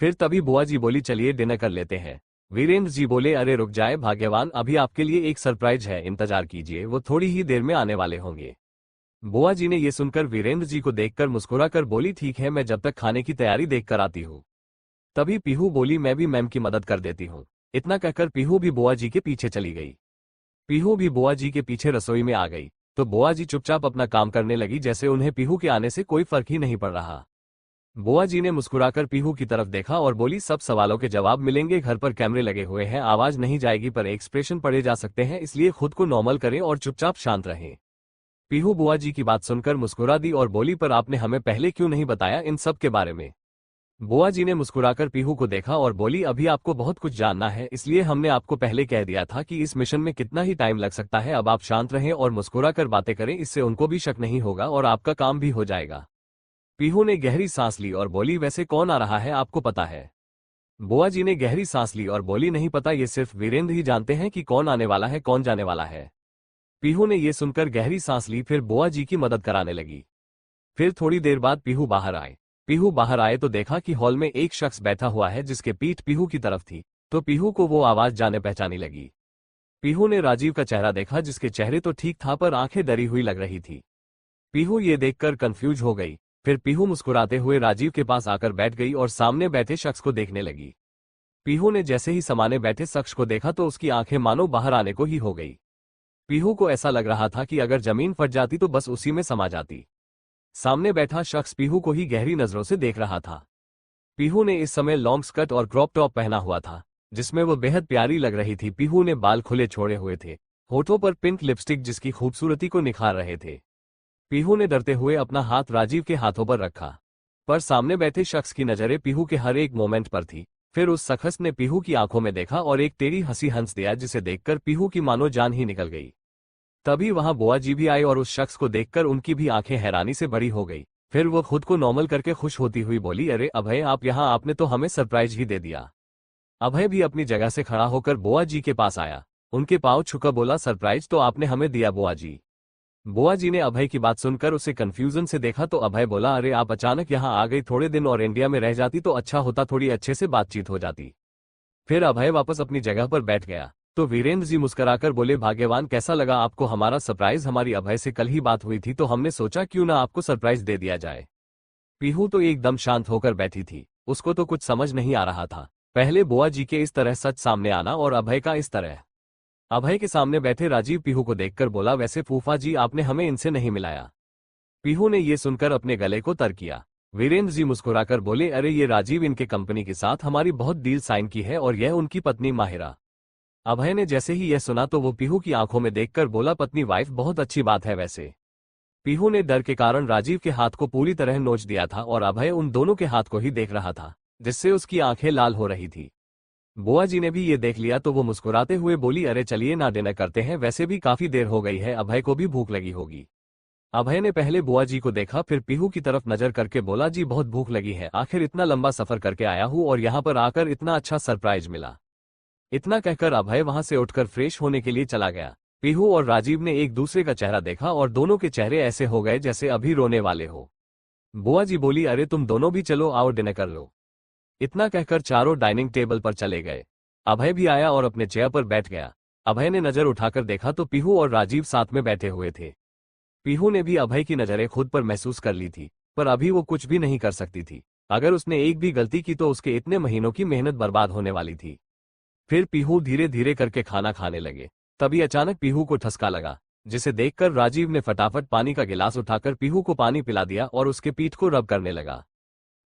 फिर तभी बुआ जी बोली, चलिए डिनर कर लेते हैं। वीरेंद्र जी बोले, अरे रुक जाए भाग्यवान, अभी आपके लिए एक सरप्राइज है, इंतजार कीजिए, वो थोड़ी ही देर में आने वाले होंगे। बुआ जी ने यह सुनकर वीरेंद्र जी को देखकर मुस्कुराकर बोली, ठीक है, मैं जब तक खाने की तैयारी देख कर आती हूँ। तभी पीहू बोली, मैं भी मैम की मदद कर देती हूँ। इतना कहकर पीहू भी बुआ जी के पीछे चली गई। पीहू भी बुआ जी के पीछे रसोई में आ गई, तो बुआ जी चुपचाप अपना काम करने लगी, जैसे उन्हें पीहू के आने से कोई फर्क ही नहीं पड़ रहा। बुआ जी ने मुस्कुराकर पीहू की तरफ देखा और बोली, सब सवालों के जवाब मिलेंगे, घर पर कैमरे लगे हुए हैं, आवाज नहीं जाएगी पर एक्सप्रेशन पढ़े जा सकते हैं, इसलिए खुद को नॉर्मल करें और चुपचाप शांत रहें। पीहू बुआ जी की बात सुनकर मुस्कुरा दी और बोली, पर आपने हमें पहले क्यों नहीं बताया इन सब के बारे में? बुआ जी ने मुस्कुराकर पीहू को देखा और बोली, अभी आपको बहुत कुछ जानना है, इसलिए हमने आपको पहले कह दिया था कि इस मिशन में कितना ही टाइम लग सकता है। अब आप शांत रहें और मुस्कुराकर बातें करें, इससे उनको भी शक नहीं होगा और आपका काम भी हो जाएगा। पीहू ने गहरी सांस ली और बोली, वैसे कौन आ रहा है आपको पता है? बुआ जी ने गहरी सांस ली और बोली, नहीं पता, ये सिर्फ वीरेंद्र ही जानते हैं कि कौन आने वाला है, कौन जाने वाला है। पीहू ने यह सुनकर गहरी सांस ली, फिर बुआ जी की मदद कराने लगी। फिर थोड़ी देर बाद पीहू बाहर आए। पीहू बाहर आए तो देखा कि हॉल में एक शख्स बैठा हुआ है जिसके पीठ पीहू की तरफ थी, तो पीहू को वो आवाज जाने पहचानी लगी। पीहू ने राजीव का चेहरा देखा, जिसके चेहरे तो ठीक था पर आंखें डरी हुई लग रही थी। पीहू ये देखकर कंफ्यूज हो गई। फिर पीहू मुस्कुराते हुए राजीव के पास आकर बैठ गई और सामने बैठे शख्स को देखने लगी। पीहू ने जैसे ही सामने बैठे शख्स को देखा तो उसकी आंखें मानो बाहर आने को ही हो गई। पीहू को ऐसा लग रहा था कि अगर जमीन फट जाती तो बस उसी में समा जाती। सामने बैठा शख्स पीहू को ही गहरी नजरों से देख रहा था। पीहू ने इस समय लॉन्ग स्कर्ट और क्रॉप टॉप पहना हुआ था, जिसमें वो बेहद प्यारी लग रही थी। पीहू ने बाल खुले छोड़े हुए थे, होठों पर पिंक लिपस्टिक जिसकी खूबसूरती को निखार रहे थे। पीहू ने डरते हुए अपना हाथ राजीव के हाथों पर रखा, पर सामने बैठे शख्स की नजरें पीहू के हर एक मोमेंट पर थी। फिर उस शख्स ने पीहू की आंखों में देखा और एक टेढ़ी हंसी हंस दिया, जिसे देखकर पीहू की मानो जान ही निकल गई। तभी वहां बुआ जी भी आई और उस शख्स को देखकर उनकी भी आंखें हैरानी से बड़ी हो गई। फिर वो खुद को नॉर्मल करके खुश होती हुई बोली, अरे अभय, आप यहाँ, आपने तो हमें सरप्राइज ही दे दिया। अभय भी अपनी जगह से खड़ा होकर बुआ जी के पास आया, उनके पांव छूकर बोला, सरप्राइज तो आपने हमें दिया बुआ जी। बुआ जी ने अभय की बात सुनकर उसे कंफ्यूजन से देखा तो अभय बोला, अरे आप अचानक यहाँ आ गई, थोड़े दिन और इंडिया में रह जाती तो अच्छा होता, थोड़ी अच्छे से बातचीत हो जाती। फिर अभय वापस अपनी जगह पर बैठ गया तो वीरेंद्र जी मुस्कुराकर बोले, भाग्यवान, कैसा लगा आपको हमारा सरप्राइज? हमारी अभय से कल ही बात हुई थी तो हमने सोचा क्यों ना आपको सरप्राइज दे दिया जाए। पीहू तो एकदम शांत होकर बैठी थी, उसको तो कुछ समझ नहीं आ रहा था। पहले बुआ जी के इस तरह सच सामने आना और अभय का इस तरह। अभय के सामने बैठे राजीव पीहू को देखकर बोला, वैसे फूफा जी, आपने हमें इनसे नहीं मिलाया। पीहू ने ये सुनकर अपने गले को तर किया। वीरेंद्र जी मुस्कुराकर बोले, अरे ये राजीव, इनके कंपनी के साथ हमारी बहुत डील साइन की है और यह उनकी पत्नी माहिरा। अभय ने जैसे ही यह सुना तो वो पीहू की आंखों में देखकर बोला, पत्नी वाइफ, बहुत अच्छी बात है वैसे। पीहू ने डर के कारण राजीव के हाथ को पूरी तरह नोच दिया था और अभय उन दोनों के हाथ को ही देख रहा था, जिससे उसकी आंखें लाल हो रही थी। बुआ जी ने भी ये देख लिया तो वो मुस्कुराते हुए बोली, अरे चलिए ना, डिनर करते हैं, वैसे भी काफी देर हो गई है, अभय को भी भूख लगी होगी। अभय ने पहले बुआ जी को देखा, फिर पीहू की तरफ नजर करके बोला, जी बहुत भूख लगी है, आखिर इतना लंबा सफर करके आया हूँ और यहाँ पर आकर इतना अच्छा सरप्राइज मिला। इतना कहकर अभय वहां से उठकर फ्रेश होने के लिए चला गया। पीहू और राजीव ने एक दूसरे का चेहरा देखा और दोनों के चेहरे ऐसे हो गए जैसे अभी रोने वाले हो। बुआ जी बोली, अरे तुम दोनों भी चलो, आओ डिनर कर लो। इतना कहकर चारों डाइनिंग टेबल पर चले गए। अभय भी आया और अपने चेयर पर बैठ गया। अभय ने नजर उठाकर देखा तो पीहू और राजीव साथ में बैठे हुए थे। पीहू ने भी अभय की नजरें खुद पर महसूस कर ली थी, पर अभी वो कुछ भी नहीं कर सकती थी। अगर उसने एक भी गलती की तो उसके इतने महीनों की मेहनत बर्बाद होने वाली थी। फिर पीहू धीरे धीरे करके खाना खाने लगे। तभी अचानक पीहू को ठसका लगा, जिसे देखकर राजीव ने फटाफट पानी का गिलास उठाकर पीहू को पानी पिला दिया और उसके पीठ को रब करने लगा।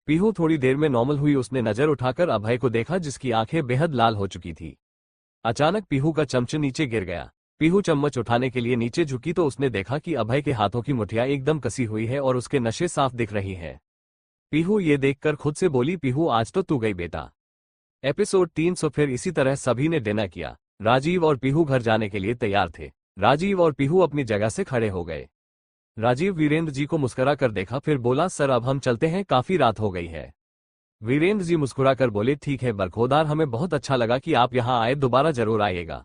पीहू थोड़ी देर में नॉर्मल हुई। उसने नजर उठाकर अभय को देखा, जिसकी आंखें बेहद लाल हो चुकी थी। अचानक पीहू का चमच नीचे गिर गया। पीहू चम्मच उठाने के लिए नीचे झुकी तो उसने देखा कि अभय के हाथों की मुठियां एकदम कसी हुई है और उसके नशे साफ दिख रही हैं। पीहू ये देखकर खुद से बोली, पीहू आज तो तू गई बेटा। एपिसोड 300। फिर इसी तरह सभी ने डिनर किया। राजीव और पीहू घर जाने के लिए तैयार थे। राजीव और पीहू अपनी जगह से खड़े हो गए। राजीव वीरेंद्र जी को मुस्कुरा कर देखा, फिर बोला, सर अब हम चलते हैं, काफी रात हो गई है। वीरेंद्र जी मुस्कुराकर बोले, ठीक है बरखोदार, हमें बहुत अच्छा लगा कि आप यहाँ आए, दोबारा जरूर आइएगा।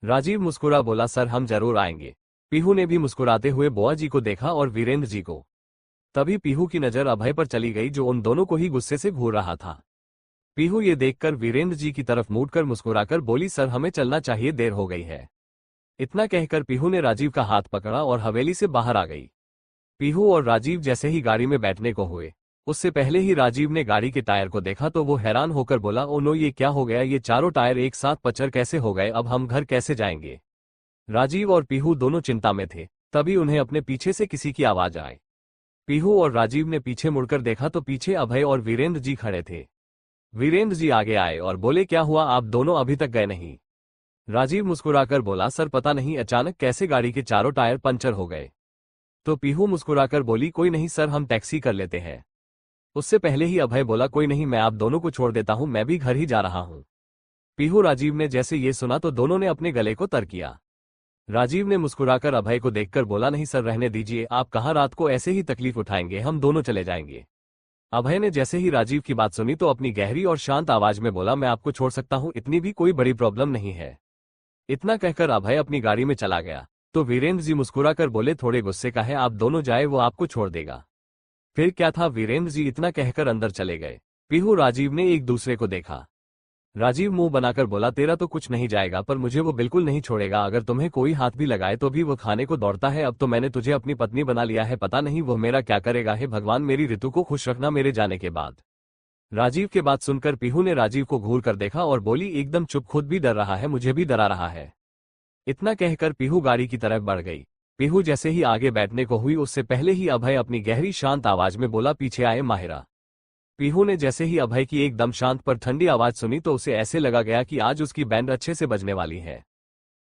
राजीव मुस्कुरा बोला, सर हम जरूर आएंगे। पीहू ने भी मुस्कुराते हुए बुआ जी को देखा और वीरेंद्र जी को। तभी पीहू की नजर अभय पर चली गई, जो उन दोनों को ही गुस्से से घूर रहा था। पीहू ये देखकर वीरेंद्र जी की तरफ मुड़कर मुस्कुराकर बोली, सर हमें चलना चाहिए, देर हो गई है। इतना कहकर पीहू ने राजीव का हाथ पकड़ा और हवेली से बाहर आ गई। पीहू और राजीव जैसे ही गाड़ी में बैठने को हुए, उससे पहले ही राजीव ने गाड़ी के टायर को देखा तो वो हैरान होकर बोला, ओ नो, ये क्या हो गया, ये चारों टायर एक साथ पंचर कैसे हो गए, अब हम घर कैसे जाएंगे। राजीव और पीहू दोनों चिंता में थे। तभी उन्हें अपने पीछे से किसी की आवाज आई। पीहू और राजीव ने पीछे मुड़कर देखा तो पीछे अभय और वीरेंद्र जी खड़े थे। वीरेंद्र जी आगे आए और बोले, क्या हुआ, आप दोनों अभी तक गए नहीं। राजीव मुस्कुराकर बोला, सर पता नहीं अचानक कैसे गाड़ी के चारों टायर पंचर हो गए। तो पीहू मुस्कुराकर बोली, कोई नहीं सर, हम टैक्सी कर लेते हैं। उससे पहले ही अभय बोला, कोई नहीं, मैं आप दोनों को छोड़ देता हूं, मैं भी घर ही जा रहा हूं। पीहू राजीव ने जैसे ये सुना तो दोनों ने अपने गले को तर किया। राजीव ने मुस्कुराकर अभय को देखकर बोला, नहीं सर, रहने दीजिए, आप कहाँ रात को ऐसे ही तकलीफ उठाएंगे, हम दोनों चले जाएंगे। अभय ने जैसे ही राजीव की बात सुनी तो अपनी गहरी और शांत आवाज में बोला, मैं आपको छोड़ सकता हूं, इतनी भी कोई बड़ी प्रॉब्लम नहीं है। इतना कहकर अभय अपनी गाड़ी में चला गया। तो वीरेंद्र जी मुस्कुराकर बोले, थोड़े गुस्से का है, आप दोनों जाए, वो आपको छोड़ देगा। फिर क्या था, वीरेंद्र जी इतना कहकर अंदर चले गए। पीहू राजीव ने एक दूसरे को देखा। राजीव मुंह बनाकर बोला, तेरा तो कुछ नहीं जाएगा, पर मुझे वो बिल्कुल नहीं छोड़ेगा, अगर तुम्हें कोई हाथ भी लगाए तो भी वो खाने को दौड़ता है। अब तो मैंने तुझे अपनी पत्नी बना लिया है, पता नहीं वो मेरा क्या करेगा। हे भगवान, मेरी ऋतु को खुश रखना मेरे जाने के बाद। राजीव के बात सुनकर पीहू ने राजीव को घूर कर देखा और बोली, एकदम चुप, खुद भी डर रहा है, मुझे भी डरा रहा है। इतना कहकर पीहू गाड़ी की तरफ बढ़ गई। पीहू जैसे ही आगे बैठने को हुई उससे पहले ही अभय अपनी गहरी शांत आवाज में बोला, पीछे आए माहिरा। पीहू ने जैसे ही अभय की एकदम शांत पर ठंडी आवाज सुनी तो उसे ऐसे लगा गया कि आज उसकी बैंड अच्छे से बजने वाली है।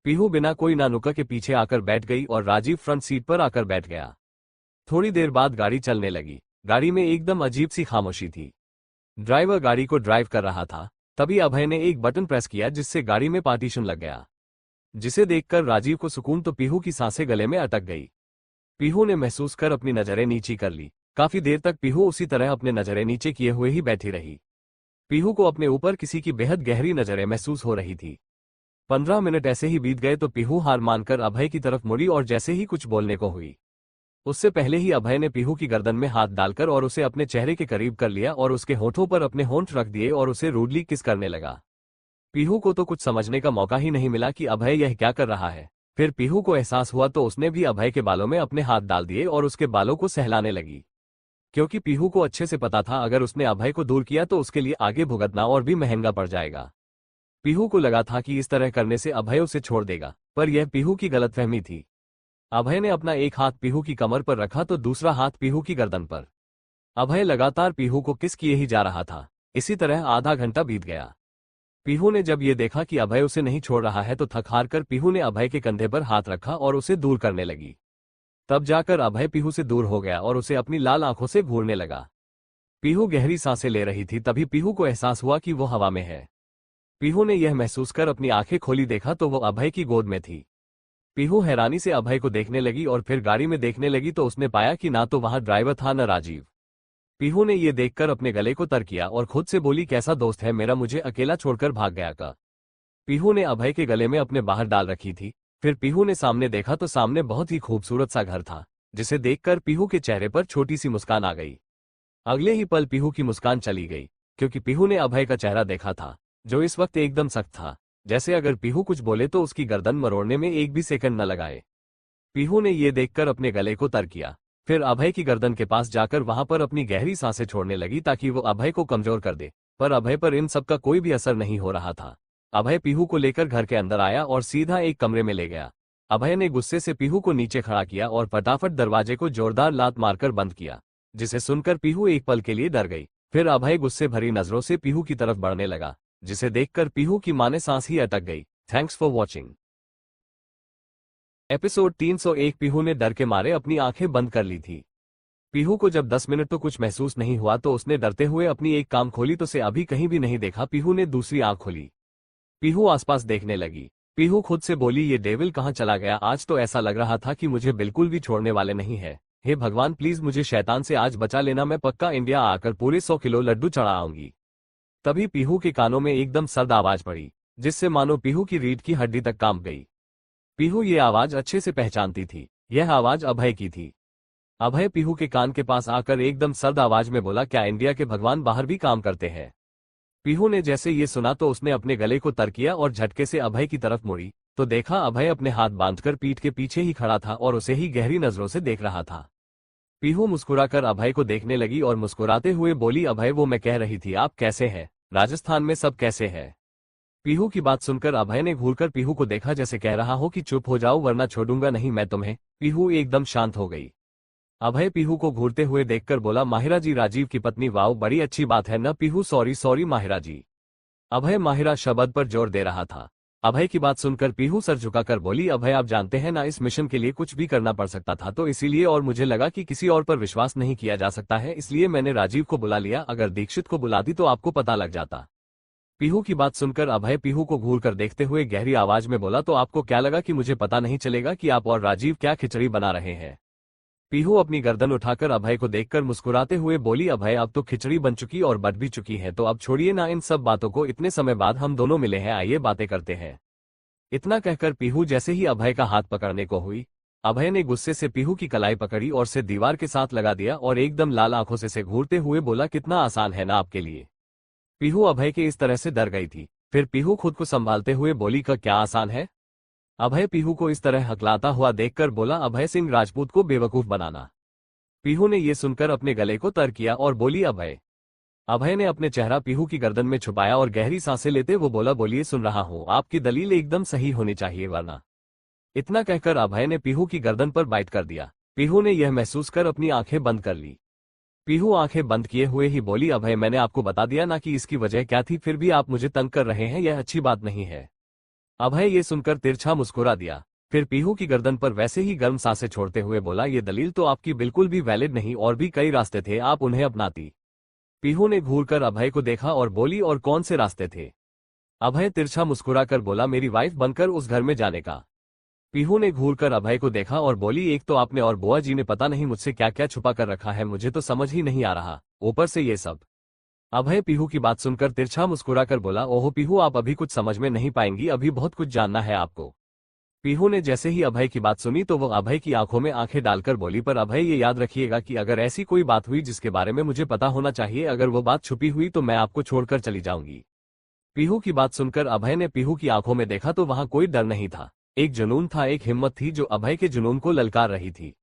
पीहू बिना कोई ना नुका के पीछे आकर बैठ गई और राजीव फ्रंट सीट पर आकर बैठ गया। थोड़ी देर बाद गाड़ी चलने लगी। गाड़ी में एकदम अजीब सी खामोशी थी। ड्राइवर गाड़ी को ड्राइव कर रहा था। तभी अभय ने एक बटन प्रेस किया जिससे गाड़ी में पार्टीशन लग गया, जिसे देखकर राजीव को सुकून तो पीहू की सांसें गले में अटक गई। पीहू ने महसूस कर अपनी नजरें नीची कर ली। काफी देर तक पीहू उसी तरह अपने नजरें नीचे किए हुए ही बैठी रही। पीहू को अपने ऊपर किसी की बेहद गहरी नजरें महसूस हो रही थी। 15 मिनट ऐसे ही बीत गए तो पीहू हार मानकर अभय की तरफ मुड़ी और जैसे ही कुछ बोलने को हुई उससे पहले ही अभय ने पीहू की गर्दन में हाथ डालकर और उसे अपने चेहरे के करीब कर लिया और उसके होठों पर अपने होंठ रख दिए और उसे रूडली किस करने लगा। पीहू को तो कुछ समझने का मौका ही नहीं मिला कि अभय यह क्या कर रहा है। फिर पीहू को एहसास हुआ तो उसने भी अभय के बालों में अपने हाथ डाल दिए और उसके बालों को सहलाने लगी, क्योंकि पीहू को अच्छे से पता था अगर उसने अभय को दूर किया तो उसके लिए आगे भुगतना और भी महंगा पड़ जाएगा। पीहू को लगा था कि इस तरह करने से अभय उसे छोड़ देगा, पर यह पीहू की गलतफहमी थी। अभय ने अपना एक हाथ पीहू की कमर पर रखा तो दूसरा हाथ पीहू की गर्दन पर। अभय लगातार पीहू को किस किए ही जा रहा था। इसी तरह आधा घंटा बीत गया। पीहू ने जब ये देखा कि अभय उसे नहीं छोड़ रहा है तो थक हार कर पीहू ने अभय के कंधे पर हाथ रखा और उसे दूर करने लगी। तब जाकर अभय पीहू से दूर हो गया और उसे अपनी लाल आंखों से घूरने लगा। पीहू गहरी सांसें ले रही थी। तभी पीहू को एहसास हुआ कि वो हवा में है। पीहू ने यह महसूस कर अपनी आंखें खोली, देखा तो वो अभय की गोद में थी। पीहू हैरानी से अभय को देखने लगी और फिर गाड़ी में देखने लगी तो उसने पाया कि ना तो वहां ड्राइवर था न राजीव। पीहू ने ये देखकर अपने गले को तर किया और खुद से बोली, कैसा दोस्त है मेरा, मुझे अकेला छोड़कर भाग गया का। पीहू ने अभय के गले में अपने बाहर डाल रखी थी। फिर पीहू ने सामने देखा तो सामने बहुत ही खूबसूरत सा घर था, जिसे देखकर पीहू के चेहरे पर छोटी सी मुस्कान आ गई। अगले ही पल पीहू की मुस्कान चली गई, क्योंकि पीहू ने अभय का चेहरा देखा था जो इस वक्त एकदम सख्त था, जैसे अगर पीहू कुछ बोले तो उसकी गर्दन मरोड़ने में एक भी सेकंड न लगाए। पीहू ने ये देखकर अपने गले को तर किया। फिर अभय की गर्दन के पास जाकर वहां पर अपनी गहरी सांसें छोड़ने लगी ताकि वो अभय को कमजोर कर दे, पर अभय पर इन सब का कोई भी असर नहीं हो रहा था। अभय पीहू को लेकर घर के अंदर आया और सीधा एक कमरे में ले गया। अभय ने गुस्से से पीहू को नीचे खड़ा किया और फटाफट दरवाजे को जोरदार लात मारकर बंद किया, जिसे सुनकर पीहू एक पल के लिए डर गई। फिर अभय गुस्से भरी नजरों से पीहू की तरफ बढ़ने लगा, जिसे देखकर पीहू की मां ने सांस ही अटक गई। Thanks for watching. Episode 301। Pihu ने डर के मारे अपनी आंखें बंद कर ली थी। पीहू को जब 10 मिनट तो कुछ महसूस नहीं हुआ तो उसने डरते हुए अपनी एक आंख खोली तो उसे अभी कहीं भी नहीं देखा। पीहू ने दूसरी आंख खोली। पीहू आसपास देखने लगी। पीहू खुद से बोली, ये डेविल कहाँ चला गया, आज तो ऐसा लग रहा था कि मुझे बिल्कुल भी छोड़ने वाले नहीं है। हे भगवान, प्लीज मुझे शैतान से आज बचा लेना, मैं पक्का इंडिया आकर पूरे 100 किलो लड्डू चढ़ा आऊंगी। तभी पीहू के कानों में एकदम सर्द आवाज पड़ी, जिससे मानो पीहू की रीढ़ की हड्डी तक कांप गई। पीहू ये आवाज अच्छे से पहचानती थी। यह आवाज अभय की थी। अभय पीहू के कान के पास आकर एकदम सर्द आवाज में बोला, क्या इंडिया के भगवान बाहर भी काम करते हैं? पीहू ने जैसे ये सुना तो उसने अपने गले को तर किया और झटके से अभय की तरफ मुड़ी तो देखा अभय अपने हाथ बांधकर पीठ के पीछे ही खड़ा था और उसे ही गहरी नजरों से देख रहा था। पीहू मुस्कुराकर अभय को देखने लगी और मुस्कुराते हुए बोली, अभय वो मैं कह रही थी, आप कैसे हैं? राजस्थान में सब कैसे है? पीहू की बात सुनकर अभय ने घूरकर पीहू को देखा, जैसे कह रहा हो कि चुप हो जाओ वरना छोड़ूंगा नहीं मैं तुम्हें। पीहू एकदम शांत हो गई। अभय पीहू को घूरते हुए देखकर बोला, माहिरा जी राजीव की पत्नी, वाओ बड़ी अच्छी बात है न? पीहू सॉरी सॉरी माहिरा जी। अभय माहिरा शब्द पर जोर दे रहा था। अभय की बात सुनकर पीहू सर झुकाकर बोली, अभय आप जानते हैं ना, इस मिशन के लिए कुछ भी करना पड़ सकता था, तो इसीलिए और मुझे लगा कि किसी और पर विश्वास नहीं किया जा सकता है, इसलिए मैंने राजीव को बुला लिया। अगर दीक्षित को बुलाती तो आपको पता लग जाता। पीहू की बात सुनकर अभय पीहू को घूर कर देखते हुए गहरी आवाज में बोला, तो आपको क्या लगा कि मुझे पता नहीं चलेगा कि आप और राजीव क्या खिचड़ी बना रहे हैं? पीहू अपनी गर्दन उठाकर अभय को देखकर मुस्कुराते हुए बोली, अभय अब तो खिचड़ी बन चुकी और बट भी चुकी है, तो अब छोड़िए ना इन सब बातों को, इतने समय बाद हम दोनों मिले हैं, आइए बातें करते हैं। इतना कहकर पीहू जैसे ही अभय का हाथ पकड़ने को हुई, अभय ने गुस्से से पीहू की कलाई पकड़ी और से दीवार के साथ लगा दिया और एकदम लाल आंखों से घूरते हुए बोला, कितना आसान है ना आपके लिए? पीहू अभय के इस तरह से डर गई थी। फिर पीहू खुद को संभालते हुए बोली, का क्या आसान है? अभय पीहू को इस तरह हकलाता हुआ देखकर बोला, अभय सिंह राजपूत को बेवकूफ बनाना। पीहू ने यह सुनकर अपने गले को तर किया और बोली, अभय। अभय ने अपने चेहरा पीहू की गर्दन में छुपाया और गहरी सांसें लेते वो बोला, बोलिए, सुन रहा हूं, आपकी दलील एकदम सही होनी चाहिए वरना। इतना कहकर अभय ने पीहू की गर्दन पर बाइट कर दिया। पीहू ने यह महसूस कर अपनी आंखें बंद कर ली। पीहू आंखें बंद किए हुए ही बोली, अभय, मैंने आपको बता दिया ना कि इसकी वजह क्या थी, फिर भी आप मुझे तंग कर रहे हैं, यह अच्छी बात नहीं है। अभय ये सुनकर तिरछा मुस्कुरा दिया। फिर पीहू की गर्दन पर वैसे ही गर्म सांसें छोड़ते हुए बोला, ये दलील तो आपकी बिल्कुल भी वैलिड नहीं, और भी कई रास्ते थे, आप उन्हें अपनाती। पीहू ने घूरकर अभय को देखा और बोली, और कौन से रास्ते थे? अभय तिरछा मुस्कुराकर बोला, मेरी वाइफ बनकर उस घर में जाने का। पीहू ने घूरकर अभय को देखा और बोली, एक तो आपने और बुआ जी ने पता नहीं मुझसे क्या क्या छुपा कर रखा है, मुझे तो समझ ही नहीं आ रहा, ऊपर से ये सब। अभय पीहू की बात सुनकर तिरछा मुस्कुराकर बोला, ओहो पीहू, आप अभी कुछ समझ में नहीं पाएंगी, अभी बहुत कुछ जानना है आपको। पीहू ने जैसे ही अभय की बात सुनी तो वो अभय की आंखों में आंखें डालकर बोली, पर अभय ये याद रखिएगा कि अगर ऐसी कोई बात हुई जिसके बारे में मुझे पता होना चाहिए, अगर वो बात छुपी हुई तो मैं आपको छोड़कर चली जाऊंगी। पीहू की बात सुनकर अभय ने पीहू की आंखों में देखा तो वहां कोई डर नहीं था, एक जुनून था, एक हिम्मत थी जो अभय के जुनून को ललकार रही थी।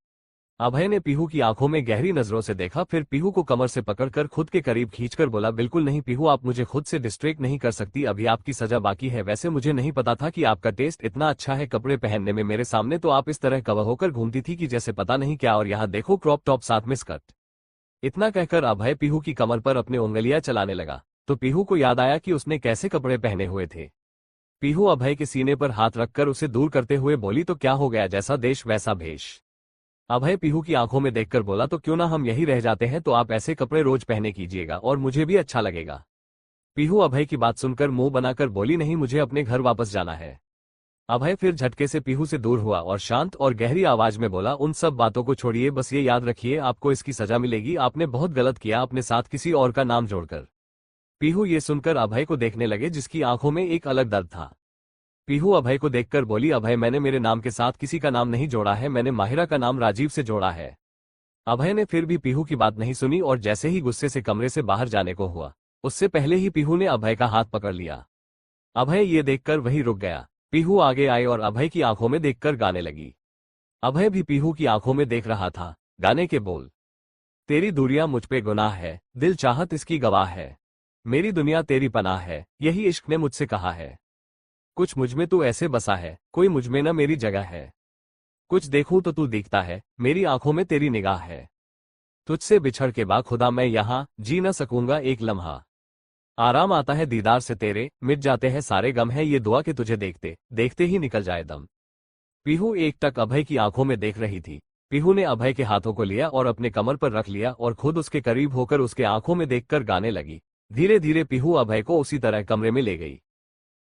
अभय ने पीहू की आंखों में गहरी नजरों से देखा, फिर पीहू को कमर से पकड़कर खुद के करीब खींचकर बोला, बिल्कुल नहीं पीहू, आप मुझे खुद से डिस्ट्रैक्ट नहीं कर सकती, अभी आपकी सजा बाकी है। वैसे मुझे नहीं पता था कि आपका टेस्ट इतना अच्छा है कपड़े पहनने में, मेरे सामने तो आप इस तरह कवर होकर घूमती थी कि जैसे पता नहीं क्या, और यहाँ देखो क्रॉप टॉप साथ में स्कर्ट। इतना कहकर अभय पीहू की कमर पर अपने उंगलियां चलाने लगा तो पीहू को याद आया कि उसने कैसे कपड़े पहने हुए थे। पीहू अभय के सीने पर हाथ रखकर उसे दूर करते हुए बोली, तो क्या हो गया, जैसा देश वैसा भेष। अभय पीहू की आंखों में देखकर बोला, तो क्यों ना हम यही रह जाते हैं, तो आप ऐसे कपड़े रोज पहने कीजिएगा और मुझे भी अच्छा लगेगा। पीहू अभय की बात सुनकर मुंह बनाकर बोली, नहीं, मुझे अपने घर वापस जाना है। अभय फिर झटके से पीहू से दूर हुआ और शांत और गहरी आवाज में बोला, उन सब बातों को छोड़िए, बस ये याद रखिए आपको इसकी सजा मिलेगी, आपने बहुत गलत किया अपने साथ किसी और का नाम जोड़कर। पीहू ये सुनकर अभय को देखने लगे जिसकी आंखों में एक अलग दर्द था। पीहू अभय को देखकर बोली, अभय, मैंने मेरे नाम के साथ किसी का नाम नहीं जोड़ा है, मैंने माहिरा का नाम राजीव से जोड़ा है। अभय ने फिर भी पीहू की बात नहीं सुनी और जैसे ही गुस्से से कमरे से बाहर जाने को हुआ, उससे पहले ही पीहू ने अभय का हाथ पकड़ लिया। अभय ये देखकर वहीं रुक गया। पीहू आगे आए और अभय की आंखों में देखकर गाने लगी। अभय भी पीहू की आंखों में देख रहा था। गाने के बोल, तेरी दूरियां मुझ पे गुनाह है, दिल चाहत इसकी गवाह है, मेरी दुनिया तेरी पनाह है, यही इश्क ने मुझसे कहा है। कुछ मुझ में तू ऐसे बसा है, कोई मुझ में न मेरी जगह है, कुछ देखूं तो तू दिखता है, मेरी आंखों में तेरी निगाह है, तुझसे बिछड़ के बा खुदा मैं यहां जी न सकूंगा एक लम्हा, आराम आता है दीदार से तेरे, मिट जाते हैं सारे गम, है ये दुआ कि तुझे देखते देखते ही निकल जाए दम। पीहू एकटक अभय की आंखों में देख रही थी। पीहू ने अभय के हाथों को लिया और अपने कमर पर रख लिया और खुद उसके करीब होकर उसके आंखों में देखकर गाने लगी। धीरे धीरे पीहू अभय को उसी तरह कमरे में ले गई।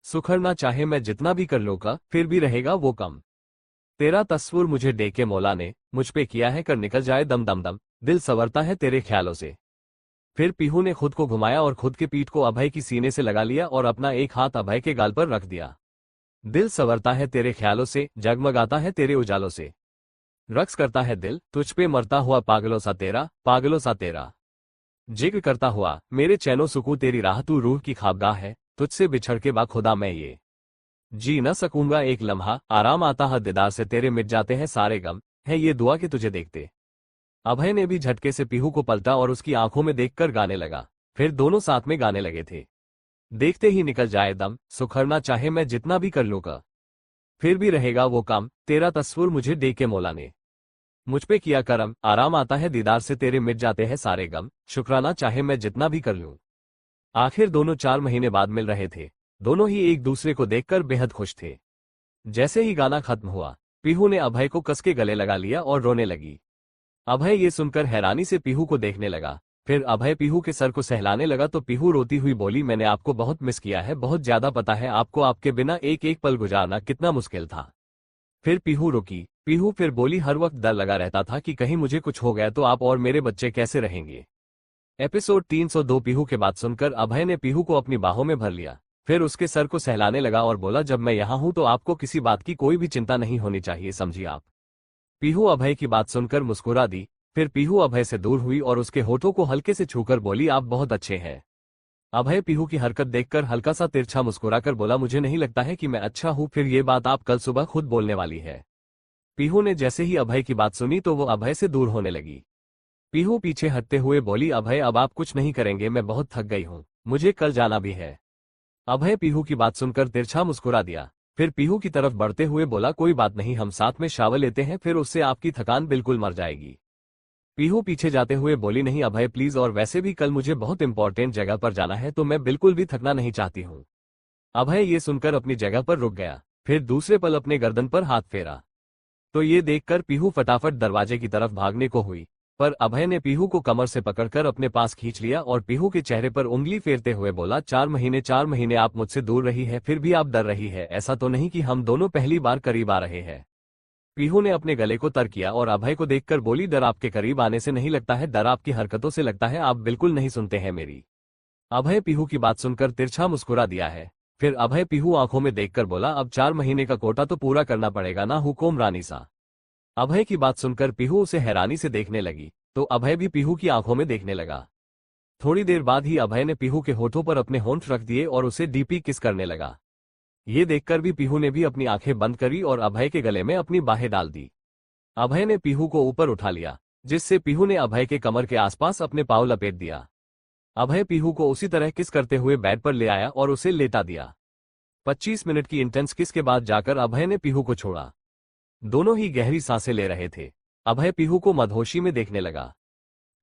सुखरना चाहे मैं जितना भी कर लूंगा, फिर भी रहेगा वो कम, तेरा तस्वुर मुझे दे के मौला ने मुझ पे किया है, कर निकल जाए दम दम दम, दिल संवरता है तेरे ख्यालों से। फिर पीहू ने खुद को घुमाया और खुद के पीठ को अभय की सीने से लगा लिया और अपना एक हाथ अभय के गाल पर रख दिया। दिल संवरता है तेरे ख्यालों से, जगमगाता है तेरे उजालों से, रक्स करता है दिल तुझ पे मरता हुआ, पागलों सा तेरा, पागलों सा तेरा, जिक्र करता हुआ मेरे चैनो सुकून तेरी राह, तू रूह की ख्वाबगाह है, तुझसे बिछड़ के बा खुदा मैं ये जी न सकूंगा एक लम्हा, आराम आता है दीदार से तेरे, मिट जाते हैं सारे गम, है ये दुआ कि तुझे देखते। अभय ने भी झटके से पीहू को पलटा और उसकी आंखों में देखकर गाने लगा। फिर दोनों साथ में गाने लगे थे। देखते ही निकल जाए दम, सुखरना चाहे मैं जितना भी कर लूंगा, फिर भी रहेगा वो काम, तेरा तस्वुर मुझे दे के मौला ने मुझ पे किया करम, आराम आता है दीदार से तेरे, मिट जाते हैं सारे गम, शुक्राना चाहे मैं जितना भी कर लूं। आखिर दोनों 4 महीने बाद मिल रहे थे। दोनों ही एक दूसरे को देखकर बेहद खुश थे। जैसे ही गाना खत्म हुआ, पीहू ने अभय को कस के गले लगा लिया और रोने लगी। अभय ये सुनकर हैरानी से पीहू को देखने लगा। फिर अभय पीहू के सर को सहलाने लगा तो पीहू रोती हुई बोली, मैंने आपको बहुत मिस किया है, बहुत ज्यादा, पता है आपको, आपके बिना एक एक पल गुजारना कितना मुश्किल था। फिर पीहू रुकी। पीहू फिर बोली, हर वक्त डर लगा रहता था कि कहीं मुझे कुछ हो गया तो आप और मेरे बच्चे कैसे रहेंगे। एपिसोड 302। पीहू के बात सुनकर अभय ने पीहू को अपनी बाहों में भर लिया। फिर उसके सर को सहलाने लगा और बोला, जब मैं यहाँ हूं तो आपको किसी बात की कोई भी चिंता नहीं होनी चाहिए, समझिए आप। पीहू अभय की बात सुनकर मुस्कुरा दी। फिर पीहू अभय से दूर हुई और उसके होठों को हल्के से छूकर बोली, आप बहुत अच्छे हैं। अभय पीहू की हरकत देखकर हल्का सा तिरछा मुस्कुराकर बोला, मुझे नहीं लगता है कि मैं अच्छा हूं, फिर ये बात आप कल सुबह खुद बोलने वाली है। पीहू ने जैसे ही अभय की बात सुनी तो वो अभय से दूर होने लगी। पीहू पीछे हटते हुए बोली, अभय अब आप कुछ नहीं करेंगे, मैं बहुत थक गई हूँ, मुझे कल जाना भी है। अभय पीहू की बात सुनकर तिरछा मुस्कुरा दिया। फिर पीहू की तरफ बढ़ते हुए बोला, कोई बात नहीं, हम साथ में शावर लेते हैं, फिर उससे आपकी थकान बिल्कुल मर जाएगी। पीहू पीछे जाते हुए बोली, नहीं अभय प्लीज, और वैसे भी कल मुझे बहुत इंपॉर्टेंट जगह पर जाना है, तो मैं बिल्कुल भी थकना नहीं चाहती हूँ। अभय ये सुनकर अपनी जगह पर रुक गया, फिर दूसरे पल अपने गर्दन पर हाथ फेरा। तो ये देखकर पीहू फटाफट दरवाजे की तरफ भागने को हुई, पर अभय ने पीहू को कमर से पकड़कर अपने पास खींच लिया और पीहू के चेहरे पर उंगली फेरते हुए बोला, 4 महीने आप मुझसे दूर रही है, फिर भी आप डर रही है, ऐसा तो नहीं कि हम दोनों पहली बार करीब आ रहे हैं। पीहू ने अपने गले को तर किया और अभय को देखकर बोली, डर आपके करीब आने से नहीं लगता है, डर आपकी हरकतों से लगता है, आप बिल्कुल नहीं सुनते हैं मेरी। अभय पीहू की बात सुनकर तिरछा मुस्कुरा दिया है। फिर अभय पीहू आंखों में देखकर बोला, अब 4 महीने का कोटा तो पूरा करना पड़ेगा ना हुकुम रानी सा। अभय की बात सुनकर पीहू उसे हैरानी से देखने लगी, तो अभय भी पीहू की आंखों में देखने लगा। थोड़ी देर बाद ही अभय ने पीहू के होठों पर अपने होंठ रख दिए और उसे डीपी किस करने लगा। ये देखकर भी पीहू ने भी अपनी आंखें बंद करी और अभय के गले में अपनी बाहें डाल दी। अभय ने पीहू को ऊपर उठा लिया, जिससे पीहू ने अभय के कमर के आसपास अपने पाँव लपेट दिया। अभय पीहू को उसी तरह किस करते हुए बेड पर ले आया और उसे लेटा दिया। 25 मिनट की इंटेंस किस के बाद जाकर अभय ने पीहू को छोड़ा। दोनों ही गहरी सांसें ले रहे थे। अभय पीहू को मदहोशी में देखने लगा।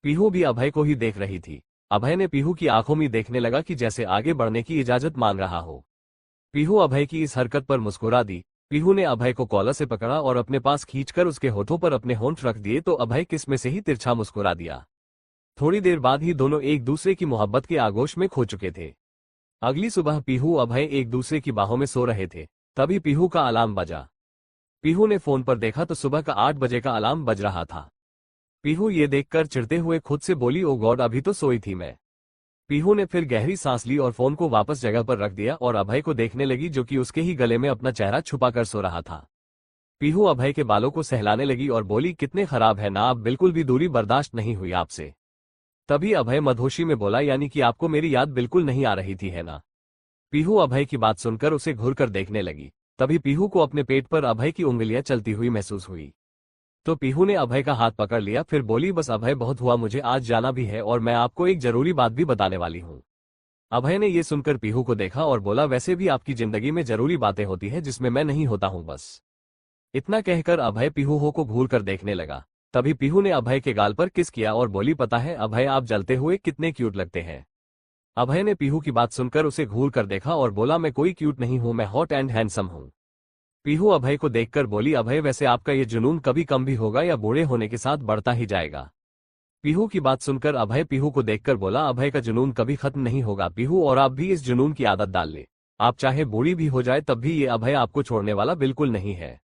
पीहू भी अभय को ही देख रही थी। अभय ने पीहू की आंखों में देखने लगा कि जैसे आगे बढ़ने की इजाजत मांग रहा हो। पीहू अभय की इस हरकत पर मुस्कुरा दी। पीहू ने अभय को कॉलर से पकड़ा और अपने पास खींचकर उसके होठों पर अपने होंठ रख दिए, तो अभय किस में से ही तिरछा मुस्कुरा दिया। थोड़ी देर बाद ही दोनों एक दूसरे की मोहब्बत के आगोश में खो चुके थे। अगली सुबह पीहू अभय एक दूसरे की बाहों में सो रहे थे, तभी पीहू का अलार्म बजा। पीहू ने फोन पर देखा तो सुबह का 8 बजे का अलार्म बज रहा था। पीहू ये देखकर चिढ़ते हुए खुद से बोली, ओ गॉड, अभी तो सोई थी मैं। पीहू ने फिर गहरी सांस ली और फोन को वापस जगह पर रख दिया और अभय को देखने लगी, जो कि उसके ही गले में अपना चेहरा छुपाकर सो रहा था। पीहू अभय के बालों को सहलाने लगी और बोली, कितने खराब है ना आप, बिल्कुल भी दूरी बर्दाश्त नहीं हुई आपसे। तभी अभय मदहोशी में बोला, यानी कि आपको मेरी याद बिल्कुल नहीं आ रही थी है ना। पीहू अभय की बात सुनकर उसे घूरकर देखने लगी। तभी पीहू को अपने पेट पर अभय की उंगलियां चलती हुई महसूस हुई। तो पीहू ने अभय का हाथ पकड़ लिया, फिर बोली, बस अभय बहुत हुआ, मुझे आज जाना भी है और मैं आपको एक जरूरी बात भी बताने वाली हूँ। अभय ने ये सुनकर पीहू को देखा और बोला, वैसे भी आपकी जिंदगी में जरूरी बातें होती है जिसमें मैं नहीं होता हूँ बस। इतना कहकर अभय पीहू को घूर कर देखने लगा। तभी पीहू ने अभय के गाल पर किस किया और बोली, पता है अभय, आप जलते हुए कितने क्यूट लगते हैं। अभय ने पीहू की बात सुनकर उसे घूर कर देखा और बोला, मैं कोई क्यूट नहीं हूं, मैं हॉट एंड हैंडसम हूं। पीहू अभय को देखकर बोली, अभय वैसे आपका ये जुनून कभी कम भी होगा या बूढ़े होने के साथ बढ़ता ही जाएगा। पीहू की बात सुनकर अभय पीहू को देखकर बोला, अभय का जुनून कभी खत्म नहीं होगा पीहू, और आप भी इस जुनून की आदत डाल ले। आप चाहे बूढ़ी भी हो जाए तब भी ये अभय आपको छोड़ने वाला बिल्कुल नहीं है।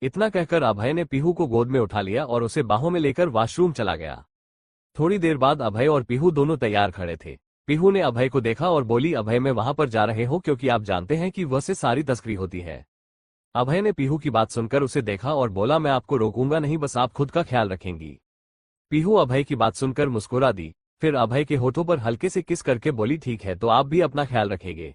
इतना कहकर अभय ने पीहू को गोद में उठा लिया और उसे बाहों में लेकर वॉशरूम चला गया। थोड़ी देर बाद अभय और पीहू दोनों तैयार खड़े थे। पीहू ने अभय को देखा और बोली, अभय मैं वहां पर जा रहे हो क्योंकि आप जानते हैं कि वह से सारी तस्करी होती है। अभय ने पीहू की बात सुनकर उसे देखा और बोला, मैं आपको रोकूंगा नहीं, बस आप खुद का ख्याल रखेंगी। पीहू अभय की बात सुनकर मुस्कुरा दी, फिर अभय के होठों पर हल्के से किस करके बोली, ठीक है तो आप भी अपना ख्याल रखेंगे।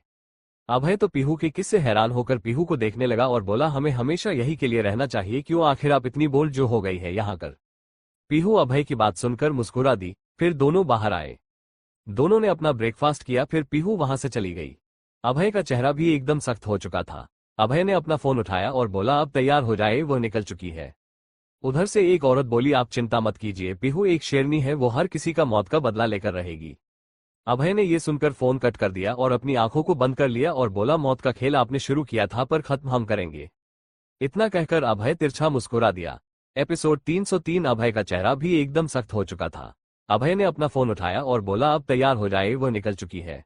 अभय तो पीहू के किस से हैरान होकर पीहू को देखने लगा और बोला, हमें हमेशा यही के लिए रहना चाहिए, क्यों आखिर आप इतनी बोल्ड जो हो गई है यहाँ कर। पीहू अभय की बात सुनकर मुस्कुरा दी, फिर दोनों बाहर आए। दोनों ने अपना ब्रेकफास्ट किया, फिर पीहू वहां से चली गई। अभय का चेहरा भी एकदम सख्त हो चुका था। अभय ने अपना फोन उठाया और बोला, अब तैयार हो जाए, वह निकल चुकी है। उधर से एक औरत बोली, आप चिंता मत कीजिए, पीहू एक शेरनी है, वो हर किसी का मौत का बदला लेकर रहेगी। अभय ने ये सुनकर फोन कट कर दिया और अपनी आंखों को बंद कर लिया और बोला, मौत का खेल आपने शुरू किया था पर खत्म हम करेंगे। इतना कहकर अभय तिरछा मुस्कुरा दिया। एपिसोड 303। अभय का चेहरा भी एकदम सख्त हो चुका था। अभय ने अपना फोन उठाया और बोला, अब तैयार हो जाए, वह निकल चुकी है।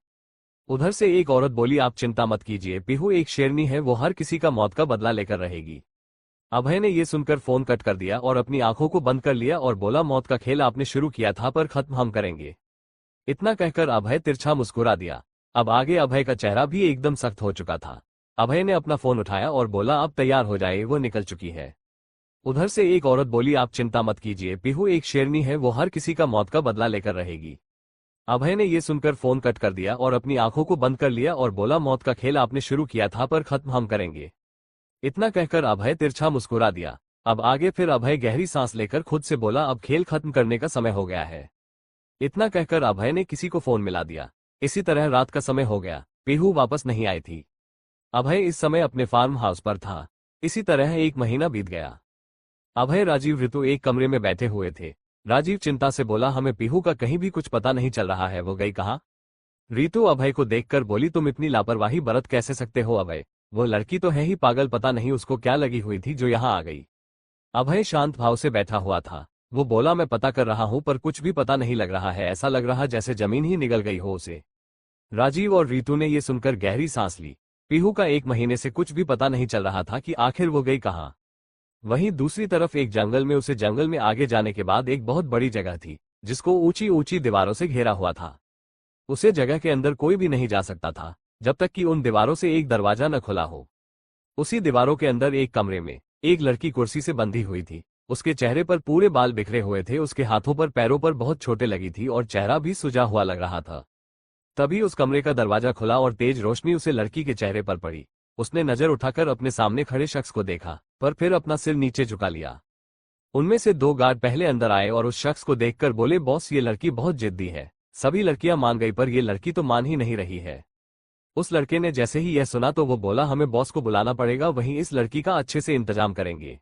उधर से एक औरत बोली, आप चिंता मत कीजिए, पीहू एक शेरनी है, वो हर किसी का मौत का बदला लेकर रहेगी। अभय ने ये सुनकर फोन कट कर दिया और अपनी आंखों को बंद कर लिया और बोला, मौत का खेल आपने शुरू किया था पर खत्म हम करेंगे। इतना कहकर अभय तिरछा मुस्कुरा दिया। अब आगे अभय का चेहरा भी एकदम सख्त हो चुका था। अभय ने अपना फोन उठाया और बोला, अब तैयार हो जाए, वो निकल चुकी है। उधर से एक औरत बोली, आप चिंता मत कीजिए, पीहू एक शेरनी है, वो हर किसी का मौत का बदला लेकर रहेगी। अभय ने ये सुनकर फोन कट कर दिया और अपनी आंखों को बंद कर लिया और बोला, मौत का खेल आपने शुरू किया था पर खत्म हम करेंगे। इतना कहकर अभय तिरछा मुस्कुरा दिया। अब आगे फिर अभय गहरी सांस लेकर खुद से बोला, अब खेल खत्म करने का समय हो गया है। इतना कहकर अभय ने किसी को फोन मिला दिया। इसी तरह रात का समय हो गया। पीहू वापस नहीं आई थी। अभय इस समय अपने फार्म हाउस पर था। इसी तरह 1 महीना बीत गया। अभय, राजीव, ऋतु एक कमरे में बैठे हुए थे। राजीव चिंता से बोला, हमें पीहू का कहीं भी कुछ पता नहीं चल रहा है, वो गई कहाँ? ऋतु अभय को देखकर बोली, तुम इतनी लापरवाही बरत कैसे सकते हो अभय? वो लड़की तो है ही पागल, पता नहीं उसको क्या लगी हुई थी जो यहाँ आ गई। अभय शांत भाव से बैठा हुआ था। वो बोला, मैं पता कर रहा हूं पर कुछ भी पता नहीं लग रहा है, ऐसा लग रहा जैसे जमीन ही निगल गई हो उसे। राजीव और ऋतु ने ये सुनकर गहरी सांस ली। पीहू का 1 महीने से कुछ भी पता नहीं चल रहा था कि आखिर वो गई कहाँ। वहीं दूसरी तरफ एक जंगल में, उसे जंगल में आगे जाने के बाद एक बहुत बड़ी जगह थी जिसको ऊंची ऊंची दीवारों से घेरा हुआ था। उसे जगह के अंदर कोई भी नहीं जा सकता था जब तक कि उन दीवारों से एक दरवाजा न खुला हो। उसी दीवारों के अंदर एक कमरे में एक लड़की कुर्सी से बंधी हुई थी। उसके चेहरे पर पूरे बाल बिखरे हुए थे, उसके हाथों पर पैरों पर बहुत छोटे लगी थी और चेहरा भी सुजा हुआ लग रहा था। तभी उस कमरे का दरवाजा खुला और तेज रोशनी उसे लड़की के चेहरे पर पड़ी। उसने नजर उठाकर अपने सामने खड़े शख्स को देखा, पर फिर अपना सिर नीचे झुका लिया। उनमें से 2 गार्ड पहले अंदर आए और उस शख्स को देखकर बोले, बॉस, ये लड़की बहुत जिद्दी है। सभी लड़कियां मान गई पर यह लड़की तो मान ही नहीं रही है। उस लड़के ने जैसे ही यह सुना तो वो बोला, हमें बॉस को बुलाना पड़ेगा, वहीं इस लड़की का अच्छे से इंतजाम करेंगे।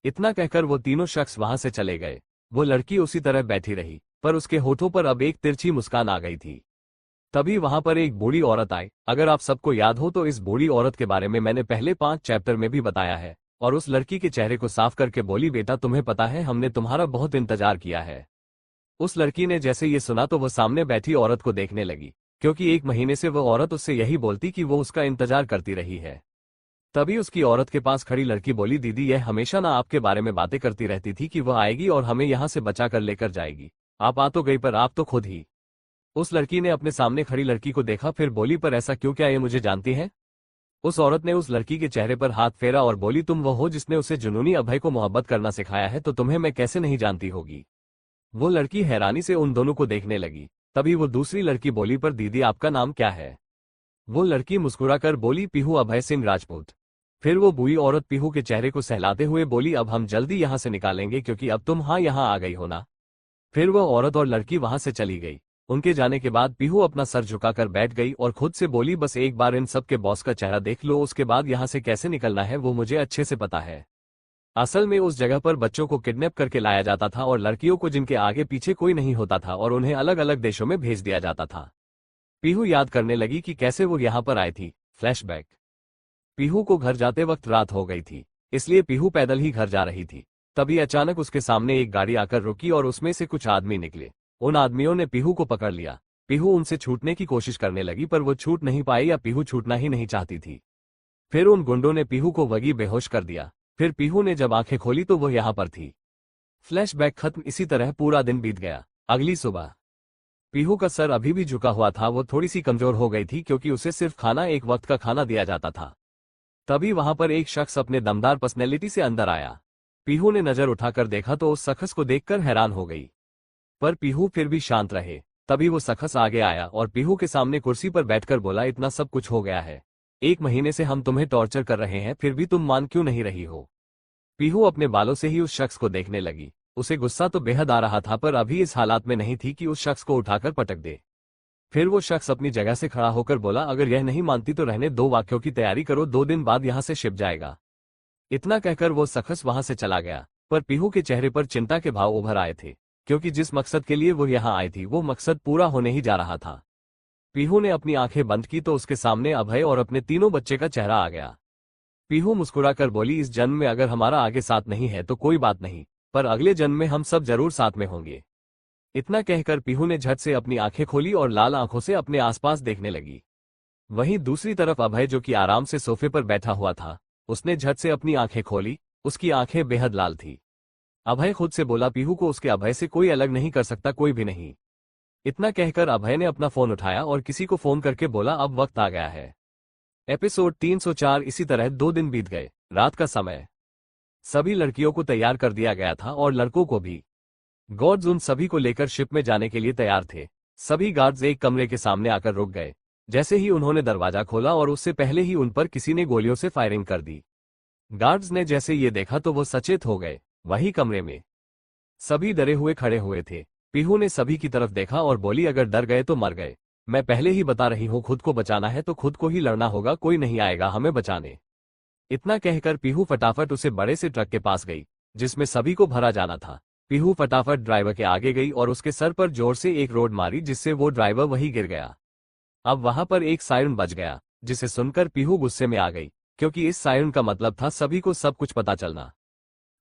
इतना कहकर वो तीनों शख्स वहां से चले गए। वो लड़की उसी तरह बैठी रही, पर उसके होठों पर अब एक तिरछी मुस्कान आ गई थी। तभी वहां पर एक बूढ़ी औरत आई। अगर आप सबको याद हो तो इस बूढ़ी औरत के बारे में मैंने पहले 5 चैप्टर में भी बताया है। और उस लड़की के चेहरे को साफ करके बोली, बेटा, तुम्हें पता है हमने तुम्हारा बहुत इंतजार किया है। उस लड़की ने जैसे ये सुना तो वो सामने बैठी औरत को देखने लगी, क्योंकि 1 महीने से वो औरत उससे यही बोलती कि वो उसका इंतजार करती रही है। तभी उसकी औरत के पास खड़ी लड़की बोली, दीदी, यह हमेशा ना आपके बारे में बातें करती रहती थी कि वह आएगी और हमें यहाँ से बचा कर लेकर जाएगी। आप आ तो गई पर आप तो खुद ही। उस लड़की ने अपने सामने खड़ी लड़की को देखा, फिर बोली, पर ऐसा क्यों, क्या ये मुझे जानती है? उस औरत ने उस लड़की के चेहरे पर हाथ फेरा और बोली, तुम वो हो जिसने उसे जुनूनी अभय को मोहब्बत करना सिखाया है, तो तुम्हें मैं कैसे नहीं जानती होगी। वो लड़की हैरानी से उन दोनों को देखने लगी। तभी वो दूसरी लड़की बोली, पर दीदी, आपका नाम क्या है? वो लड़की मुस्कुराकर बोली, पीहू अभय सिंह राजपूत। फिर वो बूढ़ी औरत पीहू के चेहरे को सहलाते हुए बोली, अब हम जल्दी यहाँ से निकालेंगे क्योंकि अब तुम यहाँ आ गई हो ना। फिर वह औरत और लड़की वहां से चली गई। उनके जाने के बाद पीहू अपना सर झुकाकर बैठ गई और खुद से बोली, बस एक बार इन सब के बॉस का चेहरा देख लो, उसके बाद यहाँ से कैसे निकलना है वो मुझे अच्छे से पता है। असल में उस जगह पर बच्चों को किडनैप करके लाया जाता था और लड़कियों को जिनके आगे पीछे कोई नहीं होता था और उन्हें अलग अलग देशों में भेज दिया जाता था। पीहू याद करने लगी कि कैसे वो यहाँ पर आई थी। फ्लैशबैक। पीहू को घर जाते वक्त रात हो गई थी, इसलिए पीहू पैदल ही घर जा रही थी। तभी अचानक उसके सामने एक गाड़ी आकर रुकी और उसमें से कुछ आदमी निकले। उन आदमियों ने पीहू को पकड़ लिया। पीहू उनसे छूटने की कोशिश करने लगी पर वो छूट नहीं पाई या पीहू छूटना ही नहीं चाहती थी। फिर उन गुंडों ने पीहू को वगी बेहोश कर दिया। फिर पीहू ने जब आंखें खोली तो वो यहाँ पर थी। फ्लैशबैक खत्म। इसी तरह पूरा दिन बीत गया। अगली सुबह पीहू का सर अभी भी झुका हुआ था। वो थोड़ी सी कमजोर हो गई थी क्योंकि उसे सिर्फ खाना, एक वक्त का खाना दिया जाता था। तभी वहां पर एक शख्स अपने दमदार पर्सनैलिटी से अंदर आया। पीहू ने नजर उठाकर देखा तो उस शख्स को देखकर हैरान हो गई, पर पीहू फिर भी शांत रहे। तभी वो शख्स आगे आया और पीहू के सामने कुर्सी पर बैठकर बोला, इतना सब कुछ हो गया है, 1 महीने से हम तुम्हें टॉर्चर कर रहे हैं, फिर भी तुम मान क्यों नहीं रही हो? पीहू अपने बालों से ही उस शख्स को देखने लगी। उसे गुस्सा तो बेहद आ रहा था पर अभी इस हालात में नहीं थी कि उस शख्स को उठाकर पटक दे। फिर वो शख्स अपनी जगह से खड़ा होकर बोला, अगर यह नहीं मानती तो रहने दो, वाक्यों की तैयारी करो, 2 दिन बाद यहां से शिप जाएगा। इतना कहकर वो शख्स वहां से चला गया, पर पीहू के चेहरे पर चिंता के भाव उभर आए थे, क्योंकि जिस मकसद के लिए वो यहाँ आई थी वो मकसद पूरा होने ही जा रहा था। पीहू ने अपनी आंखें बंद की तो उसके सामने अभय और अपने तीनों बच्चे का चेहरा आ गया। पीहू मुस्कुराकर बोली, इस जन्म में अगर हमारा आगे साथ नहीं है तो कोई बात नहीं, पर अगले जन्म में हम सब जरूर साथ में होंगे। इतना कहकर पीहू ने झट से अपनी आंखें खोली और लाल आंखों से अपने आसपास देखने लगी। वहीं दूसरी तरफ अभय, जो कि आराम से सोफे पर बैठा हुआ था, उसने झट से अपनी आंखें खोली। उसकी आंखें बेहद लाल थी। अभय खुद से बोला, पीहू को उसके अभय से कोई अलग नहीं कर सकता, कोई भी नहीं। इतना कहकर अभय ने अपना फोन उठाया और किसी को फोन करके बोला, अब वक्त आ गया है। एपिसोड 304। इसी तरह 2 दिन बीत गए। रात का समय। सभी लड़कियों को तैयार कर दिया गया था और लड़कों को भी। गार्ड्स उन सभी को लेकर शिप में जाने के लिए तैयार थे। सभी गार्ड्स एक कमरे के सामने आकर रुक गए। जैसे ही उन्होंने दरवाजा खोला और उससे पहले ही उन पर किसी ने गोलियों से फायरिंग कर दी। गार्ड्स ने जैसे ये देखा तो वो सचेत हो गए। वही कमरे में सभी डरे हुए खड़े हुए थे। पीहू ने सभी की तरफ देखा और बोली, अगर डर गए तो मर गए। मैं पहले ही बता रही हूँ, खुद को बचाना है तो खुद को ही लड़ना होगा, कोई नहीं आएगा हमें बचाने। इतना कहकर पीहू फटाफट उसे बड़े से ट्रक के पास गई जिसमें सभी को भरा जाना था। पीहू फटाफट ड्राइवर के आगे गई और उसके सर पर जोर से एक रोड मारी जिससे वो ड्राइवर वहीं गिर गया। अब वहां पर एक सायरन बज गया जिसे सुनकर पीहू गुस्से में आ गई, क्योंकि इस सायरन का मतलब था सभी को सब कुछ पता चलना।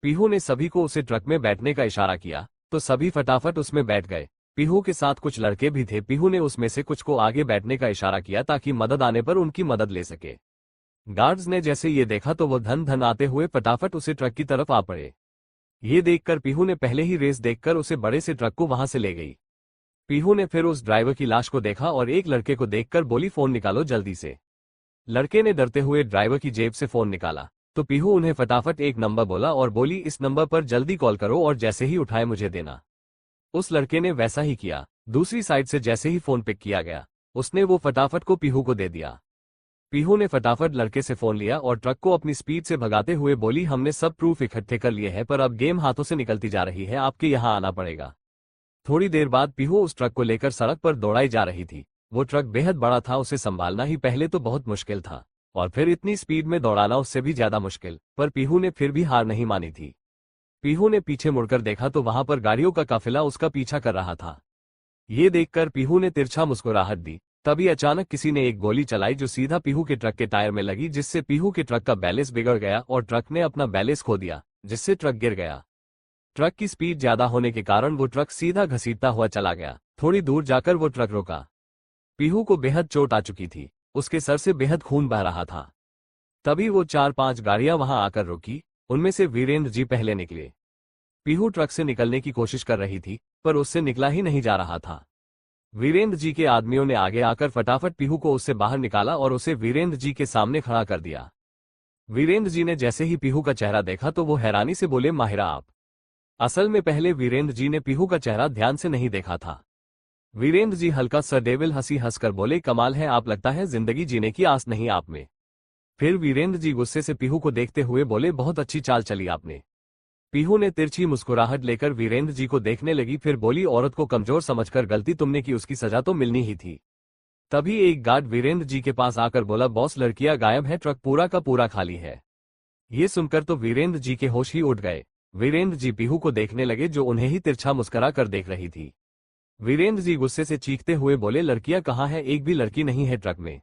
पीहू ने सभी को उसे ट्रक में बैठने का इशारा किया तो सभी फटाफट उसमें बैठ गए। पीहू के साथ कुछ लड़के भी थे। पीहू ने उसमें से कुछ को आगे बैठने का इशारा किया ताकि मदद आने पर उनकी मदद ले सके। गार्ड्स ने जैसे ये देखा तो वो धन धन आते हुए फटाफट उसे ट्रक की तरफ आ पड़े। ये देखकर पीहू ने पहले ही रेस देखकर उसे बड़े से ट्रक को वहां से ले गई। पीहू ने फिर उस ड्राइवर की लाश को देखा और एक लड़के को देखकर बोली, फोन निकालो जल्दी से। लड़के ने डरते हुए ड्राइवर की जेब से फोन निकाला तो पीहू उन्हें फटाफट एक नंबर बोला और बोली, इस नंबर पर जल्दी कॉल करो और जैसे ही उठाए मुझे देना। उस लड़के ने वैसा ही किया। दूसरी साइड से जैसे ही फोन पिक किया गया उसने वो फटाफट को पीहू को दे दिया। पीहू ने फटाफट लड़के से फोन लिया और ट्रक को अपनी स्पीड से भगाते हुए बोली, हमने सब प्रूफ इकट्ठे कर लिए हैं पर अब गेम हाथों से निकलती जा रही है, आपके यहाँ आना पड़ेगा। थोड़ी देर बाद पीहू उस ट्रक को लेकर सड़क पर दौड़ाई जा रही थी। वो ट्रक बेहद बड़ा था, उसे संभालना ही पहले तो बहुत मुश्किल था और फिर इतनी स्पीड में दौड़ाना उससे भी ज्यादा मुश्किल, पर पीहू ने फिर भी हार नहीं मानी थी। पीहू ने पीछे मुड़कर देखा तो वहां पर गाड़ियों का काफिला उसका पीछा कर रहा था। ये देखकर पीहू ने तिरछा मुस्कुराहट दी। तभी अचानक किसी ने एक गोली चलाई जो सीधा पीहू के ट्रक के टायर में लगी, जिससे पीहू के ट्रक का बैलेंस बिगड़ गया और ट्रक ने अपना बैलेंस खो दिया, जिससे ट्रक गिर गया। ट्रक की स्पीड ज्यादा होने के कारण वो ट्रक सीधा घसीटता हुआ चला गया। थोड़ी दूर जाकर वो ट्रक रुका। पीहू को बेहद चोट आ चुकी थी, उसके सर से बेहद खून बह रहा था। तभी वो 4-5 गाड़ियां वहां आकर रुकी। उनमें से वीरेंद्र जी पहले निकले। पीहू ट्रक से निकलने की कोशिश कर रही थी पर उससे निकला ही नहीं जा रहा था। वीरेंद्र जी के आदमियों ने आगे आकर फटाफट पीहू को उससे बाहर निकाला और उसे वीरेंद्र जी के सामने खड़ा कर दिया। वीरेंद्र जी ने जैसे ही पीहू का चेहरा देखा तो वो हैरानी से बोले, माहिरा आप। असल में पहले वीरेंद्र जी ने पीहू का चेहरा ध्यान से नहीं देखा था। वीरेंद्र जी हल्का सा डेविल हंसी हंसकर बोले, कमाल है, आप लगता है जिंदगी जीने की आस नहीं आप में। फिर वीरेंद्र जी गुस्से से पीहू को देखते हुए बोले, बहुत अच्छी चाल चली आपने। पीहू ने तिरछी मुस्कुराहट लेकर वीरेंद्र जी को देखने लगी, फिर बोली, औरत को कमजोर समझकर गलती तुमने की, उसकी सजा तो मिलनी ही थी। तभी एक गार्ड वीरेंद्र जी के पास आकर बोला, बॉस लड़कियां गायब है, ट्रक पूरा का पूरा खाली है। ये सुनकर तो वीरेंद्र जी के होश ही उड़ गए। वीरेंद्र जी पीहू को देखने लगे जो उन्हें ही तिरछा मुस्कुरा कर देख रही थी। वीरेंद्र जी गुस्से से चीखते हुए बोले, लड़कियां कहाँ है, एक भी लड़की नहीं है ट्रक में।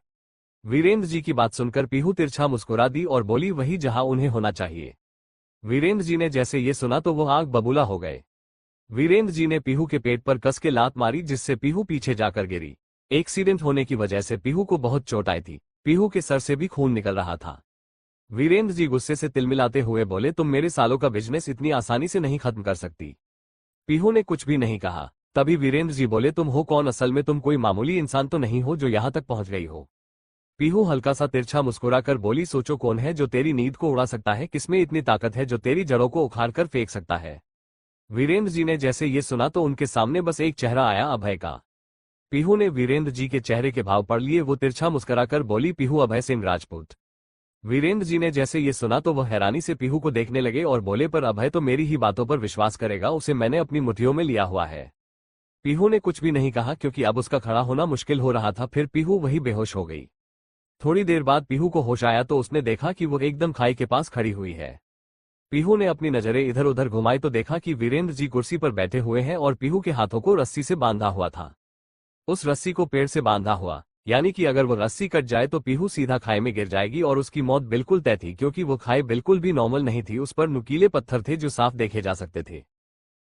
वीरेंद्र जी की बात सुनकर पीहू तिरछा मुस्कुरा दी और बोली, वही जहां उन्हें होना चाहिए। वीरेंद्र जी ने जैसे ये सुना तो वो आग बबूला हो गए। वीरेंद्र जी ने पीहू के पेट पर कस के लात मारी जिससे पीहू पीछे जाकर गिरी। एक्सीडेंट होने की वजह से पीहू को बहुत चोट आई थी। पीहू के सर से भी खून निकल रहा था। वीरेंद्र जी गुस्से से तिलमिलाते हुए बोले, तुम मेरे सालों का बिजनेस इतनी आसानी से नहीं खत्म कर सकती। पीहू ने कुछ भी नहीं कहा। तभी वीरेंद्र जी बोले, तुम हो कौन, असल में तुम कोई मामूली इंसान तो नहीं हो जो यहां तक पहुंच गई हो। पीहू हल्का सा तिरछा मुस्कुराकर बोली, सोचो कौन है जो तेरी नींद को उड़ा सकता है, किसमें इतनी ताकत है जो तेरी जड़ों को उखाड़ कर फेंक सकता है। वीरेंद्र जी ने जैसे ये सुना तो उनके सामने बस एक चेहरा आया, अभय का। पीहू ने वीरेंद्र जी के चेहरे के भाव पढ़ लिए। वो तिरछा मुस्कुराकर बोली, पीहू अभय सिंह राजपूत। वीरेंद्र जी ने जैसे ये सुना तो वह हैरानी से पीहू को देखने लगे और बोले, पर अभय तो मेरी ही बातों पर विश्वास करेगा, उसे मैंने अपनी मुट्ठियों में लिया हुआ है। पीहू ने कुछ भी नहीं कहा क्योंकि अब उसका खड़ा होना मुश्किल हो रहा था। फिर पीहू वही बेहोश हो गई। थोड़ी देर बाद पीहू को होश आया तो उसने देखा कि वो एकदम खाई के पास खड़ी हुई है। पीहू ने अपनी नजरें इधर उधर घुमाई तो देखा कि वीरेंद्र जी कुर्सी पर बैठे हुए हैं और पीहू के हाथों को रस्सी से बांधा हुआ था। उस रस्सी को पेड़ से बांधा हुआ, यानी कि अगर वो रस्सी कट जाए तो पीहू सीधा खाई में गिर जाएगी और उसकी मौत बिल्कुल तय थी, क्योंकि वो खाई बिल्कुल भी नॉर्मल नहीं थी, उस पर नुकीले पत्थर थे जो साफ देखे जा सकते थे।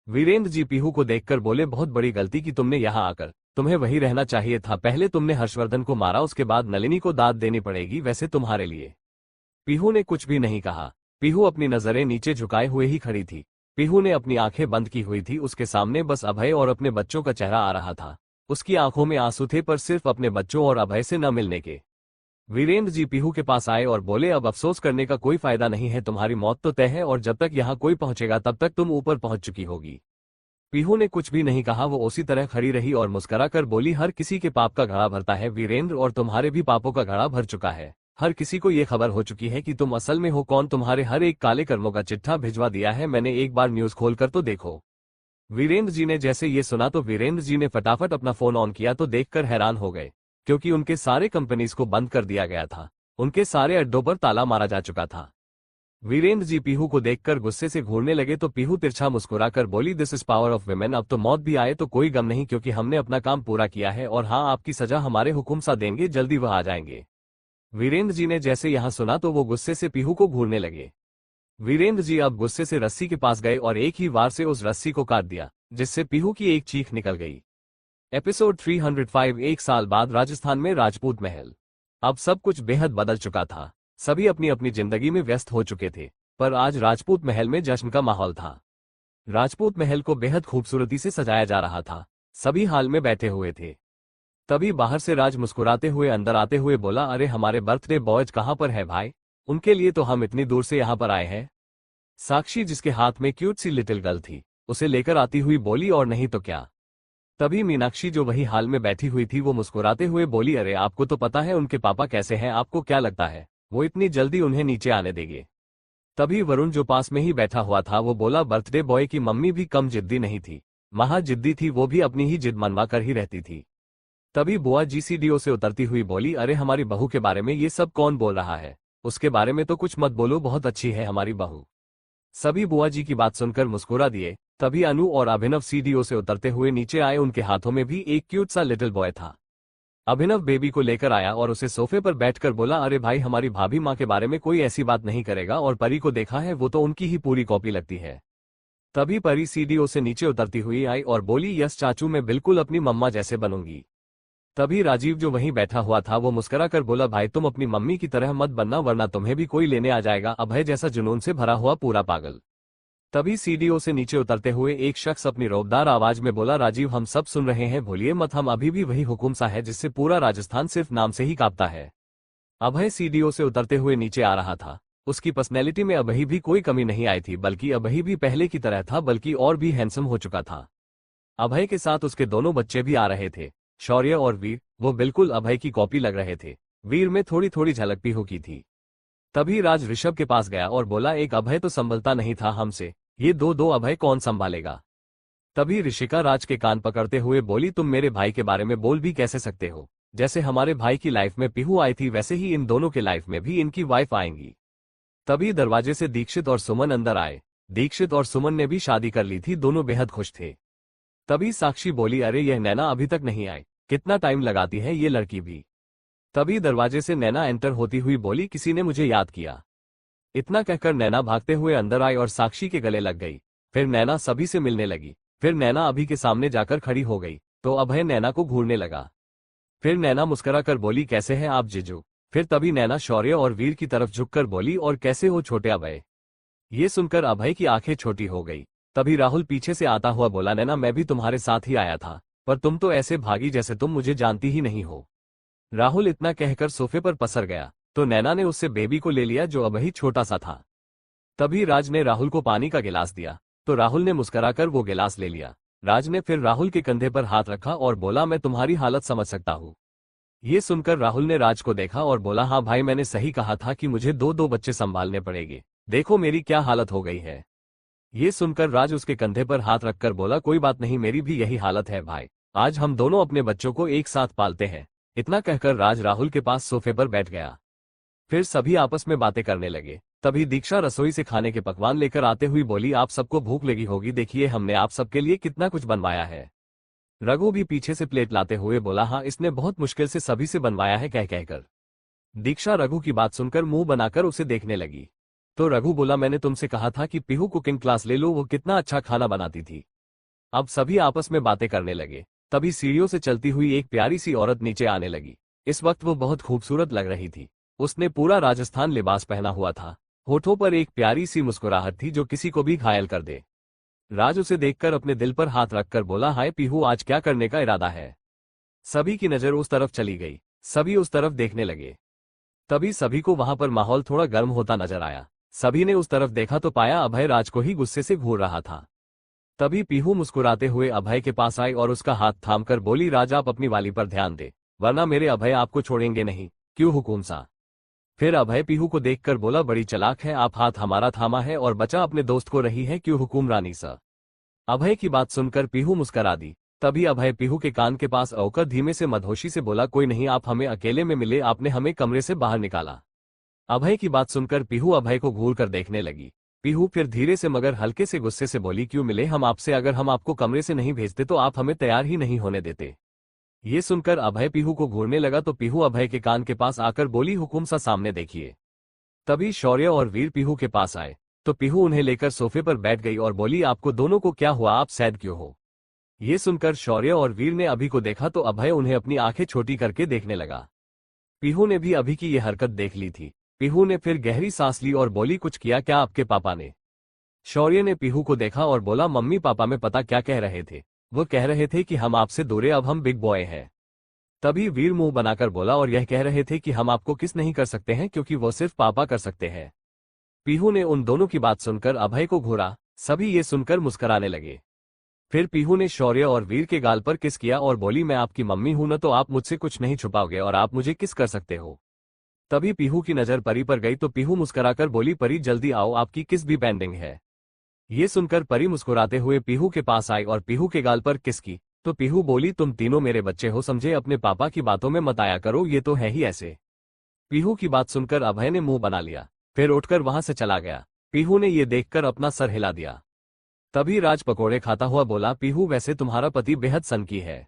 वीरेंद्र जी पीहू को देखकर बोले, बहुत बड़ी गलती की तुमने यहाँ आकर, तुम्हें वही रहना चाहिए था। पहले तुमने हर्षवर्धन को मारा, उसके बाद नलिनी को दाद देनी पड़ेगी वैसे तुम्हारे लिए। पीहू ने कुछ भी नहीं कहा। पीहू अपनी नजरें नीचे झुकाए हुए ही खड़ी थी। पीहू ने अपनी आंखें बंद की हुई थी। उसके सामने बस अभय और अपने बच्चों का चेहरा आ रहा था। उसकी आंखों में आंसू थे, पर सिर्फ अपने बच्चों और अभय से न मिलने के। वीरेंद्र जी पीहू के पास आए और बोले, अब अफसोस करने का कोई फायदा नहीं है, तुम्हारी मौत तो तय है और जब तक यहाँ कोई पहुंचेगा तब तक तुम ऊपर पहुंच चुकी होगी। पीहू ने कुछ भी नहीं कहा। वो उसी तरह खड़ी रही और मुस्कुरा कर बोली, हर किसी के पाप का घड़ा भरता है वीरेंद्र, और तुम्हारे भी पापों का घड़ा भर चुका है। हर किसी को ये खबर हो चुकी है कि तुम असल में हो कौन, तुम्हारे हर एक काले कर्मों का चिट्ठा भिजवा दिया है मैंने, एक बार न्यूज खोलकर तो देखो। वीरेंद्र जी ने जैसे ये सुना तो वीरेंद्र जी ने फटाफट अपना फोन ऑन किया तो देखकर हैरान हो गए, क्योंकि उनके सारे कंपनीज को बंद कर दिया गया था, उनके सारे अड्डों पर ताला मारा जा चुका था। वीरेंद्र जी पीहू को देखकर गुस्से से घूरने लगे तो पीहू तिरछा मुस्कुराकर बोली, this is power of women, अब तो मौत भी आए तो कोई गम नहीं, क्योंकि हमने अपना काम पूरा किया है और हाँ, आपकी सजा हमारे हुकुम सा देंगे, जल्दी वह आ जाएंगे। वीरेंद्र जी ने जैसे यहां सुना तो वो गुस्से से पीहू को घूरने लगे। वीरेंद्र जी अब गुस्से से रस्सी के पास गए और एक ही वार से उस रस्सी को काट दिया, जिससे पीहू की एक चीख निकल गई। एपिसोड 305। एक साल बाद राजस्थान में राजपूत महल। अब सब कुछ बेहद बदल चुका था, सभी अपनी अपनी जिंदगी में व्यस्त हो चुके थे, पर आज राजपूत महल में जश्न का माहौल था। राजपूत महल को बेहद खूबसूरती से सजाया जा रहा था, सभी हाल में बैठे हुए थे। तभी बाहर से राज मुस्कुराते हुए अंदर आते हुए बोला, अरे हमारे बर्थडे बॉयज कहाँ पर है भाई, उनके लिए तो हम इतनी दूर से यहाँ पर आए हैं। साक्षी जिसके हाथ में क्यूट सी लिटिल गर्ल थी, उसे लेकर आती हुई बोली, और नहीं तो क्या। तभी मीनाक्षी जो वही हाल में बैठी हुई थी वो मुस्कुराते हुए बोली, अरे आपको तो पता है उनके पापा कैसे हैं, आपको क्या लगता है वो इतनी जल्दी उन्हें नीचे आने देंगे। तभी वरुण जो पास में ही बैठा हुआ था वो बोला, बर्थडे बॉय की मम्मी भी कम जिद्दी नहीं थी, महा जिद्दी थी, वो भी अपनी ही जिद मनवा कर ही रहती थी। तभी बुआ जी सीढ़ियों से उतरती हुई बोली, अरे हमारी बहू के बारे में ये सब कौन बोल रहा है, उसके बारे में तो कुछ मत बोलो, बहुत अच्छी है हमारी बहू। सभी बुआ जी की बात सुनकर मुस्कुरा दिए। तभी अनु और अभिनव सीढ़ियों से उतरते हुए नीचे आए, उनके हाथों में भी एक क्यूट सा लिटिल बॉय था। अभिनव बेबी को लेकर आया और उसे सोफे पर बैठकर बोला, अरे भाई हमारी भाभी माँ के बारे में कोई ऐसी बात नहीं करेगा, और परी को देखा है वो तो उनकी ही पूरी कॉपी लगती है। तभी परी सीढ़ियों से नीचे उतरती हुई आई और बोली, यस चाचू मैं बिल्कुल अपनी मम्मा जैसे बनूंगी। तभी राजीव जो वहीं बैठा हुआ था वो मुस्कुरा कर बोला, भाई तुम अपनी मम्मी की तरह मत बनना वरना तुम्हें भी कोई लेने आ जाएगा, अभय जैसा जुनून से भरा हुआ पूरा पागल। तभी सीढ़ियों से नीचे उतरते हुए एक शख्स अपनी रौबदार आवाज में बोला, राजीव हम सब सुन रहे हैं, भूलिए मत, हम अभी भी वही हुकुम सा है जिससे पूरा राजस्थान सिर्फ नाम से ही कांपता है। अभय सीढ़ियों से उतरते हुए नीचे आ रहा था, उसकी पर्सनैलिटी में अभी भी कोई कमी नहीं आई थी, बल्कि अभी भी पहले की तरह था, बल्कि और भी हैंडसम हो चुका था। अभय के साथ उसके दोनों बच्चे भी आ रहे थे, शौर्य और वीर, वो बिल्कुल अभय की कॉपी लग रहे थे, वीर में थोड़ी थोड़ी झलक पीहू की थी। तभी राज ऋषभ के पास गया और बोला, एक अभय तो संभलता नहीं था हमसे, ये दो अभय कौन संभालेगा। तभी ऋषिका राज के कान पकड़ते हुए बोली, तुम मेरे भाई के बारे में बोल भी कैसे सकते हो, जैसे हमारे भाई की लाइफ में पीहू आई थी वैसे ही इन दोनों के लाइफ में भी इनकी वाइफ आएंगी। तभी दरवाजे से दीक्षित और सुमन अंदर आए, दीक्षित और सुमन ने भी शादी कर ली थी, दोनों बेहद खुश थे। तभी साक्षी बोली, अरे यह नैना अभी तक नहीं आई, कितना टाइम लगाती है ये लड़की भी। तभी दरवाजे से नैना एंटर होती हुई बोली, किसी ने मुझे याद किया। इतना कहकर नैना भागते हुए अंदर आई और साक्षी के गले लग गई। फिर नैना सभी से मिलने लगी, फिर नैना अभी के सामने जाकर खड़ी हो गई तो अभय नैना को घूरने लगा। फिर नैना मुस्कुराकर बोली, कैसे हैं आप जीजू। फिर तभी नैना शौर्य और वीर की तरफ झुककर बोली, और कैसे हो छोटे अभय। ये सुनकर अभय की आंखें छोटी हो गई। तभी राहुल पीछे से आता हुआ बोला, नैना मैं भी तुम्हारे साथ ही आया था, पर तुम तो ऐसे भागी जैसे तुम मुझे जानती ही नहीं हो। राहुल इतना कहकर सोफे पर पसर गया तो नैना ने उससे बेबी को ले लिया जो अभी छोटा सा था। तभी राज ने राहुल को पानी का गिलास दिया तो राहुल ने मुस्कुराकर वो गिलास ले लिया। राज ने फिर राहुल के कंधे पर हाथ रखा और बोला, मैं तुम्हारी हालत समझ सकता हूँ। ये सुनकर राहुल ने राज को देखा और बोला, हाँ भाई मैंने सही कहा था कि मुझे दो बच्चे संभालने पड़ेंगे, देखो मेरी क्या हालत हो गई है। ये सुनकर राज उसके कंधे पर हाथ रखकर बोला, कोई बात नहीं मेरी भी यही हालत है भाई, आज हम दोनों अपने बच्चों को एक साथ पालते हैं। इतना कहकर राज राहुल के पास सोफे पर बैठ गया। फिर सभी आपस में बातें करने लगे। तभी दीक्षा रसोई से खाने के पकवान लेकर आते हुई बोली, आप सबको भूख लगी होगी, देखिए हमने आप सबके लिए कितना कुछ बनवाया है। रघु भी पीछे से प्लेट लाते हुए बोला, हाँ इसने बहुत मुश्किल से सभी से बनवाया है कहकर। दीक्षा रघु की बात सुनकर मुंह बनाकर उसे देखने लगी तो रघु बोला, मैंने तुमसे कहा था कि पीहू कुकिंग क्लास ले लो, वो कितना अच्छा खाना बनाती थी। अब सभी आपस में बातें करने लगे। तभी सीढ़ियों से चलती हुई एक प्यारी सी औरत नीचे आने लगी। इस वक्त वो बहुत खूबसूरत लग रही थी, उसने पूरा राजस्थान लिबास पहना हुआ था, होठों पर एक प्यारी सी मुस्कुराहट थी जो किसी को भी घायल कर दे। राज उसे देखकर अपने दिल पर हाथ रखकर बोला, हाय पीहू आज क्या करने का इरादा है। सभी की नजर उस तरफ चली गई, सभी उस तरफ देखने लगे। तभी सभी को वहां पर माहौल थोड़ा गर्म होता नजर आया। सभी ने उस तरफ देखा तो पाया अभय राज को ही गुस्से से घूर रहा था। तभी पीहू मुस्कुराते हुए अभय के पास आई और उसका हाथ थामकर बोली, राज आप अपनी वाली पर ध्यान दे, वरना मेरे अभय आपको छोड़ेंगे नहीं। क्यों हुकुम सा। फिर अभय पीहू को देखकर बोला, बड़ी चालाक है आप, हाथ हमारा थामा है और बचा अपने दोस्त को रही है क्यों हुकुमरानी सा। अभय की बात सुनकर पीहू मुस्करा दी। तभी अभय पीहू के कान के पास आकर धीमे से मदहोशी से बोला, कोई नहीं, आप हमें अकेले में मिले, आपने हमें कमरे से बाहर निकाला। अभय की बात सुनकर पीहू अभय को घूर कर देखने लगी। पीहू फिर धीरे से मगर हल्के से गुस्से से बोली, क्यों मिले हम आपसे, अगर हम आपको कमरे से नहीं भेजते तो आप हमें तैयार ही नहीं होने देते। ये सुनकर अभय पीहू को घूरने लगा तो पीहू अभय के कान के पास आकर बोली, हुकुम सा सामने देखिए। तभी शौर्य और वीर पीहू के पास आए तो पीहू उन्हें लेकर सोफे पर बैठ गई और बोली, आपको दोनों को क्या हुआ, आप सैड क्यों हो। ये सुनकर शौर्य और वीर ने अभि को देखा तो अभय उन्हें अपनी आंखें छोटी करके देखने लगा। पीहू ने भी अभि की ये हरकत देख ली थी। पीहू ने फिर गहरी सांस ली और बोली, कुछ किया क्या आपके पापा ने। शौर्य ने पीहू को देखा और बोला, मम्मी पापा में पता क्या कह रहे थे, वो कह रहे थे कि हम आपसे दूर, अब हम बिग बॉय हैं। तभी वीर मुंह बनाकर बोला, और यह कह रहे थे कि हम आपको किस नहीं कर सकते हैं क्योंकि वो सिर्फ पापा कर सकते हैं। पीहू ने उन दोनों की बात सुनकर अभय को घूरा। सभी ये सुनकर मुस्कुराने लगे। फिर पीहू ने शौर्य और वीर के गाल पर किस किया और बोली, मैं आपकी मम्मी हूं न, तो आप मुझसे कुछ नहीं छुपाओगे और आप मुझे किस कर सकते हो। तभी पीहू की नजर परी पर गई तो पीहू मुस्कुराकर बोली, परी जल्दी आओ, आपकी किस भी पेंडिंग है। ये सुनकर परी मुस्कुराते हुए पीहू के पास आई और पीहू के गाल पर किस की तो पीहू बोली, तुम तीनों मेरे बच्चे हो, समझे, अपने पापा की बातों में मत आया करो, ये तो है ही ऐसे। पीहू की बात सुनकर अभय ने मुंह बना लिया, फिर उठकर वहां से चला गया। पीहू ने ये देखकर अपना सर हिला दिया। तभी राज पकोड़े खाता हुआ बोला, पीहू वैसे तुम्हारा पति बेहद सनकी है।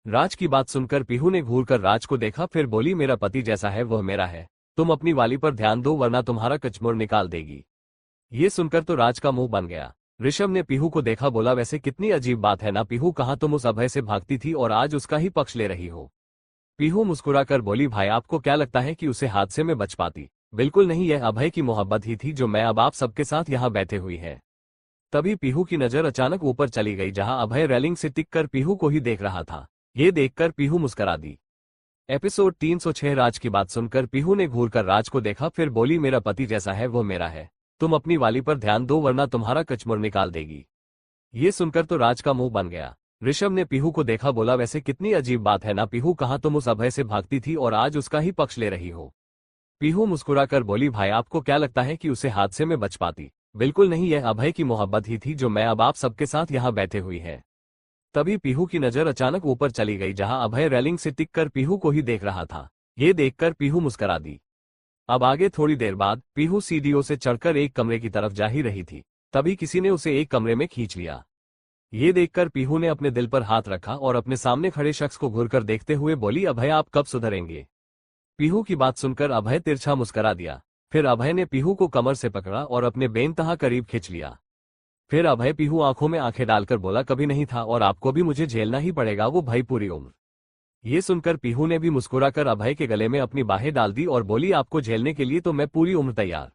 राज की बात सुनकर पीहू ने घूरकर राज को देखा, फिर बोली, मेरा पति जैसा है वह मेरा है, तुम अपनी वाली पर ध्यान दो वरना तुम्हारा कचमुड़ निकाल देगी। ये सुनकर तो राज का मुंह बन गया। ऋषभ ने पीहू को देखा, बोला, वैसे कितनी अजीब बात है ना पीहू, कहाँ तुम उस अभय से भागती थी और आज उसका ही पक्ष ले रही हो। पीहू मुस्कुराकर बोली, भाई आपको क्या लगता है कि उसे हादसे में बच पाती, बिल्कुल नहीं, यह अभय की मोहब्बत ही थी जो मैं अब आप सबके साथ यहाँ बैठे हुई है। तभी पीहू की नजर अचानक ऊपर चली गई जहां अभय रेलिंग से टिक कर पीहू को ही देख रहा था। ये देखकर पीहू मुस्कुरा दी। एपिसोड 306 राज की बात सुनकर पीहू ने घूरकर राज को देखा, फिर बोली, मेरा पति जैसा है वो मेरा है, तुम अपनी वाली पर ध्यान दो वरना तुम्हारा कचमुड़ निकाल देगी। ये सुनकर तो राज का मुंह बन गया। ऋषभ ने पीहू को देखा, बोला, वैसे कितनी अजीब बात है ना पीहू, कहाँ तुम उस अभय से भागती थी और आज उसका ही पक्ष ले रही हो। पीहू मुस्कुराकर बोली, भाई आपको क्या लगता है कि उसे हादसे में बच पाती, बिल्कुल नहीं, यह अभय की मोहब्बत ही थी जो मैं अब आप सबके साथ यहाँ बैठे हुई है। तभी पीहू की नजर अचानक ऊपर चली गई जहां अभय रेलिंग से टिक कर पीहू को ही देख रहा था। ये देखकर पीहू मुस्कुरा दी। अब आगे थोड़ी देर बाद पीहू सीढ़ियों से चढ़कर एक कमरे की तरफ जा ही रही थी, तभी किसी ने उसे एक कमरे में खींच लिया। ये देखकर पीहू ने अपने दिल पर हाथ रखा और अपने सामने खड़े शख्स को घूरकर देखते हुए बोली, अभय आप कब सुधरेंगे। पीहू की बात सुनकर अभय तिरछा मुस्कुरा दिया। फिर अभय ने पीहू को कमर से पकड़ा और अपने बेनतहा करीब खींच लिया। फिर अभय पीहू आंखों में आंखें डालकर बोला, कभी नहीं था और आपको भी मुझे झेलना ही पड़ेगा, वो भाई पूरी उम्र। ये सुनकर पीहू ने भी मुस्कुराकर अभय के गले में अपनी बाहें डाल दी और बोली, आपको झेलने के लिए तो मैं पूरी उम्र तैयार।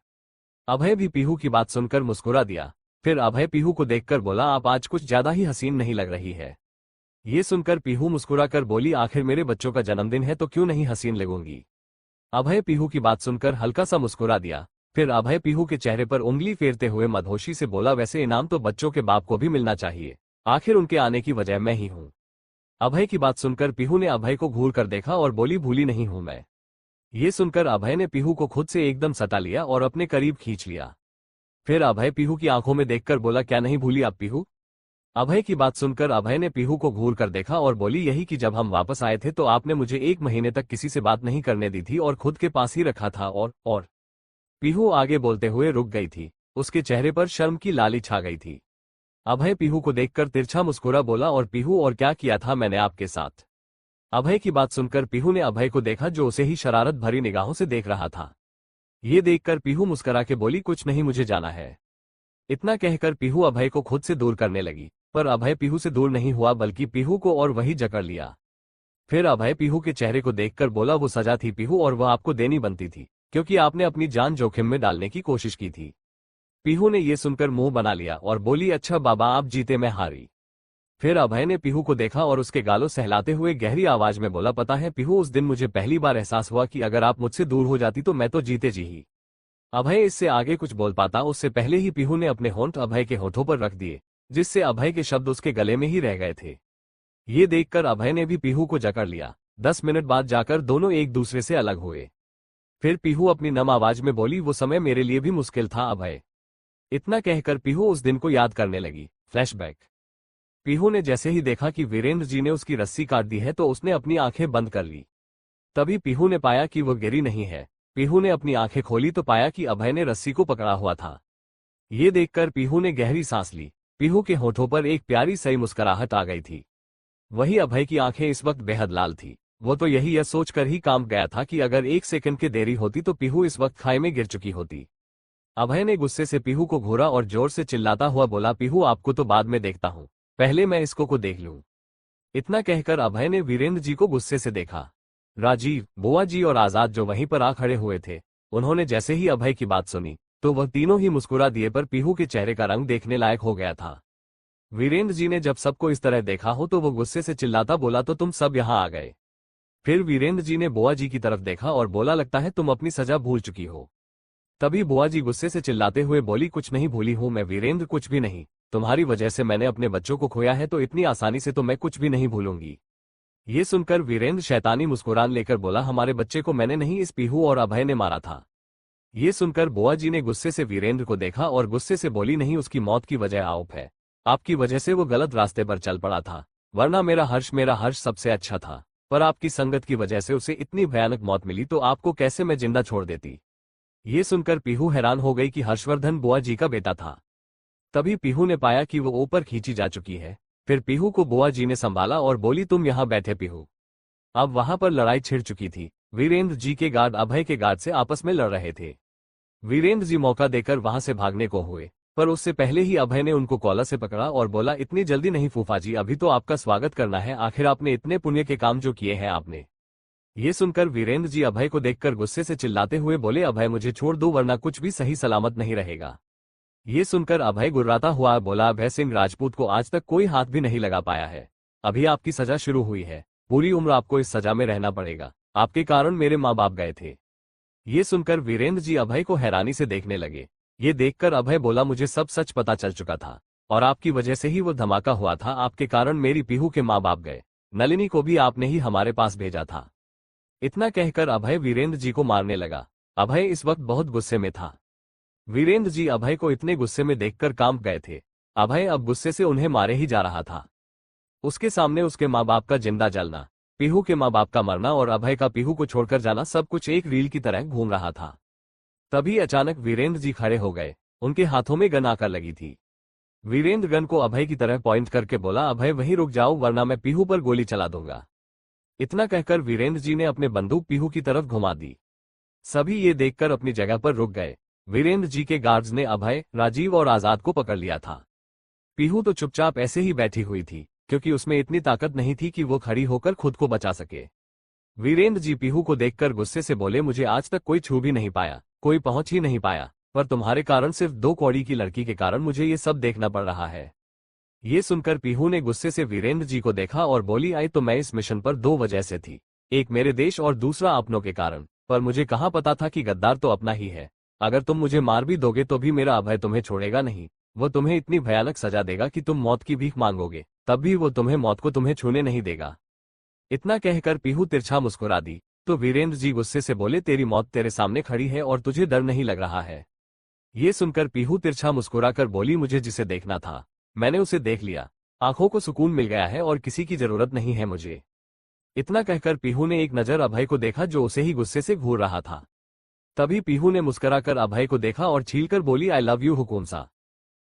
अभय भी पीहू की बात सुनकर मुस्कुरा दिया। फिर अभय पीहू को देखकर बोला, आप आज कुछ ज्यादा ही हसीन नहीं लग रही है। ये सुनकर पीहू मुस्कुराकर बोली, आखिर मेरे बच्चों का जन्मदिन है तो क्यों नहीं हसीन लगूंगी। अभय पीहू की बात सुनकर हल्का सा मुस्कुरा दिया। फिर अभय पीहू के चेहरे पर उंगली फेरते हुए मदहोशी से बोला, वैसे इनाम तो बच्चों के बाप को भी मिलना चाहिए, आखिर उनके आने की वजह मैं ही हूं। अभय की बात सुनकर पीहू ने अभय को घूर कर देखा और बोली, भूली नहीं हूं मैं। ये सुनकर अभय ने पीहू को खुद से एकदम सटा लिया और अपने करीब खींच लिया। फिर अभय पीहू की आंखों में देखकर बोला, क्या नहीं भूली आप पीहू। अभय की बात सुनकर अभय ने पीहू को घूर कर देखा और बोली, यही कि जब हम वापस आए थे तो आपने मुझे 1 महीने तक किसी से बात नहीं करने दी थी और खुद के पास ही रखा था और पीहू आगे बोलते हुए रुक गई थी। उसके चेहरे पर शर्म की लाली छा गई थी। अभय पीहू को देखकर तिरछा मुस्कुरा बोला, और पीहू और क्या किया था मैंने आपके साथ। अभय की बात सुनकर पीहू ने अभय को देखा जो उसे ही शरारत भरी निगाहों से देख रहा था। ये देखकर पीहू मुस्कुरा के बोली, कुछ नहीं मुझे जाना है। इतना कहकर पीहू अभय को खुद से दूर करने लगी, पर अभय पीहू से दूर नहीं हुआ बल्कि पीहू को और वही जकड़ लिया। फिर अभय पीहू के चेहरे को देखकर बोला, वो सजा थी पीहू और वह आपको देनी बनती थी क्योंकि आपने अपनी जान जोखिम में डालने की कोशिश की थी। पीहू ने यह सुनकर मुंह बना लिया और बोली, अच्छा बाबा आप जीते मैं हारी। फिर अभय ने पीहू को देखा और उसके गालों सहलाते हुए गहरी आवाज में बोला, पता है पीहू, उस दिन मुझे पहली बार एहसास हुआ कि अगर आप मुझसे दूर हो जाती तो मैं तो जीते जी ही। अभय इससे आगे कुछ बोल पाता उससे पहले ही पीहू ने अपने होंठ अभय के होठों पर रख दिए, जिससे अभय के शब्द उसके गले में ही रह गए थे। ये देखकर अभय ने भी पीहू को जकड़ लिया। 10 मिनट बाद जाकर दोनों एक दूसरे से अलग हुए। फिर पीहू अपनी नम आवाज में बोली, वो समय मेरे लिए भी मुश्किल था अभय। इतना कहकर पीहू उस दिन को याद करने लगी। फ्लैशबैक। पीहू ने जैसे ही देखा कि वीरेंद्र जी ने उसकी रस्सी काट दी है तो उसने अपनी आंखें बंद कर ली। तभी पीहू ने पाया कि वो गिरी नहीं है। पीहू ने अपनी आंखें खोली तो पाया कि अभय ने रस्सी को पकड़ा हुआ था। ये देखकर पीहू ने गहरी सांस ली। पीहू के होठों पर एक प्यारी सी मुस्कुराहट आ गई थी। वही अभय की आंखें इस वक्त बेहद लाल थी। वो तो यह सोचकर ही काम गया था कि अगर 1 सेकंड की देरी होती तो पीहू इस वक्त खाई में गिर चुकी होती। अभय ने गुस्से से पीहू को घूरा और जोर से चिल्लाता हुआ बोला, पीहू आपको तो बाद में देखता हूं, पहले मैं इसको को देख लूं। इतना कहकर अभय ने वीरेंद्र जी को गुस्से से देखा। राजीव, बुआ जी और आजाद जो वहीं पर आ खड़े हुए थे, उन्होंने जैसे ही अभय की बात सुनी तो वह तीनों ही मुस्कुरा दिए, पर पीहू के चेहरे का रंग देखने लायक हो गया था। वीरेंद्र जी ने जब सबको इस तरह देखा हो तो वो गुस्से से चिल्लाता बोला, तो तुम सब यहां आ गए। फिर वीरेंद्र जी ने बुआ जी की तरफ देखा और बोला, लगता है तुम अपनी सजा भूल चुकी हो। तभी बुआ जी गुस्से से चिल्लाते हुए बोली, कुछ नहीं भूली हूं मैं वीरेंद्र, कुछ भी नहीं। तुम्हारी वजह से मैंने अपने बच्चों को खोया है, तो इतनी आसानी से तो मैं कुछ भी नहीं भूलूंगी। ये सुनकर वीरेंद्र शैतानी मुस्कुरान लेकर बोला, हमारे बच्चे को मैंने नहीं, इस पीहू और अभय ने मारा था। ये सुनकर बुआ जी ने गुस्से से वीरेंद्र को देखा और गुस्से से बोली, नहीं, उसकी मौत की वजह आप है। आपकी वजह से वो गलत रास्ते पर चल पड़ा था, वरना मेरा हर्ष सबसे अच्छा था। पर आपकी संगत की वजह से उसे इतनी भयानक मौत मिली, तो आपको कैसे मैं जिंदा छोड़ देती। ये सुनकर पीहू हैरान हो गई कि हर्षवर्धन बुआ जी का बेटा था। तभी पीहू ने पाया कि वो ऊपर खींची जा चुकी है। फिर पीहू को बुआ जी ने संभाला और बोली, तुम यहां बैठे पीहू। अब वहां पर लड़ाई छिड़ चुकी थी। वीरेंद्र जी के गार्ड अभय के गार्ड से आपस में लड़ रहे थे। वीरेंद्र जी मौका देकर वहां से भागने को हुए, पर उससे पहले ही अभय ने उनको कॉलर से पकड़ा और बोला, इतनी जल्दी नहीं फूफा जी, अभी तो आपका स्वागत करना है, आखिर आपने इतने पुण्य के काम जो किए हैं आपने। ये सुनकर वीरेंद्र जी अभय को देखकर गुस्से से चिल्लाते हुए बोले, अभय मुझे छोड़ दो, वरना कुछ भी सही सलामत नहीं रहेगा। ये सुनकर अभय गुर्राता हुआ बोला, अभय सिंह राजपूत को आज तक कोई हाथ भी नहीं लगा पाया है। अभी आपकी सजा शुरू हुई है, पूरी उम्र आपको इस सजा में रहना पड़ेगा। आपके कारण मेरे माँ बाप गए थे। ये सुनकर वीरेंद्र जी अभय को हैरानी से देखने लगे। ये देखकर अभय बोला, मुझे सब सच पता चल चुका था और आपकी वजह से ही वो धमाका हुआ था। आपके कारण मेरी पीहू के माँ बाप गए, नलिनी को भी आपने ही हमारे पास भेजा था। इतना कहकर अभय वीरेंद्र जी को मारने लगा। अभय इस वक्त बहुत गुस्से में था। वीरेंद्र जी अभय को इतने गुस्से में देखकर कांप गए थे। अभय अब गुस्से से उन्हें मारे ही जा रहा था। उसके सामने उसके माँ बाप का जिंदा जलना, पीहू के माँ बाप का मरना और अभय का पीहू को छोड़कर जाना, सब कुछ एक रील की तरह घूम रहा था। तभी अचानक वीरेंद्र जी खड़े हो गए। उनके हाथों में गन आकर लगी थी। वीरेंद्र गन को अभय की तरह पॉइंट करके बोला, अभय वहीं रुक जाओ, वरना मैं पीहू पर गोली चला दूंगा। इतना कहकर वीरेंद्र जी ने अपने बंदूक पीहू की तरफ घुमा दी। सभी ये देखकर अपनी जगह पर रुक गए। वीरेंद्र जी के गार्ड्स ने अभय, राजीव और आजाद को पकड़ लिया था। पीहू तो चुपचाप ऐसे ही बैठी हुई थी, क्योंकि उसमें इतनी ताकत नहीं थी कि वो खड़ी होकर खुद को बचा सके। वीरेंद्र जी पीहू को देखकर गुस्से से बोले, मुझे आज तक कोई छू भी नहीं पाया, कोई पहुंच ही नहीं पाया, पर तुम्हारे कारण, सिर्फ 2 कौड़ी की लड़की के कारण मुझे ये सब देखना पड़ रहा है। ये सुनकर पीहू ने गुस्से से वीरेंद्र जी को देखा और बोली, आई तो मैं इस मिशन पर 2 वजह से थी, एक मेरे देश और दूसरा अपनों के कारण, पर मुझे कहाँ पता था कि गद्दार तो अपना ही है। अगर तुम मुझे मार भी दोगे तो भी मेरा अभय तुम्हें छोड़ेगा नहीं। वो तुम्हें इतनी भयानक सजा देगा कि तुम मौत की भीख मांगोगे, तब भी वो तुम्हें मौत को तुम्हें छूने नहीं देगा। इतना कहकर पीहू तिरछा मुस्कुरा दी तो वीरेंद्र जी गुस्से से बोले, तेरी मौत तेरे सामने खड़ी है और तुझे डर नहीं लग रहा है। ये सुनकर पीहू तिरछा मुस्कुराकर बोली, मुझे जिसे देखना था मैंने उसे देख लिया, आंखों को सुकून मिल गया है और किसी की जरूरत नहीं है मुझे। इतना कहकर पीहू ने एक नजर अभय को देखा जो उसे ही गुस्से से घूर रहा था। तभी पीहू ने मुस्कुराकर अभय को देखा और छीलकर बोली, आई लव यू हुकुम सा।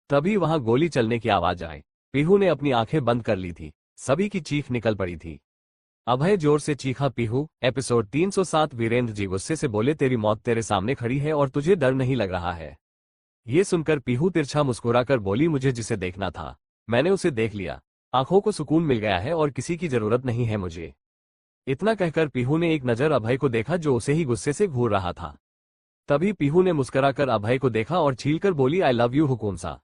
तभी वहां गोली चलने की आवाज आई। पीहू ने अपनी आंखें बंद कर ली थी। सभी की चीख निकल पड़ी थी। अभय जोर से चीखा, पीहू। एपिसोड 307। वीरेंद्र जी गुस्से से बोले, तेरी मौत तेरे सामने खड़ी है और तुझे डर नहीं लग रहा है। ये सुनकर पीहू तिरछा मुस्कुराकर बोली, मुझे जिसे देखना था मैंने उसे देख लिया, आंखों को सुकून मिल गया है और किसी की जरूरत नहीं है मुझे। इतना कहकर पीहू ने एक नजर अभय को देखा जो उसे ही गुस्से से घूर रहा था। तभी पीहू ने मुस्कुराकर अभय को देखा और छीलकर बोली, आई लव यू हुकुम सा।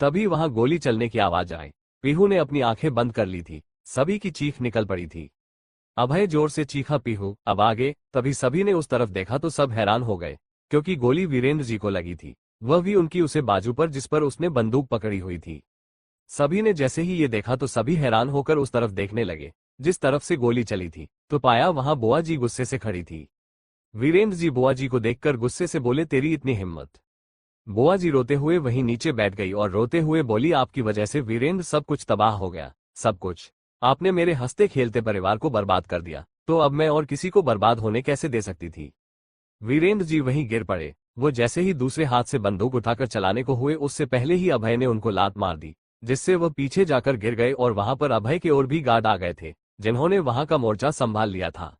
तभी वहां गोली चलने की आवाज आई। पीहू ने अपनी आंखें बंद कर ली थी। सभी की चीख निकल पड़ी थी। अभय जोर से चीखा, पीहू अब आगे। तभी सभी ने उस तरफ देखा तो सब हैरान हो गए, क्योंकि गोली वीरेंद्र जी को लगी थी, वह भी उनकी उसे बाजू पर जिस पर उसने बंदूक पकड़ी हुई थी। सभी ने जैसे ही ये देखा तो सभी हैरान होकर उस तरफ देखने लगे जिस तरफ से गोली चली थी, तो पाया वहां बुआ जी गुस्से से खड़ी थी। वीरेंद्र जी बुआ जी को देखकर गुस्से से बोले, तेरी इतनी हिम्मत। बुआ जी रोते हुए वहीं नीचे बैठ गई और रोते हुए बोली, आपकी वजह से वीरेंद्र सब कुछ तबाह हो गया, सब कुछ। आपने मेरे हंसते खेलते परिवार को बर्बाद कर दिया, तो अब मैं और किसी को बर्बाद होने कैसे दे सकती थी। वीरेंद्र जी वहीं गिर पड़े। वो जैसे ही दूसरे हाथ से बंदूक उठाकर चलाने को हुए, उससे पहले ही अभय ने उनको लात मार दी, जिससे वह पीछे जाकर गिर गए और वहां पर अभय के और भी गार्ड आ गए थे, जिन्होंने वहां का मोर्चा संभाल लिया था।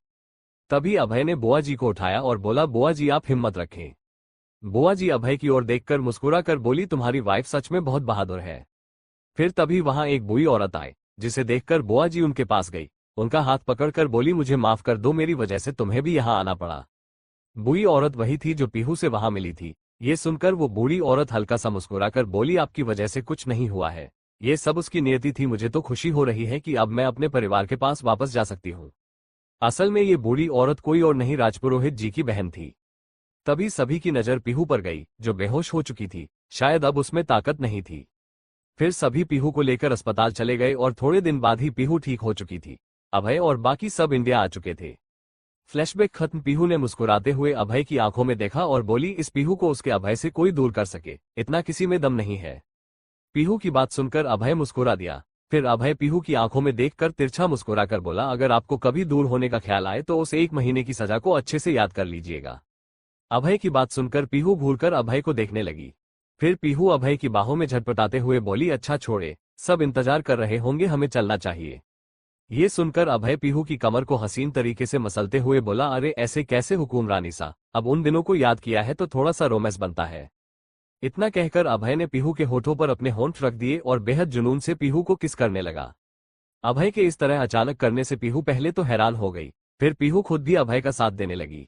तभी अभय ने बुआ जी को उठाया और बोला, बुआ जी आप हिम्मत रखें। बुआ जी अभय की ओर देखकर मुस्कुरा कर बोली, तुम्हारी वाइफ सच में बहुत बहादुर है। फिर तभी वहां एक बूढ़ी औरत आई, जिसे देखकर बुआ जी उनके पास गई, उनका हाथ पकड़कर बोली, मुझे माफ कर दो, मेरी वजह से तुम्हें भी यहां आना पड़ा। बूढ़ी औरत वही थी जो पीहू से वहां मिली थी। ये सुनकर वो बूढ़ी औरत हल्का सा मुस्कुराकर बोली, आपकी वजह से कुछ नहीं हुआ है, ये सब उसकी नियति थी। मुझे तो खुशी हो रही है कि अब मैं अपने परिवार के पास वापस जा सकती हूँ। असल में ये बूढ़ी औरत कोई और नहीं, राजपुरोहित जी की बहन थी। तभी सभी की नजर पीहू पर गई, जो बेहोश हो चुकी थी, शायद अब उसमें ताकत नहीं थी। फिर सभी पीहू को लेकर अस्पताल चले गए और थोड़े दिन बाद ही पीहू ठीक हो चुकी थी। अभय और बाकी सब इंडिया आ चुके थे। फ्लैशबैक खत्म। पीहू ने मुस्कुराते हुए अभय की आंखों में देखा और बोली, इस पीहू को उसके अभय से कोई दूर कर सके, इतना किसी में दम नहीं है। पीहू की बात सुनकर अभय मुस्कुरा दिया। फिर अभय पीहू की आंखों में देखकर तिरछा मुस्कुराकर बोला, अगर आपको कभी दूर होने का ख्याल आए तो उस 1 महीने की सजा को अच्छे से याद कर लीजिएगा। अभय की बात सुनकर पीहू घूरकर अभय को देखने लगी। फिर पीहू अभय की बाहों में झटपटाते हुए बोली, अच्छा छोड़े, सब इंतजार कर रहे होंगे, हमें चलना चाहिए। ये सुनकर अभय पीहू की कमर को हसीन तरीके से मसलते हुए बोला, अरे ऐसे कैसे हुकूम रानी सा, अब उन दिनों को याद किया है तो थोड़ा सा रोमांस बनता है। इतना कहकर अभय ने पीहू के होठों पर अपने होंठ रख दिए और बेहद जुनून से पीहू को किस करने लगा। अभय के इस तरह अचानक करने से पीहू पहले तो हैरान हो गई, फिर पीहू खुद भी अभय का साथ देने लगी।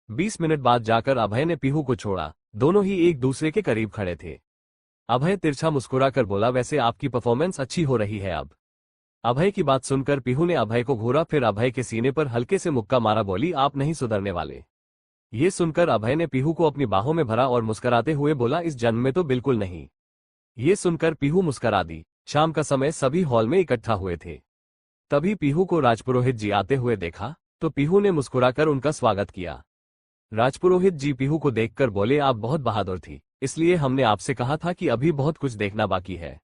20 मिनट बाद जाकर अभय ने पीहू को छोड़ा। दोनों ही एक दूसरे के करीब खड़े थे। अभय तिरछा मुस्कुराकर बोला, वैसे आपकी परफॉर्मेंस अच्छी हो रही है अब। अभय की बात सुनकर पीहू ने अभय को घूरा, फिर अभय के सीने पर हल्के से मुक्का मारा, बोली, आप नहीं सुधरने वाले। ये सुनकर अभय ने पीहू को अपनी बाहों में भरा और मुस्कुराते हुए बोला, इस जन्म में तो बिल्कुल नहीं। ये सुनकर पीहू मुस्कुरा दी। शाम का समय सभी हॉल में इकट्ठा हुए थे। तभी पीहू को राजपुरोहित जी आते हुए देखा तो पीहू ने मुस्कुराकर उनका स्वागत किया। राजपुरोहित जी पीहू को देखकर बोले, आप बहुत बहादुर थी, इसलिए हमने आपसे कहा था कि अभी बहुत कुछ देखना बाकी है।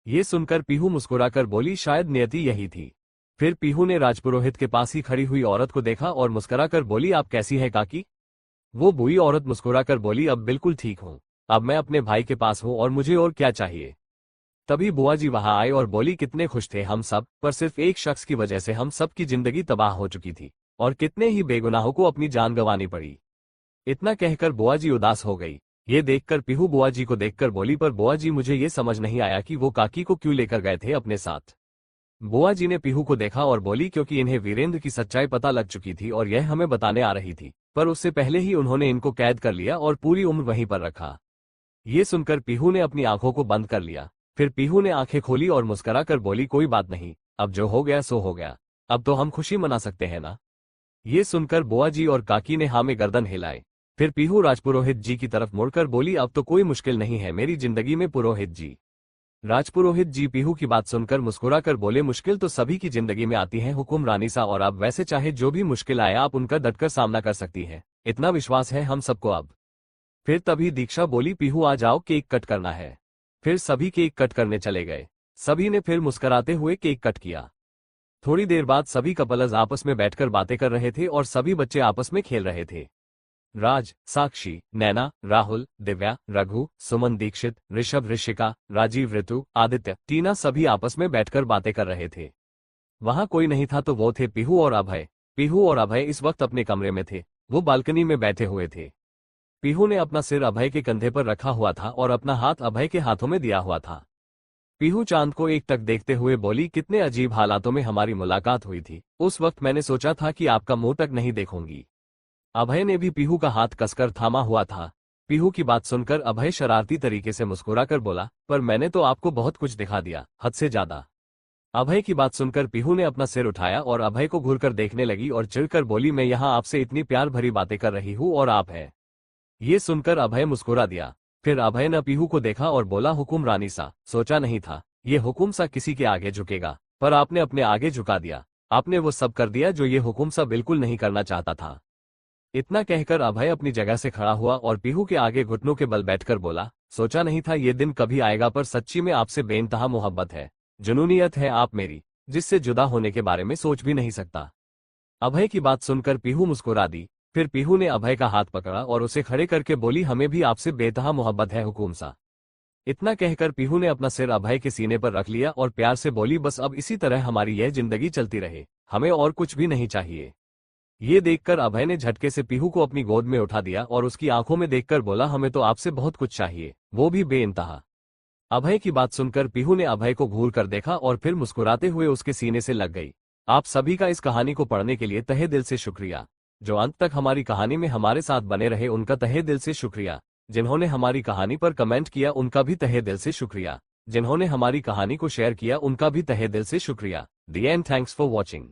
ये सुनकर पीहू मुस्कुराकर बोली, शायद नियति यही थी। फिर पीहू ने राजपुरोहित के पास ही खड़ी हुई औरत को देखा और मुस्कुराकर बोली, आप कैसी है काकी। वो बूढ़ी औरत मुस्कुराकर बोली, अब बिल्कुल ठीक हूँ, अब मैं अपने भाई के पास हूँ और मुझे और क्या चाहिए। तभी बुआ जी वहां आए और बोली, कितने खुश थे हम सब, पर सिर्फ एक शख्स की वजह से हम सब की जिंदगी तबाह हो चुकी थी और कितने ही बेगुनाहों को अपनी जान गंवानी पड़ी। इतना कहकर बुआ जी उदास हो गई। ये देखकर पीहू बुआ जी को देखकर बोली, पर बुआ जी मुझे ये समझ नहीं आया कि वो काकी को क्यों लेकर गए थे अपने साथ। बुआ जी ने पीहू को देखा और बोली, क्योंकि इन्हें वीरेंद्र की सच्चाई पता लग चुकी थी और यह हमें बताने आ रही थी, पर उससे पहले ही उन्होंने इनको कैद कर लिया और पूरी उम्र वहीं पर रखा। ये सुनकर पीहू ने अपनी आंखों को बंद कर लिया। फिर पीहू ने आंखें खोली और मुस्कुरा कर बोली, कोई बात नहीं, अब जो हो गया सो हो गया, अब तो हम खुशी मना सकते हैं ना। ये सुनकर बुआ जी और काकी ने हाँ में गर्दन हिलाई। फिर पीहू राजपुरोहित जी की तरफ मुड़कर बोली, अब तो कोई मुश्किल नहीं है मेरी जिंदगी में पुरोहित जी। राजपुरोहित जी पीहू की बात सुनकर मुस्कुराकर बोले, मुश्किल तो सभी की जिंदगी में आती है हुकुम रानी सा, और अब वैसे चाहे जो भी मुश्किल आए आप उनका डटकर सामना कर सकती है, इतना विश्वास है हम सबको अब। फिर तभी दीक्षा बोली, पीहू आ जाओ, केक कट करना है। फिर सभी केक कट करने चले गए। सभी ने फिर मुस्कुराते हुए केक कट किया। थोड़ी देर बाद सभी कपल्स आपस में बैठकर बातें कर रहे थे और सभी बच्चे आपस में खेल रहे थे। राज, साक्षी, नैना, राहुल, दिव्या, रघु, सुमन, दीक्षित, ऋषभ, ऋषिका, राजीव, ऋतु, आदित्य, टीना सभी आपस में बैठकर बातें कर रहे थे। वहां कोई नहीं था तो वो थे पीहू और अभय। पीहू और अभय इस वक्त अपने कमरे में थे। वो बालकनी में बैठे हुए थे। पीहू ने अपना सिर अभय के कंधे पर रखा हुआ था और अपना हाथ अभय के हाथों में दिया हुआ था। पीहू चांद को एकटक देखते हुए बोली, कितने अजीब हालातों में हमारी मुलाकात हुई थी, उस वक्त मैंने सोचा था कि आपका मुंह तक नहीं देखूंगी। अभय ने भी पीहू का हाथ कसकर थामा हुआ था। पीहू की बात सुनकर अभय शरारती तरीके से मुस्कुराकर बोला, पर मैंने तो आपको बहुत कुछ दिखा दिया, हद से ज्यादा। अभय की बात सुनकर पीहू ने अपना सिर उठाया और अभय को घूरकर देखने लगी और चिढ़कर बोली, मैं यहाँ आपसे इतनी प्यार भरी बातें कर रही हूँ और आप है। ये सुनकर अभय मुस्कुरा दिया। फिर अभय ने पीहू को देखा और बोला, हुकुम रानी सा, सोचा नहीं था ये हुकुम सा किसी के आगे झुकेगा, पर आपने अपने आगे झुका दिया। आपने वो सब कर दिया जो ये हुकुम सा बिल्कुल नहीं करना चाहता था। इतना कहकर अभय अपनी जगह से खड़ा हुआ और पीहू के आगे घुटनों के बल बैठकर बोला, सोचा नहीं था ये दिन कभी आएगा, पर सच्ची में आपसे बेइंतहा मोहब्बत है, जुनूनियत है आप मेरी, जिससे जुदा होने के बारे में सोच भी नहीं सकता। अभय की बात सुनकर पीहू मुस्कुरा दी। फिर पीहू ने अभय का हाथ पकड़ा और उसे खड़े करके बोली, हमें भी आपसे बेतहा मोहब्बत है हुकूम सा। इतना कहकर पीहू ने अपना सिर अभय के सीने पर रख लिया और प्यार से बोली, बस अब इसी तरह हमारी यह जिंदगी चलती रहे, हमें और कुछ भी नहीं चाहिए। ये देखकर अभय ने झटके से पीहू को अपनी गोद में उठा दिया और उसकी आंखों में देखकर बोला, हमें तो आपसे बहुत कुछ चाहिए, वो भी बेइंतहा। अभय की बात सुनकर पीहू ने अभय को घूर कर देखा और फिर मुस्कुराते हुए उसके सीने से लग गई। आप सभी का इस कहानी को पढ़ने के लिए तहे दिल से शुक्रिया। जो अंत तक हमारी कहानी में हमारे साथ बने रहे उनका तहे दिल से शुक्रिया। जिन्होंने हमारी कहानी पर कमेंट किया उनका भी तहे दिल से शुक्रिया। जिन्होंने हमारी कहानी को शेयर किया उनका भी तहे दिल से शुक्रिया। The end, thanks for watching.